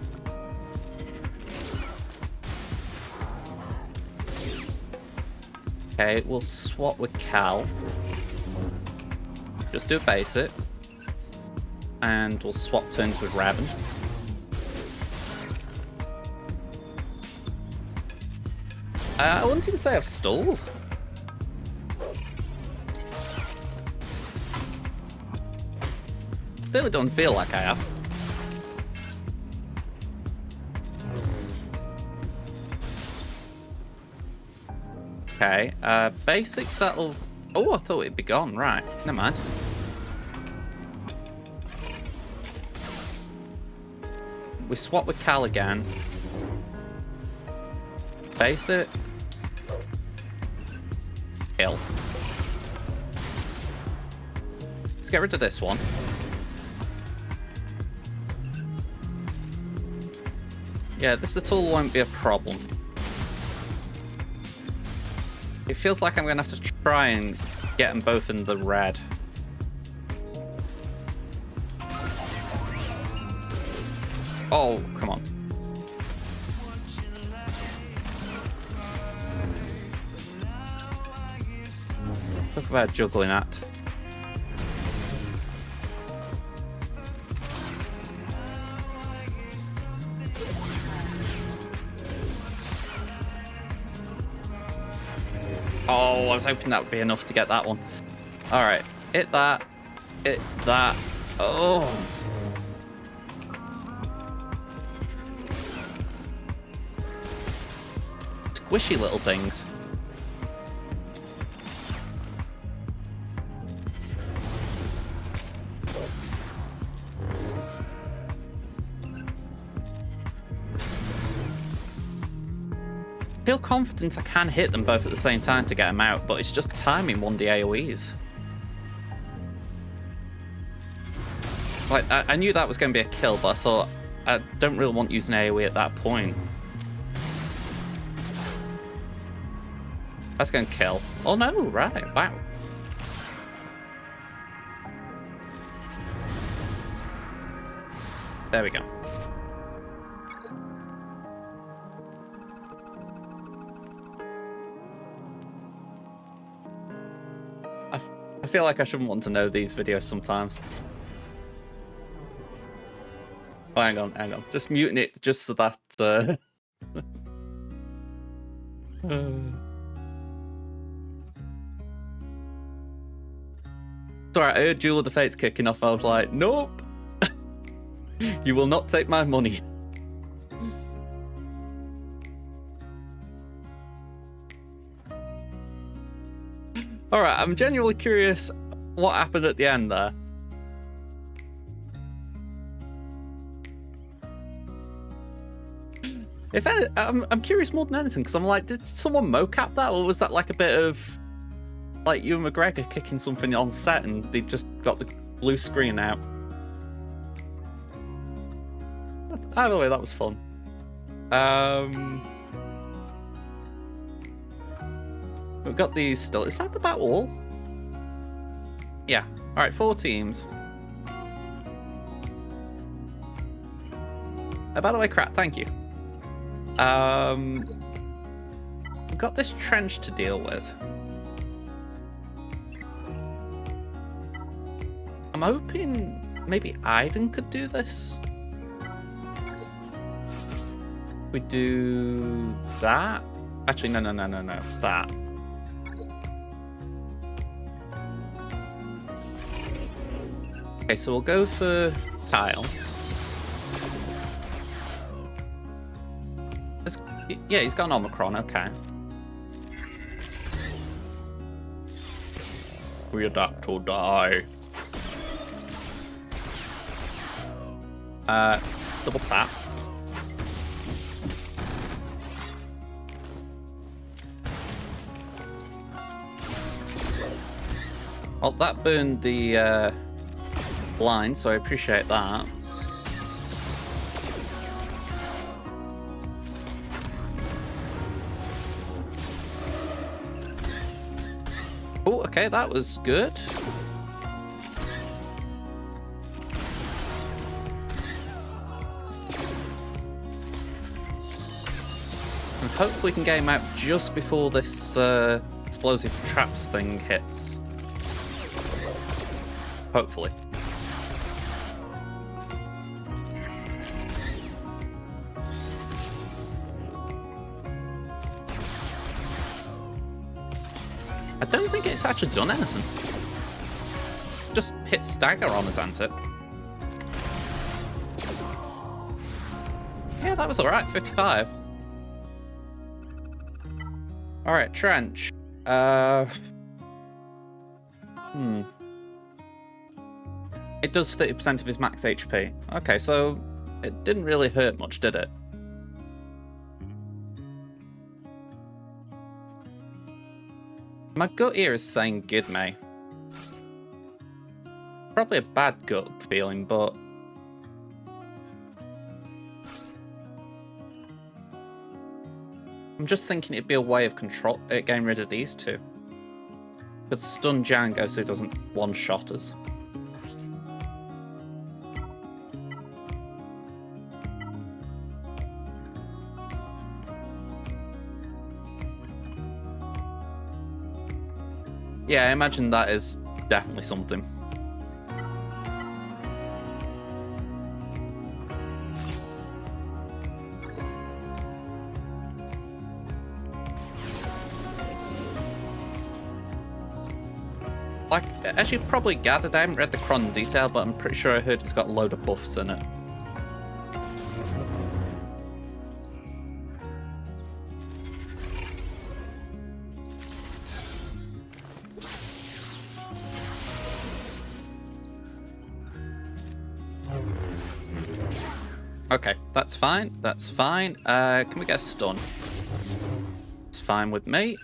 Okay, we'll swap with Cal. Just do a basic. And we'll swap turns with Raven. I wouldn't even say I've stalled. Still, it don't feel like I have. Okay, basic, that'll... Oh, I thought it'd be gone. Right, never mind. We swap with Cal again. Basic. Kill. Let's get rid of this one. Yeah, this at all won't be a problem. It feels like I'm going to have to try and get them both in the red. Oh, come on. Talk about juggling act. Oh, I was hoping that would be enough to get that one. All right, hit that. Hit that. Oh. Squishy little things. I feel confident I can hit them both at the same time to get them out, but it's just timing one of the AoEs. Like, I knew that was going to be a kill, but I thought I don't really want to use an AoE at that point. That's going to kill. Oh no, right, wow. There we go. I feel like I shouldn't want to know these videos sometimes. Oh, hang on. Just muting it just so that... It's alright, I heard Duel of the Fates kicking off. I was like, nope. You will not take my money. Alright, I'm genuinely curious what happened at the end there. If any, I'm curious more than anything, because I'm like, did someone mocap that, or was that like a bit of like Ewan McGregor kicking something on set and they just got the blue screen out? Either way, that was fun. We've got these still. Is that about all? Yeah. All right, 4 teams. By the way, Krat, thank you. We've got this trench to deal with. I'm hoping maybe Aiden could do this. We do that. Actually, no. That. Okay, so we'll go for tile. Yeah, he's got an Omicron, okay. We adapt or die. Double tap. Well, that burned the line, so I appreciate that. Oh, okay, that was good. And hopefully we can get him out just before this explosive traps thing hits. Hopefully. I don't think it's actually done anything. Just hit stagger on us, ain't it? Yeah, that was alright, 55. Alright, trench. It does 30% of his max HP. Okay, so it didn't really hurt much, did it? My gut here is saying Gidme. Probably a bad gut feeling, but... I'm just thinking it'd be a way of getting rid of these two. Could stun Django so he doesn't one-shot us. Yeah, I imagine that is definitely something. Like, as you probably gathered, I haven't read the Cron in detail, but I'm pretty sure I heard it's got a load of buffs in it. Okay, that's fine. That's fine. Can we get a stun? It's fine with me.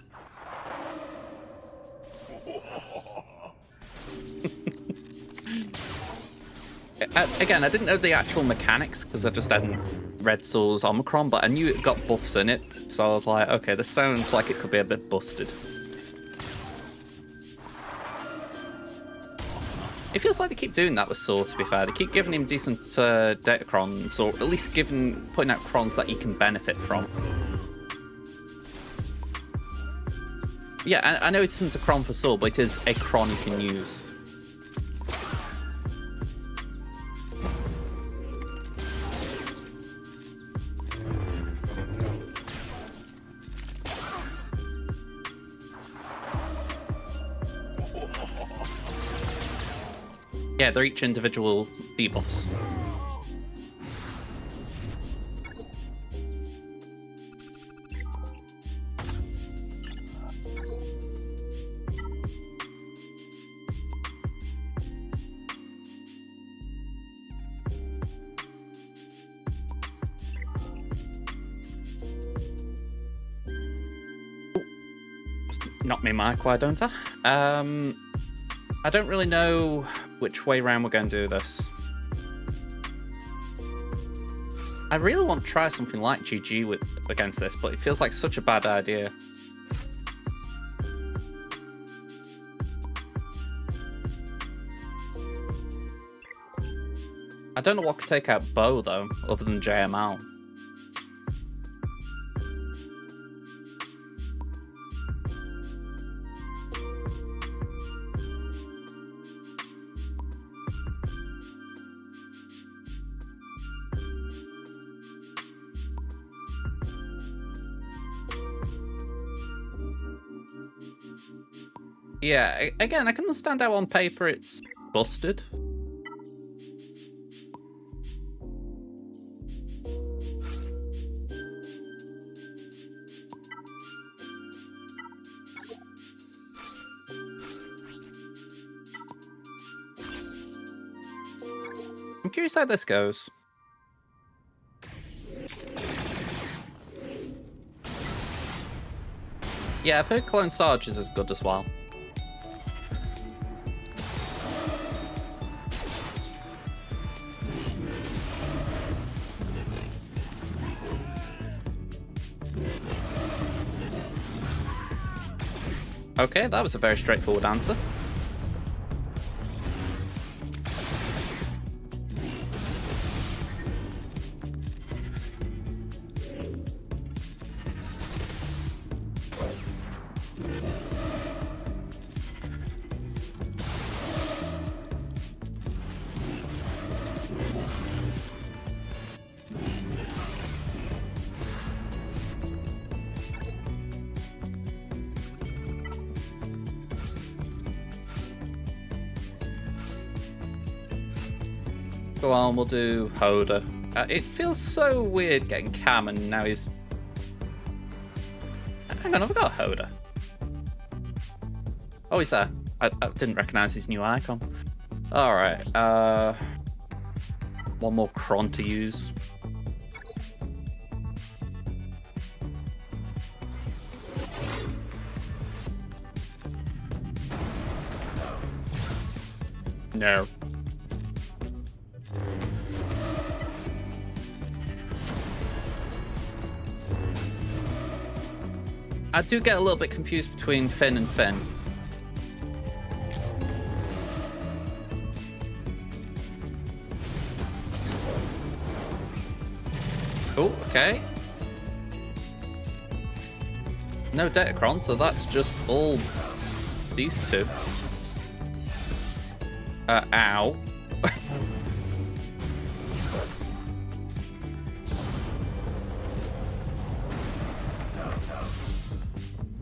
Again, I didn't know the actual mechanics because I just hadn't read Soul's Omicron, but I knew it got buffs in it, so I was like, okay, this sounds like it could be a bit busted. It feels like they keep doing that with Soul, to be fair. They keep giving him decent datacrons, or at least putting out crons that he can benefit from. Yeah, I know it isn't a cron for Soul, but it is a cron he can use. Yeah, they're each individual debuffs. Not me, Mike, why don't I? I don't really know which way round we're going to do this. I really want to try something like GG against this, but it feels like such a bad idea. I don't know what could take out Bo, though, other than JML. Yeah, again, I can understand how on paper it's busted. I'm curious how this goes. Yeah, I've heard Clone Sarge is as good as well. Okay, that was a very straightforward answer. Go on, we'll do Hoda. It feels so weird getting Cam and now he's... Hang on, I've got Hoda. Oh, he's there. I didn't recognise his new icon. Alright, one more Kron to use. No. I do get a little bit confused between Finn and Finn. Oh, okay. No Datacron, so that's just all these two. Ow.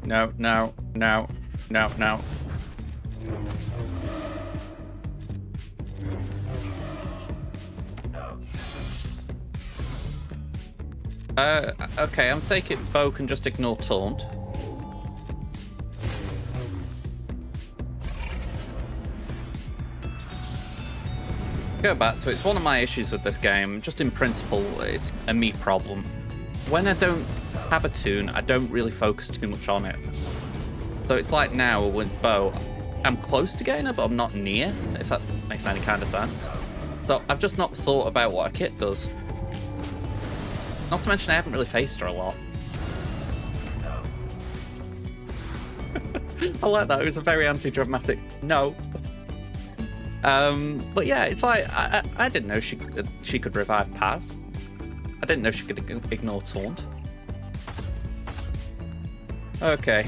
No, no, no, no, no. Okay, I'm taking Bo can just ignore taunt. Go back to it's one of my issues with this game. Just in principle, it's a me problem. When I don't have a tune, I don't really focus too much on it. So it's like now with Bo, I'm close to getting her, but I'm not near, if that makes any kind of sense. So I've just not thought about what a kit does. Not to mention I haven't really faced her a lot. I like that, it was a very anti-dramatic no. But yeah, it's like, I didn't know she could revive Paz. I didn't know she could ignore taunt. Okay.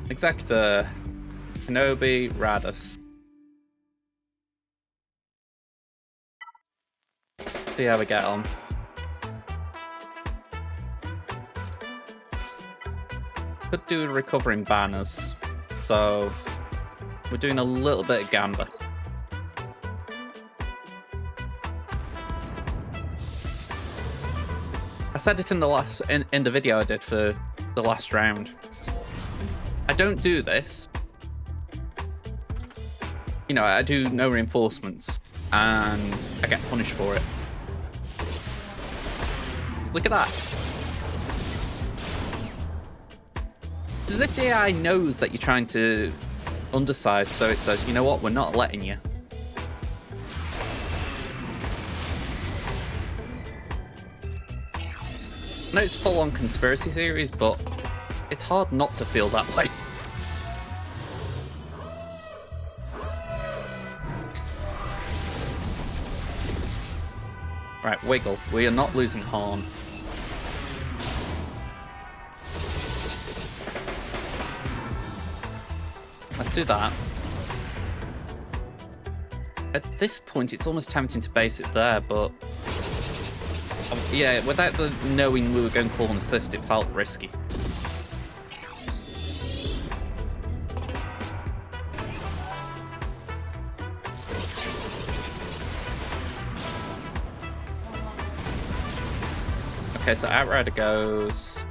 Exacta, Kenobi, Radus. See how we get on. Could do recovering banners, so we're doing a little bit of Gamba. I said it in the in the video I did for the last round. I don't do this. You know, I do no reinforcements and I get punished for it. Look at that. It's as if the AI knows that you're trying to undersize, so it says, you know what, we're not letting you. I know it's full on conspiracy theories, but it's hard not to feel that way. Right, wiggle. We are not losing Horn. Let's do that. At this point, it's almost tempting to base it there, but... yeah, without the knowing we were going to call an assist, it felt risky. Okay, so Outrider goes...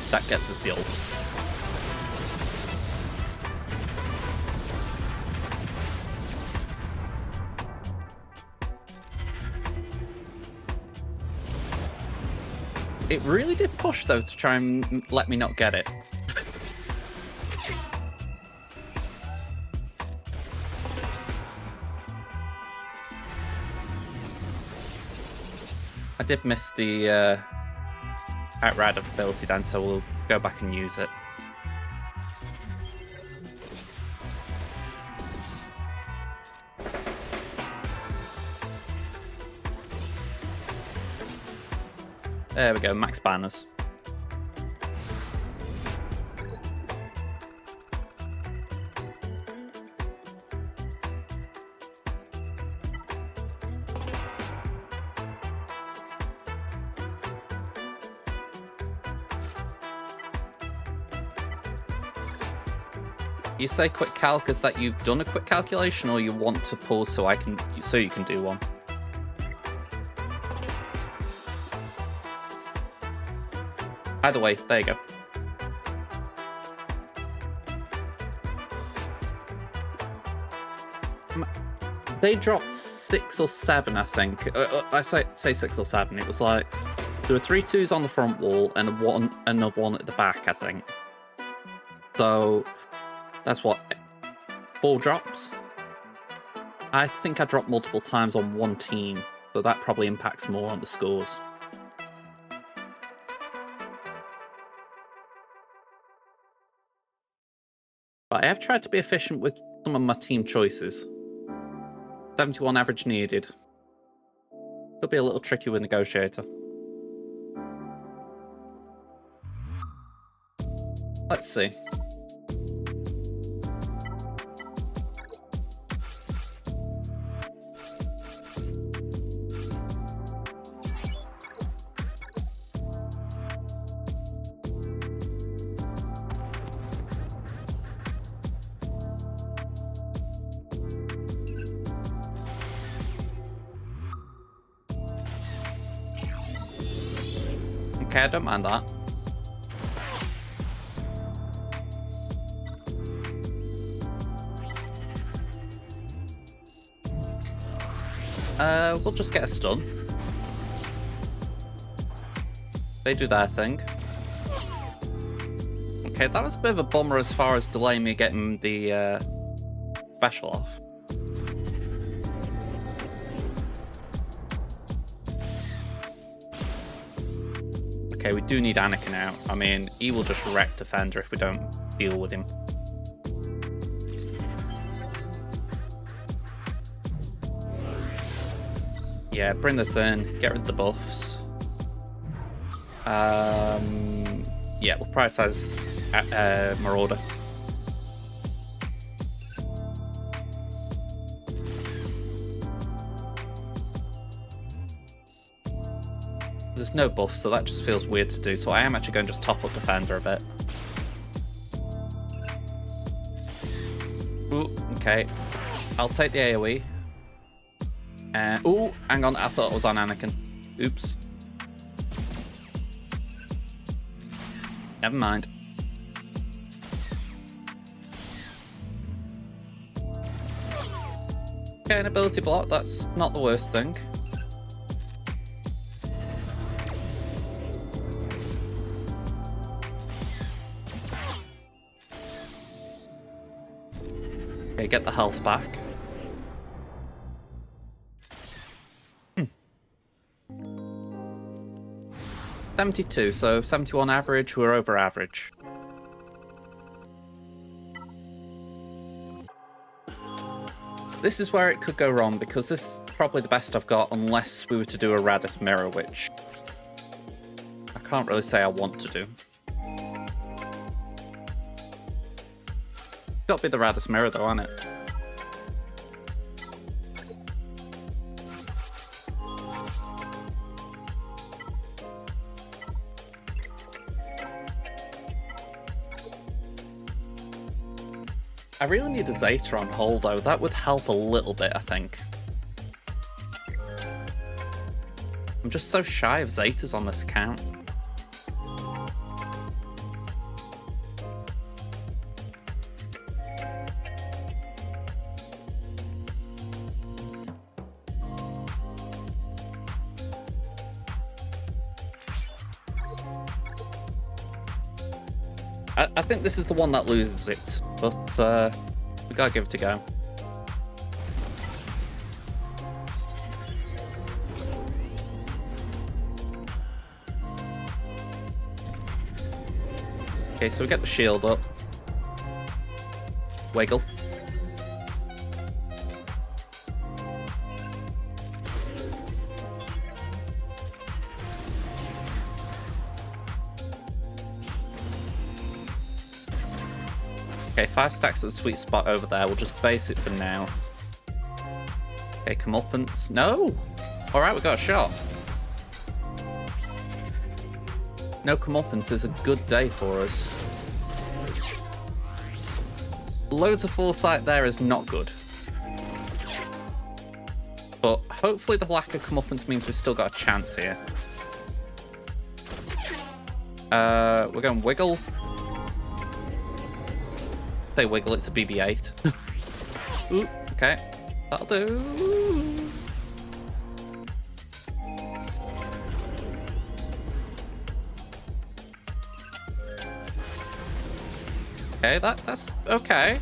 that gets us the ult. It really did push, though, to try and let me not get it. I did miss the Outrider ability then, so we'll go back and use it. There we go, max banners. You say quick calc, is that you've done a quick calculation, or you want to pause so you can do one? Either way, there you go. They dropped 6 or 7, I think. I say 6 or 7. It was like there were 3 2s on the front wall and another one at the back, I think. So that's what, 4 drops. I think I dropped multiple times on one team, so that probably impacts more on the scores. But I have tried to be efficient with some of my team choices. 71 average needed. Could be a little tricky with Negotiator. Let's see. Okay, I don't mind that. We'll just get a stun. They do their thing. Okay, that was a bit of a bummer as far as delaying me getting the special off. Okay, we do need Anakin out. I mean, he will just wreck Defender if we don't deal with him. Yeah, bring this in, get rid of the buffs. Yeah, we'll prioritize Marauder. There's no buff, so that just feels weird to do, so I am actually going to just top up Defender a bit. Ooh, okay. I'll take the AoE. Ooh, hang on, I thought it was on Anakin. Oops. Never mind. Okay, an ability block, that's not the worst thing. Okay, get the health back. 72, so 71 average, we're over average. This is where it could go wrong, because this is probably the best I've got, unless we were to do a Radis mirror, which I can't really say I want to do. Got to be the Radis mirror though, hasn't it? I really need a Zeta on hold though. That would help a little bit, I think. I'm just so shy of Zetas on this account. I think this is the one that loses it, but we gotta give it a go. Okay, so we get the shield up. Wiggle. Okay, 5 stacks at the sweet spot over there. We'll just base it for now. Okay, comeuppance. No! Alright, we got a shot. No comeuppance is a good day for us. Loads of foresight there is not good. But hopefully the lack of comeuppance means we've still got a chance here. We're going wiggle. Say wiggle, it's a BB-8. Ooh, okay. That'll do. Okay, that's okay.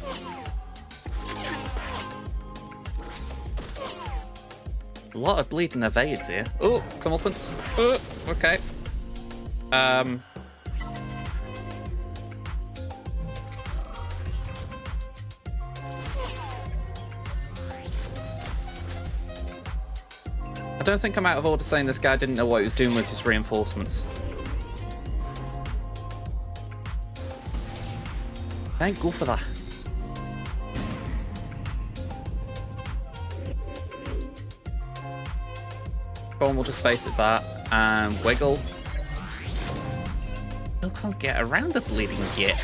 A lot of bleeding evades here. Oh, comeuppance. Oh, okay. I don't think I'm out of order saying this guy didn't know what he was doing with his reinforcements. Thank God for that. Go on, we'll just base it that and wiggle. Still can't get around the bleeding git.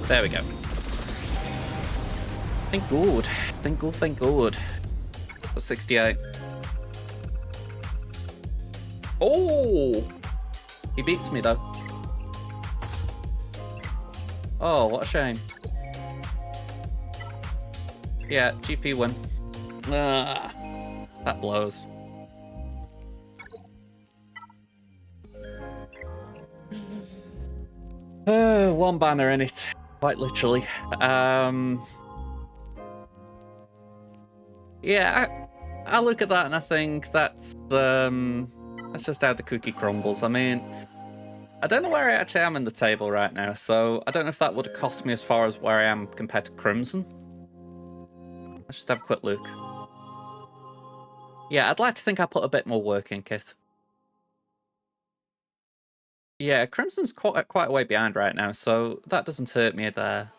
There we go. Thank God. Thank God, thank God. That's 68. Oh! He beats me, though. Oh, what a shame. Yeah, GP win. Ah, that blows. One banner in it. Quite literally. Yeah, I look at that and I think that's just how the cookie crumbles. I mean, I don't know where I actually am in the table right now, so I don't know if that would have cost me as far as where I am compared to Crimson. Let's just have a quick look. Yeah, I'd like to think I put a bit more work in, Kit. Yeah, Crimson's quite a way behind right now, so that doesn't hurt me there.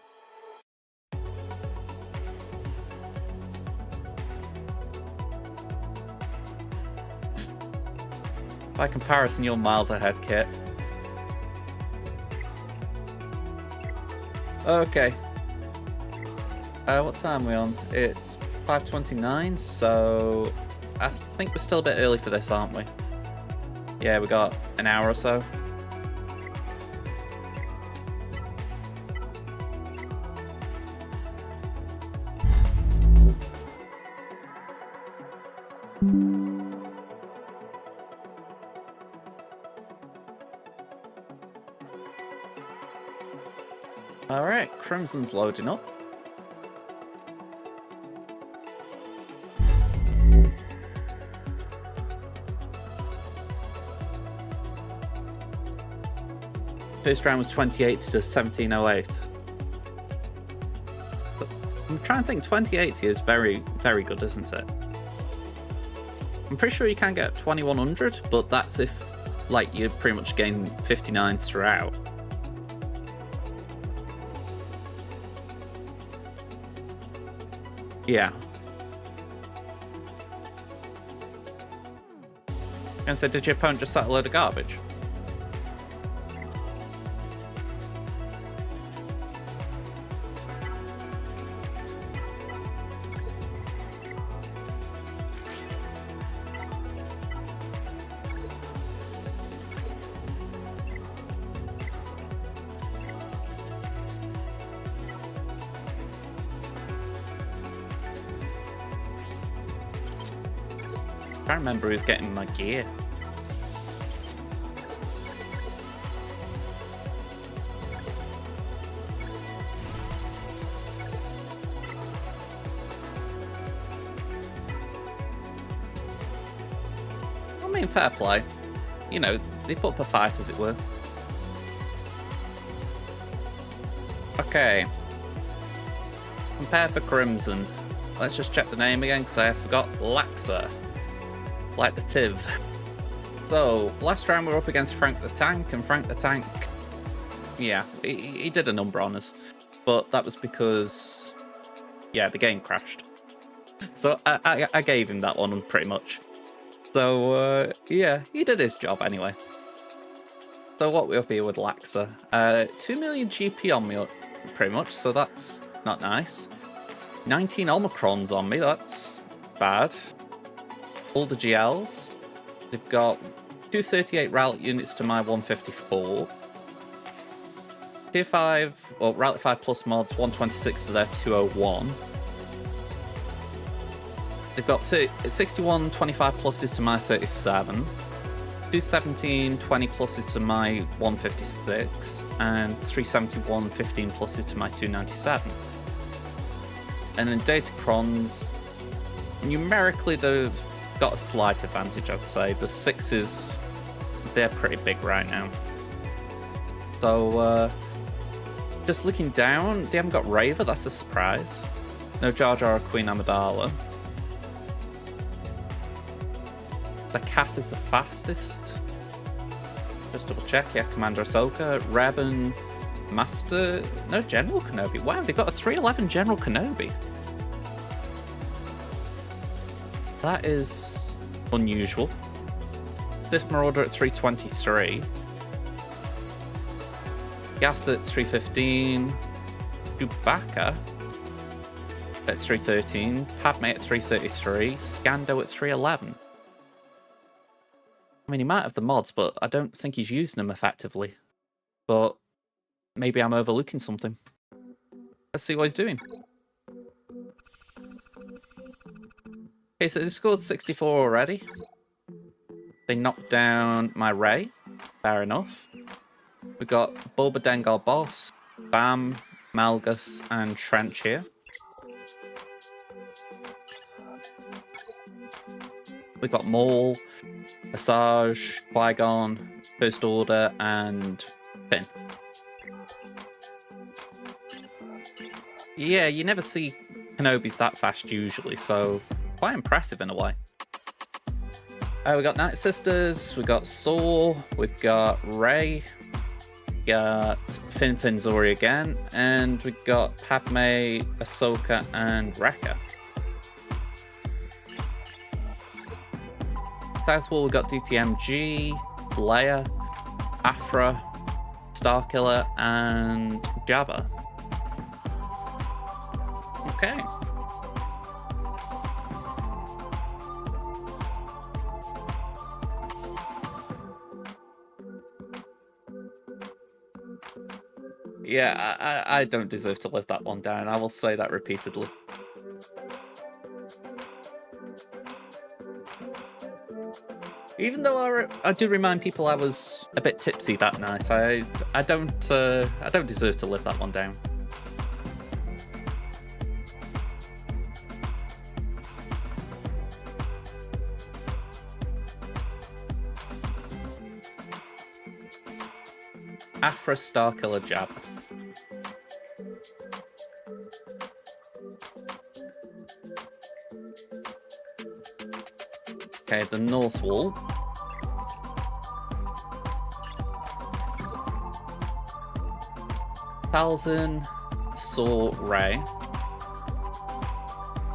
By comparison, you're miles ahead, Kit. Okay. What time are we on? It's 5:29, so I think we're still a bit early for this, aren't we? Yeah, we got an hour or so. Alright, Crimson's loading up. First round was 28 to 1708. trying to think. 2080 is very, very good, isn't it? I'm pretty sure you can get 2100, but that's if, like, you pretty much gain 59s throughout. Yeah. And so, did your opponent just set a load of garbage? I can't remember who's getting my gear. I mean, fair play. You know, they put up a fight, as it were. Okay. Compare for Crimson. Let's just check the name again, because I forgot. Laxa. Like the Tiv. So, last round we were up against Frank the Tank, and Frank the Tank, yeah, he did a number on us. But that was because, yeah, the game crashed. So I gave him that one pretty much. So, yeah, he did his job anyway. So what we up here with Laxa? 2 million GP on me, pretty much, so that's not nice. 19 Omicrons on me, that's bad. All the GLs. They've got 238 Rally units to my 154. Tier 5, well, Rally 5 plus mods, 126 to their 201. They've got 61 25 pluses to my 37. 217 20 pluses to my 156. And 371 15 pluses to my 297. And then Datacrons, numerically, they've got a slight advantage, I'd say. The 6s, they're pretty big right now. So, just looking down, they haven't got Raver, that's a surprise. No Jar Jar or Queen Amidala. The Cat is the fastest. Just double check, yeah, Commander Ahsoka. Revan, Master, no General Kenobi. Wow, they've got a 311 General Kenobi. That is unusual. Sith Marauder at 323. Gas at 315. Chewbacca at 313. Padme at 333. Scando at 311. I mean, he might have the mods, but I don't think he's using them effectively. But maybe I'm overlooking something. Let's see what he's doing. Okay, so they scored 64 already. They knocked down my Rey. Fair enough. We got Boba Dengar Boss, Bam, Malgus, and Trench here. We got Maul, Asajj, Qui-Gon, First Order, and Finn. Yeah, you never see Kenobis that fast usually, so quite impressive in a way. We got Night Sisters, we got Saw, we've got Rey, we got Finn Zori again, and we got Padme, Ahsoka, and Wrecker. Southwall, we got DTMG, Leia, Afra, Starkiller, and Jabba. Okay. Yeah, I don't deserve to live that one down. I will say that repeatedly. Even though I do remind people I was a bit tipsy that night, I don't deserve to live that one down. Afra, Starkiller, Jabba. Okay, the north wall. Thousand Saw Ray.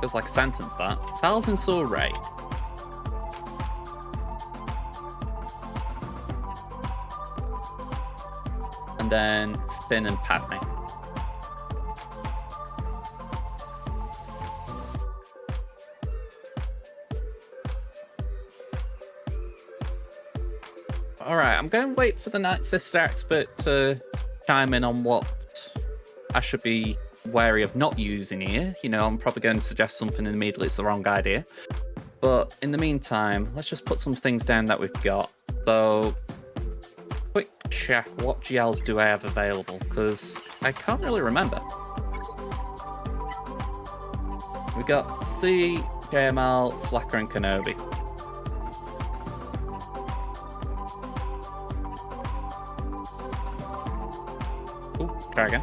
Feels like a sentence, that. Thousand Saw Ray. And then Finn and Padme. Alright, I'm going to wait for the Night Sister expert to chime in on what I should be wary of not using here. You know, I'm probably going to suggest something and immediately it's the wrong idea. But in the meantime, let's just put some things down that we've got. So, quick check, what GLs do I have available? Because I can't really remember. We got C, JML, Slacker, and Kenobi. Ooh, try again.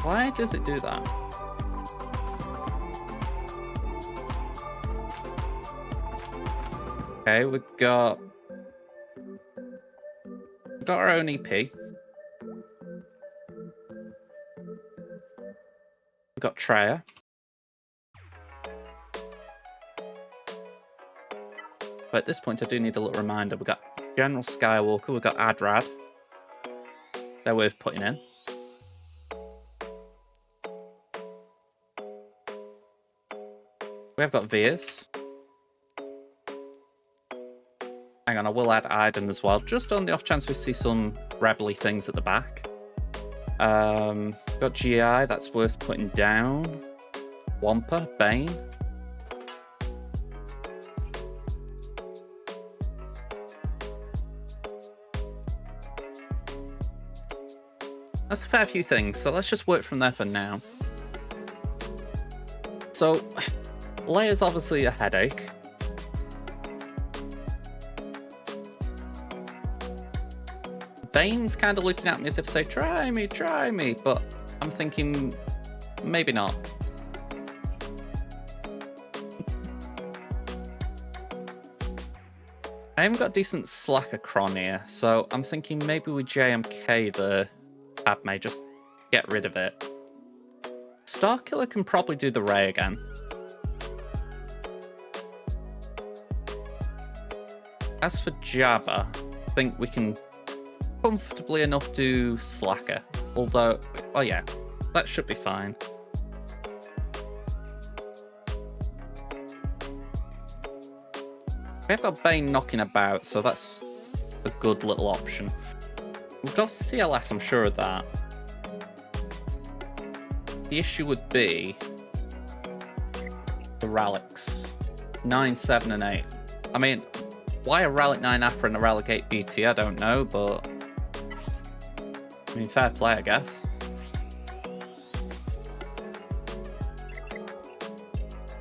Why does it do that? Okay, we've got our own EP. We've got Treya. But at this point, I do need a little reminder. We've got General Skywalker, we've got Adrad. They're worth putting in. We have got Veers. Hang on, I will add Iden as well, just on the off chance we see some rebel-y things at the back. Got GI, that's worth putting down. Wampa, Bane. That's a fair few things, so let's just work from there for now. So, Leia's obviously a headache. Bane's kind of looking at me as if to say, try me, but I'm thinking, maybe not. I haven't got a decent Slacker Cron here, so I'm thinking maybe we JMK the Padme, just get rid of it. Starkiller can probably do the Ray again. As for Jabba, I think we can comfortably enough do Slacker. Although, oh yeah, that should be fine. We have got Bane knocking about, so that's a good little option. We've got CLS, I'm sure of that. The issue would be the relics. 9, 7, and 8. I mean, why a Relic 9 Afra and a Relic 8 BT, I don't know, but I mean, fair play, I guess.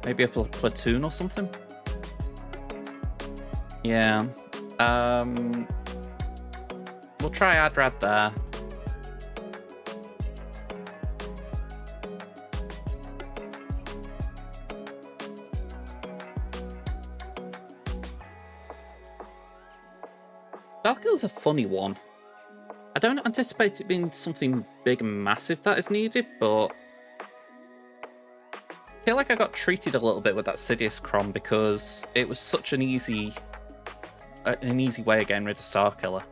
Maybe a platoon or something? Yeah. We'll try Adrad there. Darkill's a funny one. I don't anticipate it being something big and massive that is needed, but I feel like I got treated a little bit with that Sidious Cron because it was such an easy way of getting rid of Starkiller.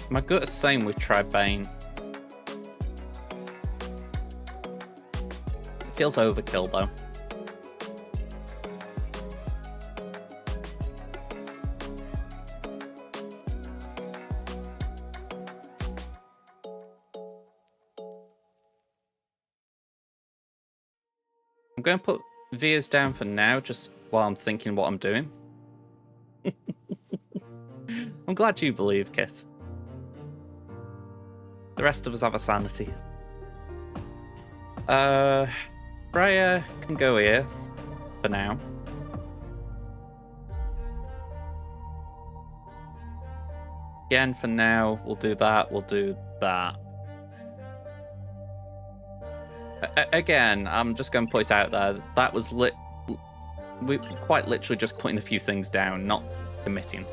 My gut is saying we try Bane. It feels overkill though. I'm going to put Via's down for now, just while I'm thinking what I'm doing. I'm glad you believe, Kit. The rest of us have a sanity. Freya can go here for now. Again, for now, we'll do that. We'll do that. Again, I'm just going to point out there that was we quite literally just putting a few things down, not committing.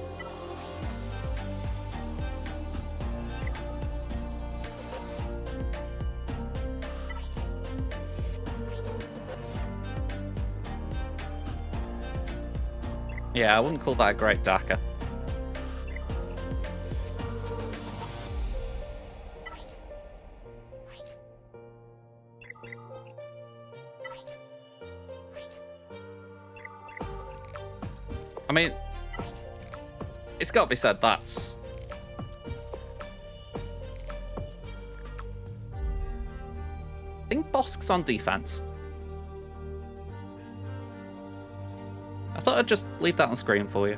Yeah, I wouldn't call that a great DACA. I mean, it's got to be said, that's... I think Bosk's on defense. I thought I'd just leave that on screen for you.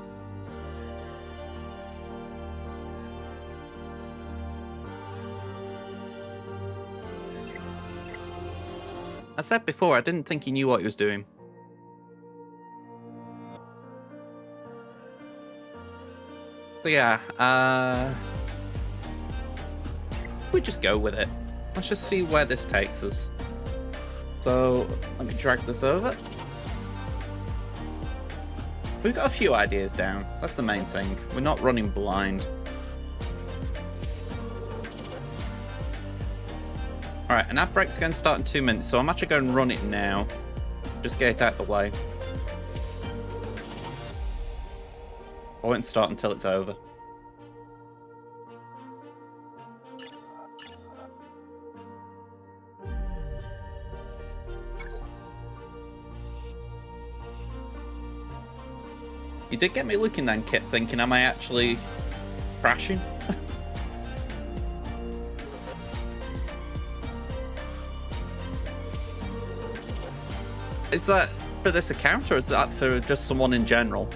I said before, I didn't think he knew what he was doing. So yeah, we just go with it. Let's just see where this takes us. So, let me drag this over. We've got a few ideas down. That's the main thing. We're not running blind. Alright, an ad break's going to start in 2 minutes, so I'm actually going to run it now. Just get it out of the way. I won't start until it's over. You did get me looking then, Kit, thinking, am I actually crashing? Is that for this account, or is that for just someone in general?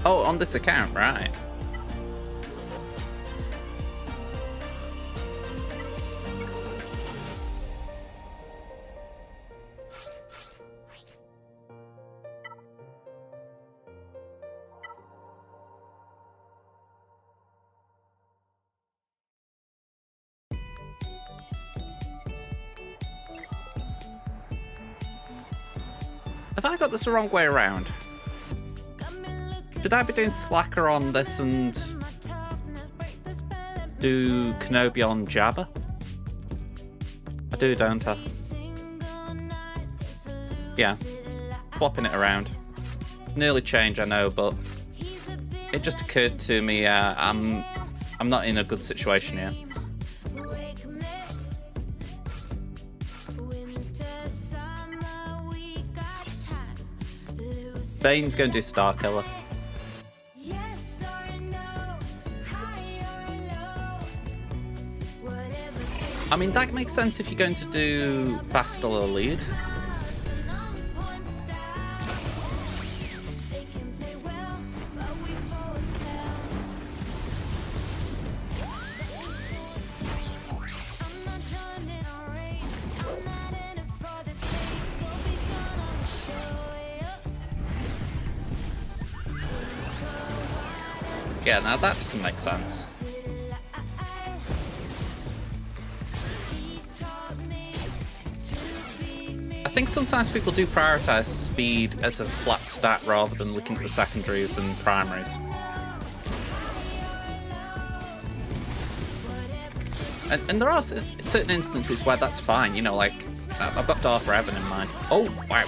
Oh, on this account, right. Have I got this the wrong way around? Should I be doing Slacker on this and do Kenobi on Jabba? I do, don't I? Yeah, swapping it around. Nearly change, I know, but it just occurred to me I'm not in a good situation here. Bane's going to do Starkiller. I mean, that makes sense if you're going to do Bastila lead. Yeah, now that doesn't make sense. I think sometimes people do prioritize speed as a flat stat rather than looking at the secondaries and primaries. And there are certain instances where that's fine, you know, like, I've got Darth Revan in mind. Oh, wow,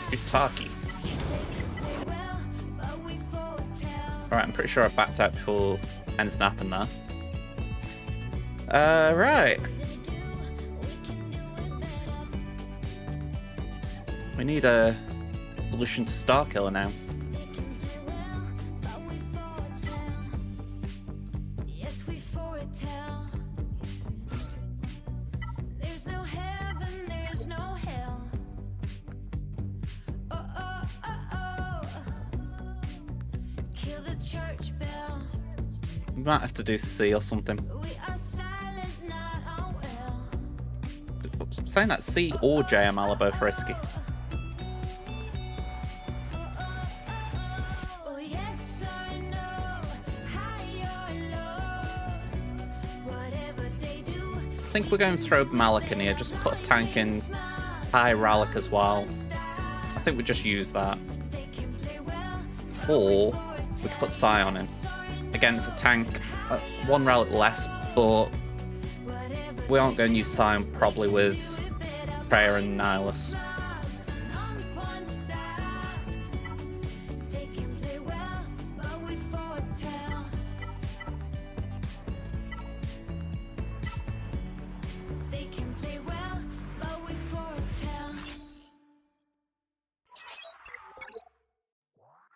Utaki. Alright, I'm pretty sure I backed out before anything happened there. Right. We need a solution to Starkiller now. We might have to do C or something. I'm saying that C or JML are both risky. I think we're going to throw Malik in here, just put a tank in high Rallic as well. I think we just use that. Or we could put Scion in. Against a tank, one Relic less, but we aren't going to use Scion probably with Prayer and Nihilus.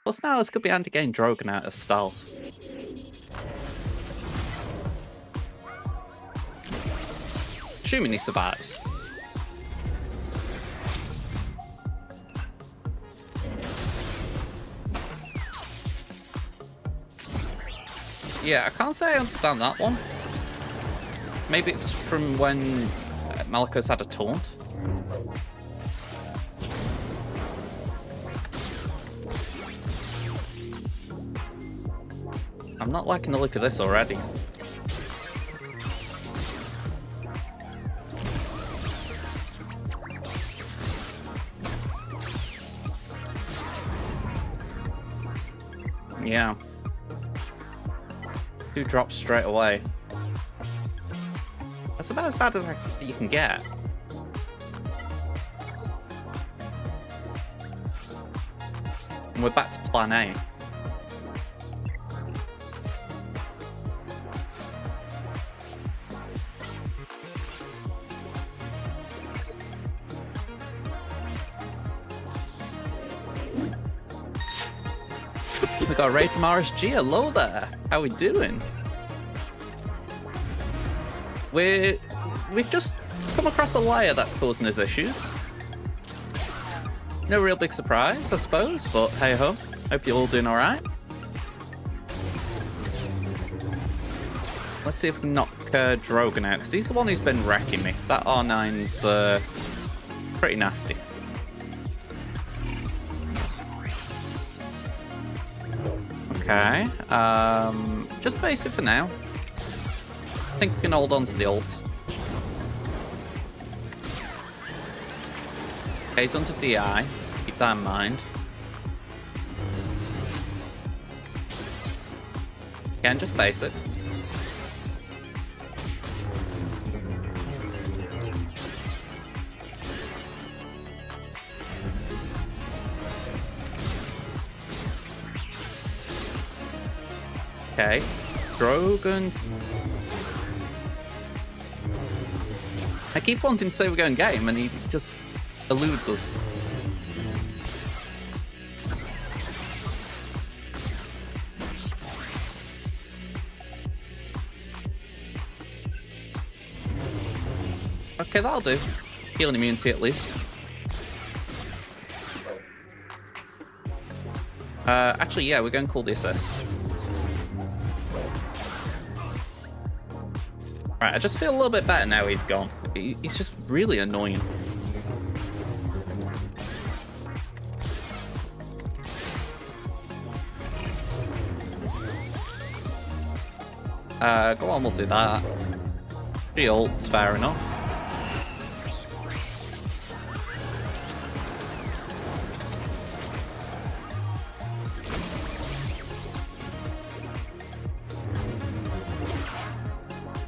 Plus Nihilus could be anti-game Drogon out of stealth. Assuming he survives. Yeah, I can't say I understand that one. Maybe it's from when Malicos had a taunt. I'm not liking the look of this already. Yeah. 2 drops straight away. That's about as bad as you can get. And we're back to plan A. We got a raid from RSG. Hello there. How we doing? We've just come across a liar that's causing us issues. No real big surprise, I suppose, but hey ho. Hope you're all doing all right. Let's see if we can knock Drogon out, because he's the one who's been wrecking me. That R9's pretty nasty. Okay, just base it for now. I think we can hold on to the ult. Okay, he's onto DI. Keep that in mind. Again, just base it. Okay, Drogon. I keep wanting to say we're going game, and he just eludes us. Okay, that'll do. Healing immunity at least. Actually, yeah, we're going to call the assist. Right, I just feel a little bit better now he's gone. He's just really annoying. Go on, we'll do that. 3 ults, fair enough.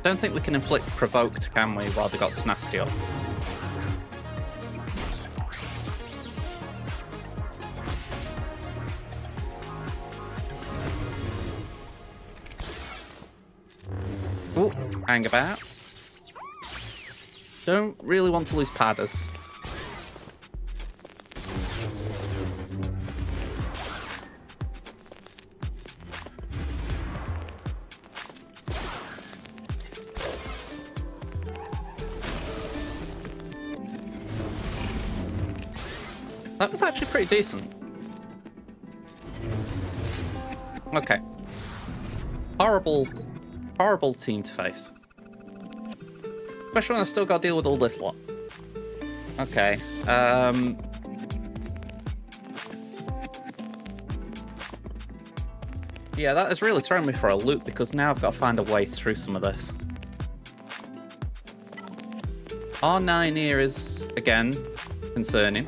Don't think we can inflict provoked, can we, while they got tenacity up? Ooh, hang about. Don't really want to lose padders. That was actually pretty decent. Okay. Horrible, horrible team to face. Especially when I've still got to deal with all this lot. Okay. Yeah, that has really thrown me for a loop because now I've got to find a way through some of this. R9 here is, again, concerning.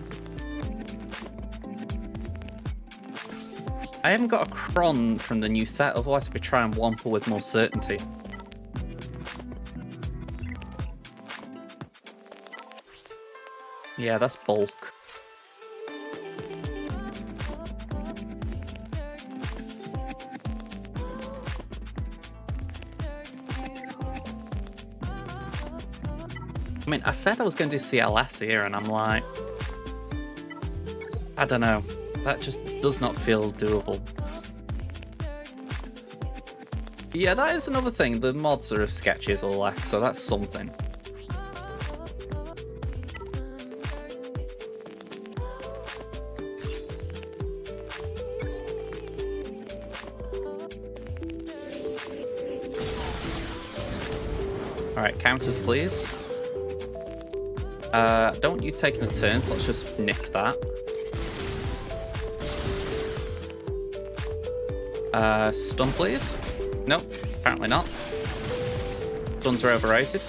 I haven't got a Cron from the new set, otherwise I'd be trying Wampa with more certainty. Yeah, that's bulk. I mean, I said I was going to do CLS here, and I'm like, I don't know. That just does not feel doable. Yeah, that is another thing. The mods are as sketchy as all that, so that's something. Alright, counters, please. Don't want you taking a turn, so let's just nick that. Stun, please. Nope, apparently not. Stuns are overrated.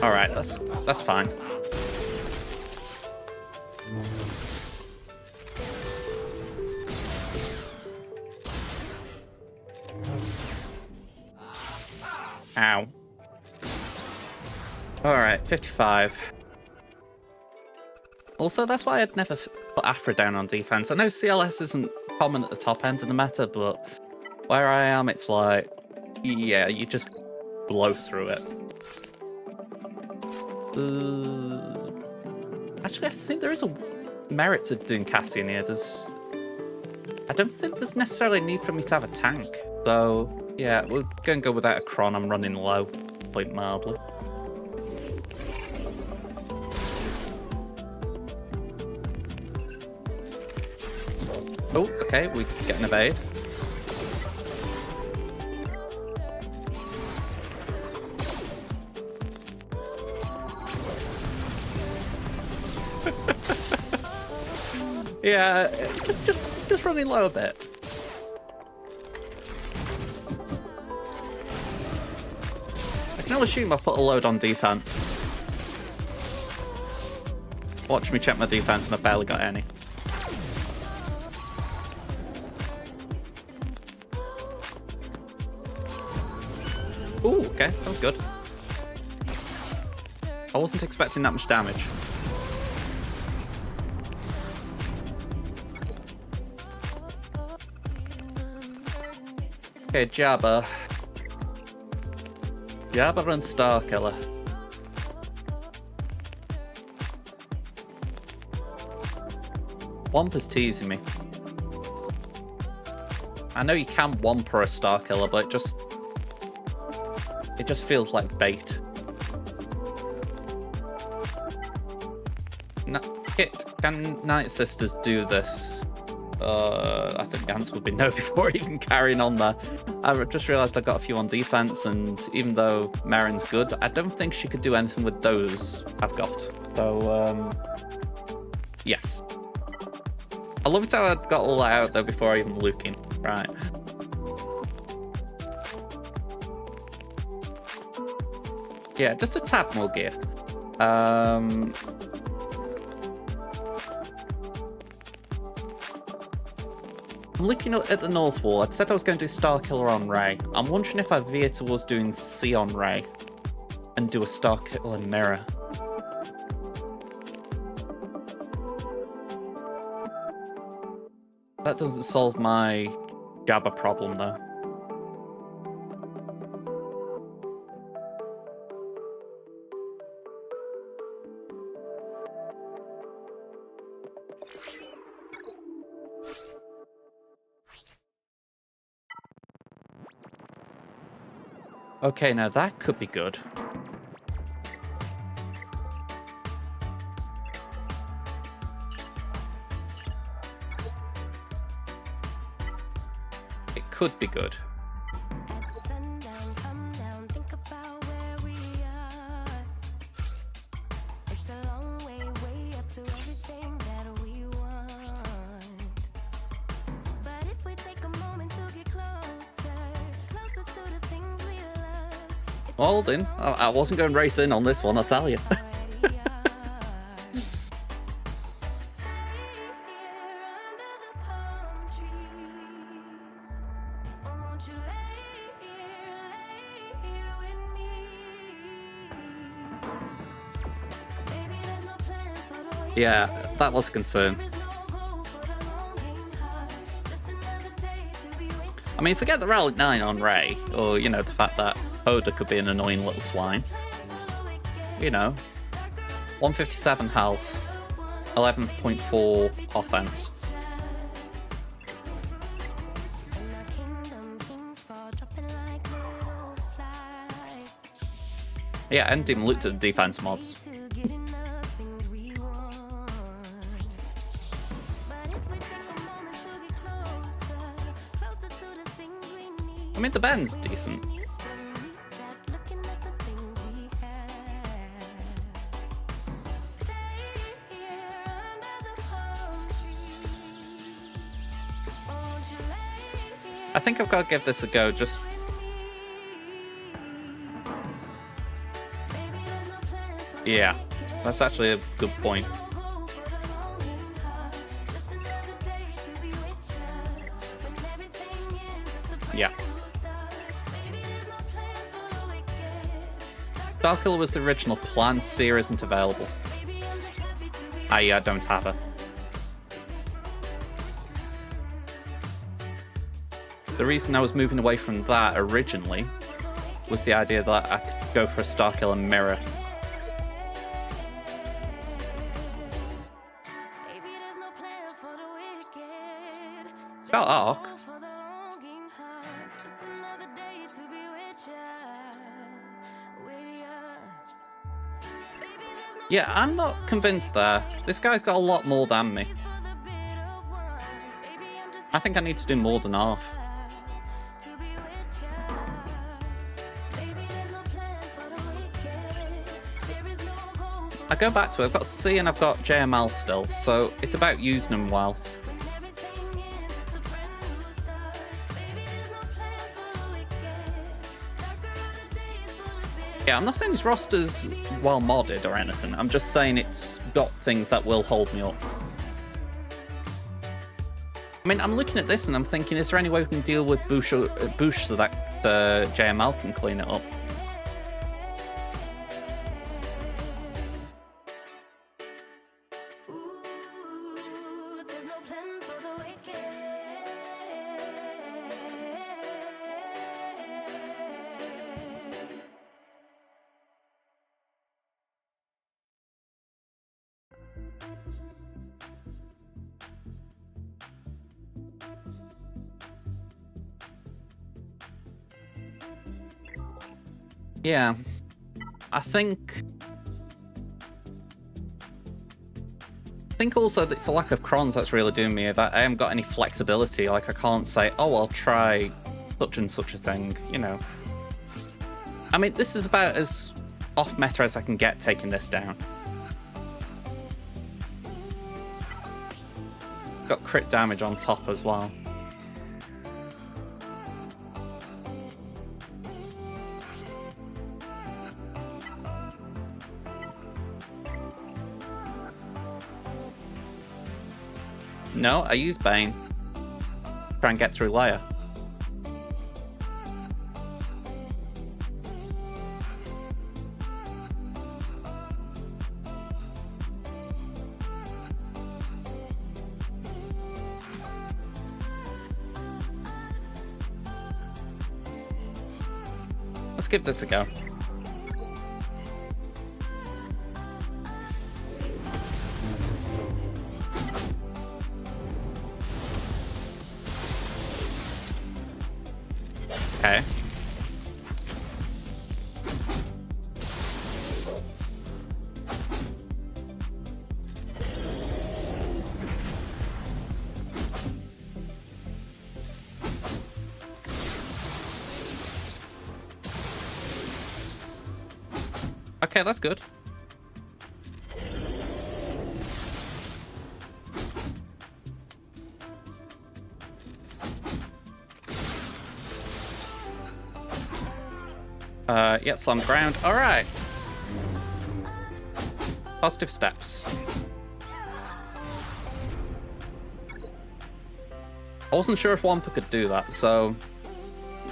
Alright, that's fine. Ow. Alright, 55. Also, that's why I'd never put Afra down on defense. I know CLS isn't common at the top end of the meta, but where I am, it's like, yeah, you just blow through it. Actually, I think there is a merit to doing Cassian here. I don't think there's necessarily a need for me to have a tank. So, yeah, we're going to go without a Cron. I'm running low, point mildly. Oh, okay, we get an evade. Yeah, just running low a bit. I can only assume I put a load on defense. Watch me check my defense and I barely got any. Ooh, okay, that was good. I wasn't expecting that much damage. Okay, Jabba. Jabba and Starkiller. Wampa's teasing me. I know you can Wampa a Starkiller, but it just feels like bait. Can Night Sisters do this? I think the answer would be no before even carrying on there. I just realised I got a few on defense, and even though Marin's good, I don't think she could do anything with those I've got. So, yes. I love it how I got all that out though before I even looking. Right. Yeah, just a tad more gear. I'm looking at the north wall. I'd said I was going to do Starkiller on Ray. I'm wondering if I veer towards doing C on Ray and do a Starkiller mirror. That doesn't solve my Jabba problem though. Okay, now that could be good. could be good. Hold in. I wasn't going racing on this one, I'll tell you. Yeah, that was a concern. I mean, forget the Relic 9 on Ray, or, you know, the fact that Oda could be an annoying little swine. You know, 157 health, 11.4 offense. Yeah, I hadn't even looked at the defense mods. I mean, the bend's decent. I think I've got to give this a go, just... Yeah, that's actually a good point. Yeah. Starkiller was the original plan. Seer isn't available. I don't have her. The reason I was moving away from that originally was the idea that I could go for a Starkiller mirror. Got Arc. Yeah, I'm not convinced there. This guy's got a lot more than me. I think I need to do more than half. I go back to it, I've got C and I've got JML still, so it's about using them well. Yeah, I'm not saying his roster's well modded or anything, I'm just saying it's got things that will hold me up. I mean, I'm looking at this and I'm thinking, is there any way we can deal with Bush so that the JML can clean it up? Yeah, I think also that it's the lack of crons that's really doing me, that I haven't got any flexibility. Like, I can't say, oh, I'll try such and such a thing, you know. I mean, this is about as off meta as I can get taking this down. Got crit damage on top as well. No, I use Bane. Try and get through Leia. Let's give this a go. Okay. Okay, that's good. Yeah, slam ground. All right. Positive steps. I wasn't sure if Wampa could do that, so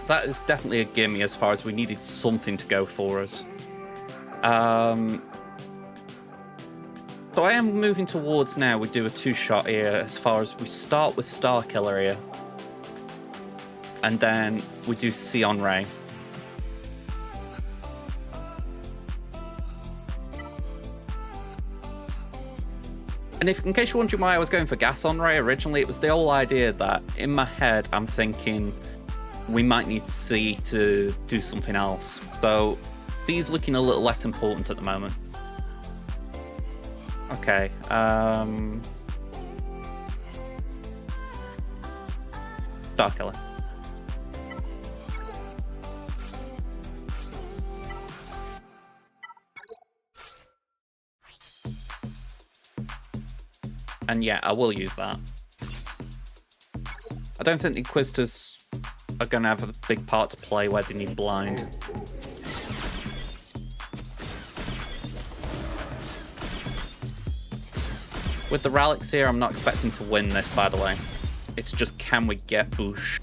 that is definitely a gimme as far as we needed something to go for us. So I am moving towards now. We do a 2-shot here as far as we start with Star Killer here. And then we do Sion Ray. And if, in case you're wondering why I was going for Gas on Ray originally, it was the whole idea that in my head I'm thinking we might need C to do something else. So D's looking a little less important at the moment. Okay. Star Killer. And yeah, I will use that. I don't think the Inquisitors are going to have a big part to play where they need blind. With the relics here, I'm not expecting to win this, by the way. It's just, can we get Boosh?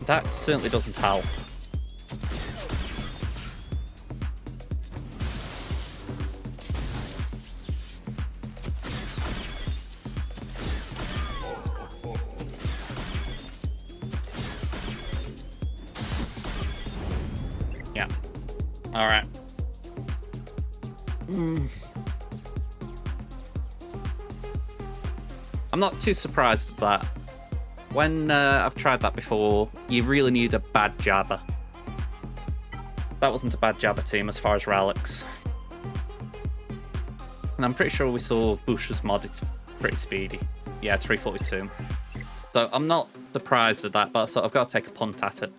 That certainly doesn't help. Yeah. All right. I'm not too surprised at that. When I've tried that before, you really need a bad jabber. That wasn't a bad jabber team as far as relics. And I'm pretty sure we saw Bush's mod, it's pretty speedy. Yeah, 342. So I'm not surprised at that, but so I've got to take a punt at it.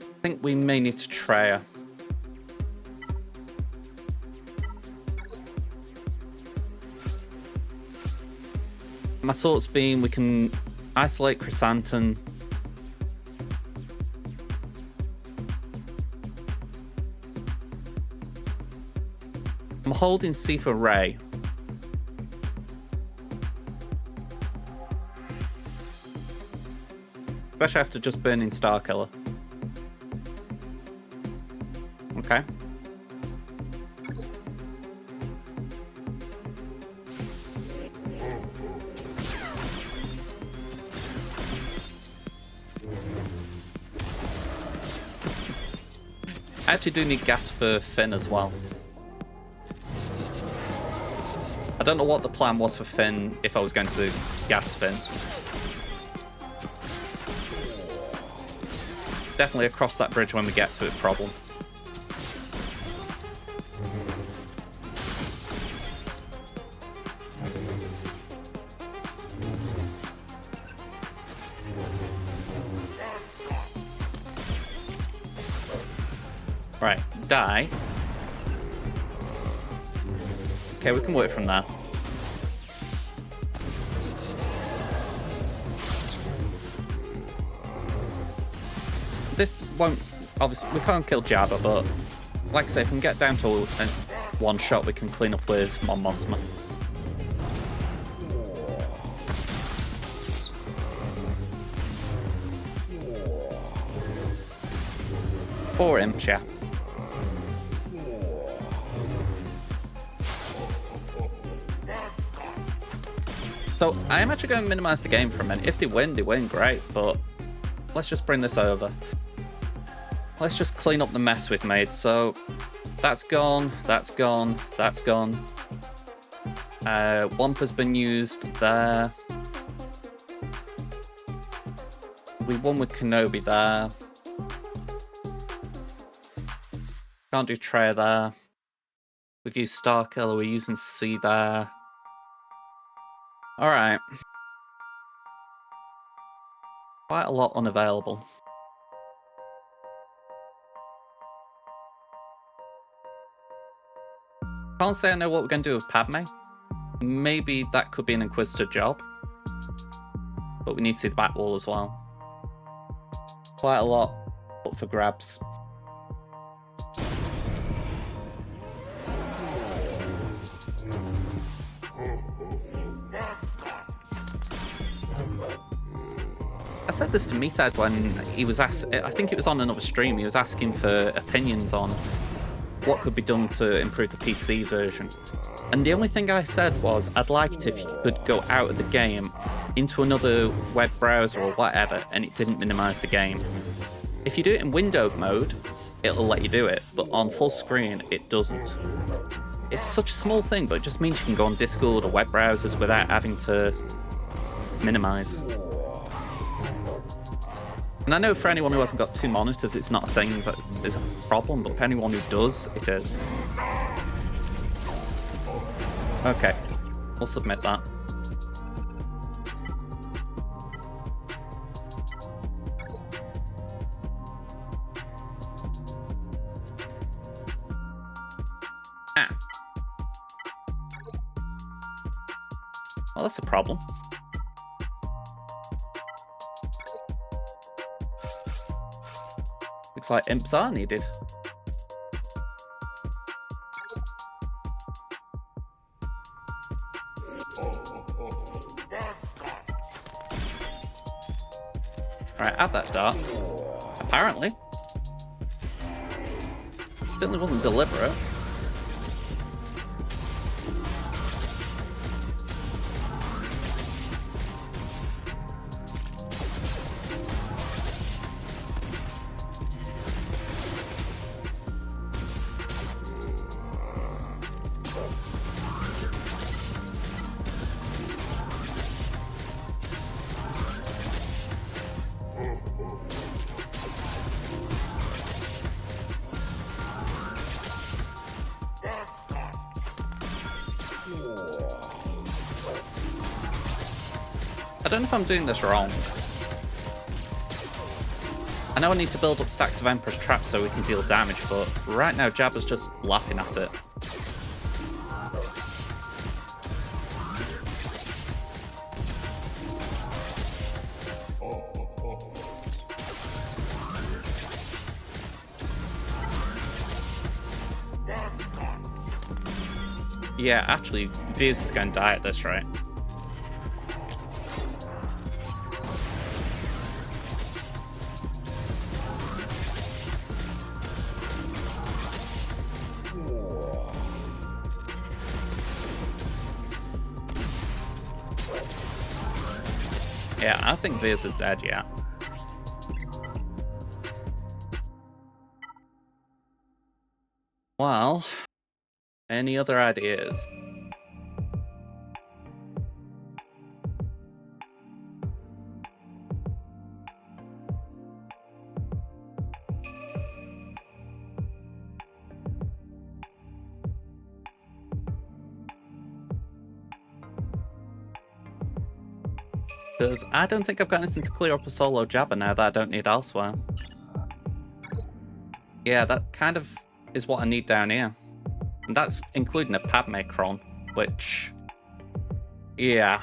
I think we may need to Treya. My thoughts being we can isolate Chrysanthemum. I'm holding C for Ray. Especially after just burning Star Killer. Okay. I actually do need gas for Finn as well. I don't know what the plan was for Finn if I was going to gas Finn. Definitely across that bridge when we get to it problem. Right, die. Okay, we can work from there. This won't... Obviously, we can't kill Jabba, but... Like I say, if we can get down to one shot, we can clean up with Mon Mothma. Or Imp Chat. So I am actually going to minimize the game for a minute. If they win, great, but let's just bring this over. let's just clean up the mess we've made. So that's gone, that's gone, that's gone. Wampa's been used there. We won with Kenobi there. Can't do Trey there. We've used Starkiller, we're using C there. Alright. Quite a lot unavailable. Can't say I know what we're going to do with Padme. Maybe that could be an Inquisitor job. But we need to see the back wall as well. Quite a lot up for grabs. I said this to Meatad when he was asked, I think it was on another stream, he was asking for opinions on what could be done to improve the PC version. And the only thing I said was, I'd like it if you could go out of the game into another web browser or whatever, and it didn't minimize the game. If you do it in windowed mode, it'll let you do it, but on full screen, it doesn't. It's such a small thing, but it just means you can go on Discord or web browsers without having to minimize. And I know for anyone who hasn't got two monitors, it's not a thing that is a problem, but for anyone who does, it is. Okay, we'll submit that. Ah. Well, that's a problem. Looks like imps are needed. Alright, add that dart. Apparently. Certainly wasn't deliberate. I don't know if I'm doing this wrong. I know I need to build up stacks of Emperor's traps so we can deal damage, but right now Jabba's just laughing at it. Yeah, actually, Veers is going to die at this rate. Yeah, I think Veers is dead, yeah. Well, any other ideas? Because I don't think I've got anything to clear up a solo Jabba now that I don't need elsewhere. Yeah, that kind of is what I need down here. And that's including a Padme Cron, which... yeah.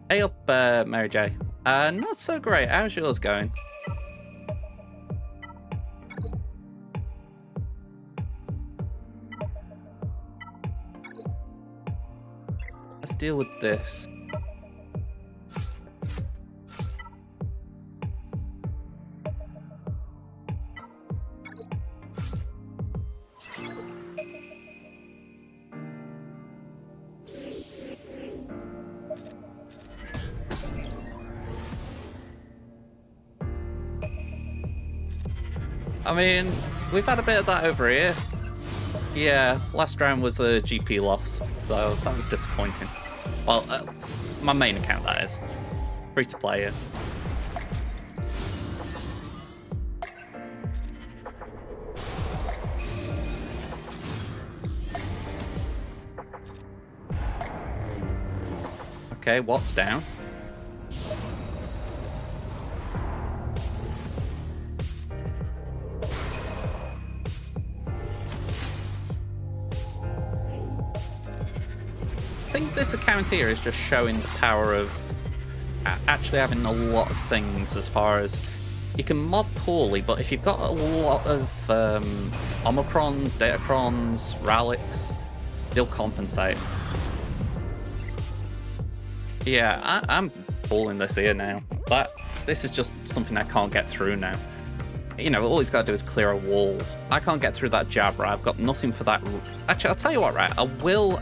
Hey up, Mary J. Not so great. How's yours going? Let's deal with this. I mean, we've had a bit of that over here. Yeah, last round was a GP loss, so that was disappointing. Well, my main account, that is. Free to play it. Okay, what's down? I think this account here is just showing the power of actually having a lot of things, as far as you can mod poorly, but if you've got a lot of Omicrons, Datacrons, Relics, they'll compensate. Yeah, I'm pulling this here now, but this is just something I can't get through now. You know, all he's got to do is clear a wall. I can't get through that Jabra. I've got nothing for that. Actually, I'll tell you what, right? I will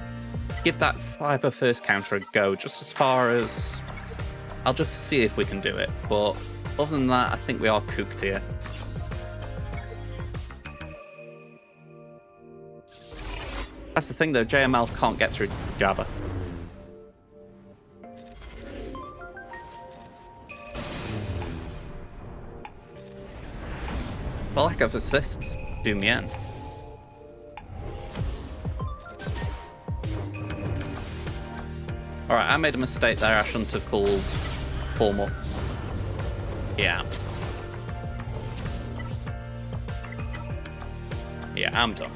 give that 5 first counter a go, just as far as... I'll just see if we can do it. But other than that, I think we are cooked here. That's the thing, though. JML can't get through Jabba. The lack of assists do me in. Alright, I made a mistake there. I shouldn't have called formal. Yeah. Yeah, I'm done.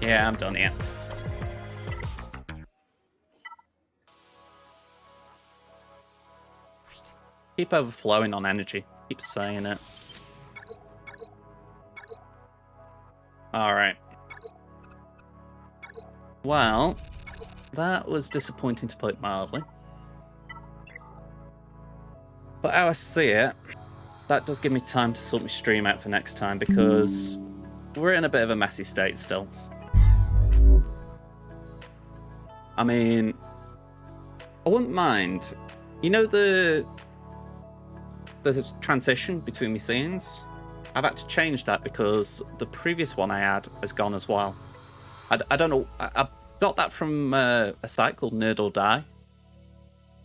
Yeah, I'm done here. Keep overflowing on energy. Keep saying it. Alright. Well, that was disappointing to put it mildly. But how I see it, that does give me time to sort my stream out for next time, because we're in a bit of a messy state still. I mean, I wouldn't mind. You know the transition between my scenes? I've had to change that because the previous one I had has gone as well. I don't know. I got that from a site called Nerd or Die.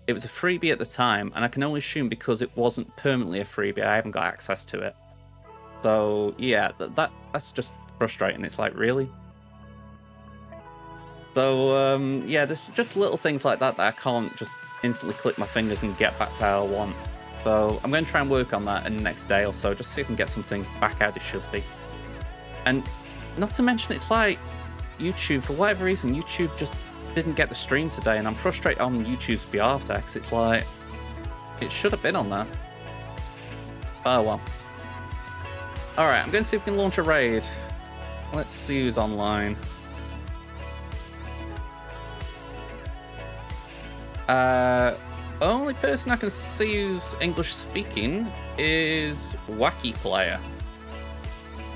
It was a freebie at the time, and I can only assume because it wasn't permanently a freebie, I haven't got access to it. So yeah, that's just frustrating. It's like, really? So yeah, there's just little things like that I can't just instantly click my fingers and get back to how I want. So I'm going to try and work on that in the next day or so, just so I can get some things back how they should be. And not to mention, it's like YouTube, for whatever reason, YouTube just didn't get the stream today, and I'm frustrated on YouTube's behalf there, because it's like, it should have been on there. Oh well. Alright, I'm going to see if we can launch a raid. Let's see who's online. Only person I can see who's English speaking is Wacky Player.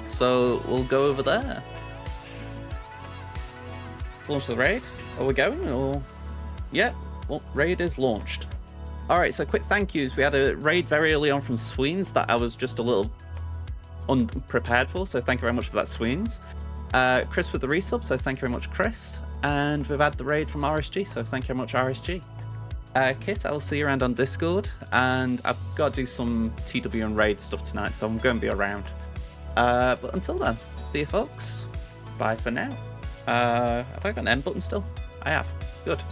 So we'll go over there. Let's launch the raid. Are we going? Or yeah, well, raid is launched. Alright, so quick thank yous. We had a raid very early on from Sweens that I was just a little unprepared for, so thank you very much for that, Sweens. Chris with the resub, so thank you very much, Chris. And we've had the raid from RSG, so thank you very much, RSG. Kit, I'll see you around on Discord, and I've got to do some TW and raid stuff tonight, so I'm going to be around. But until then, see you folks. Bye for now. Have I got an end button still? I have. Good.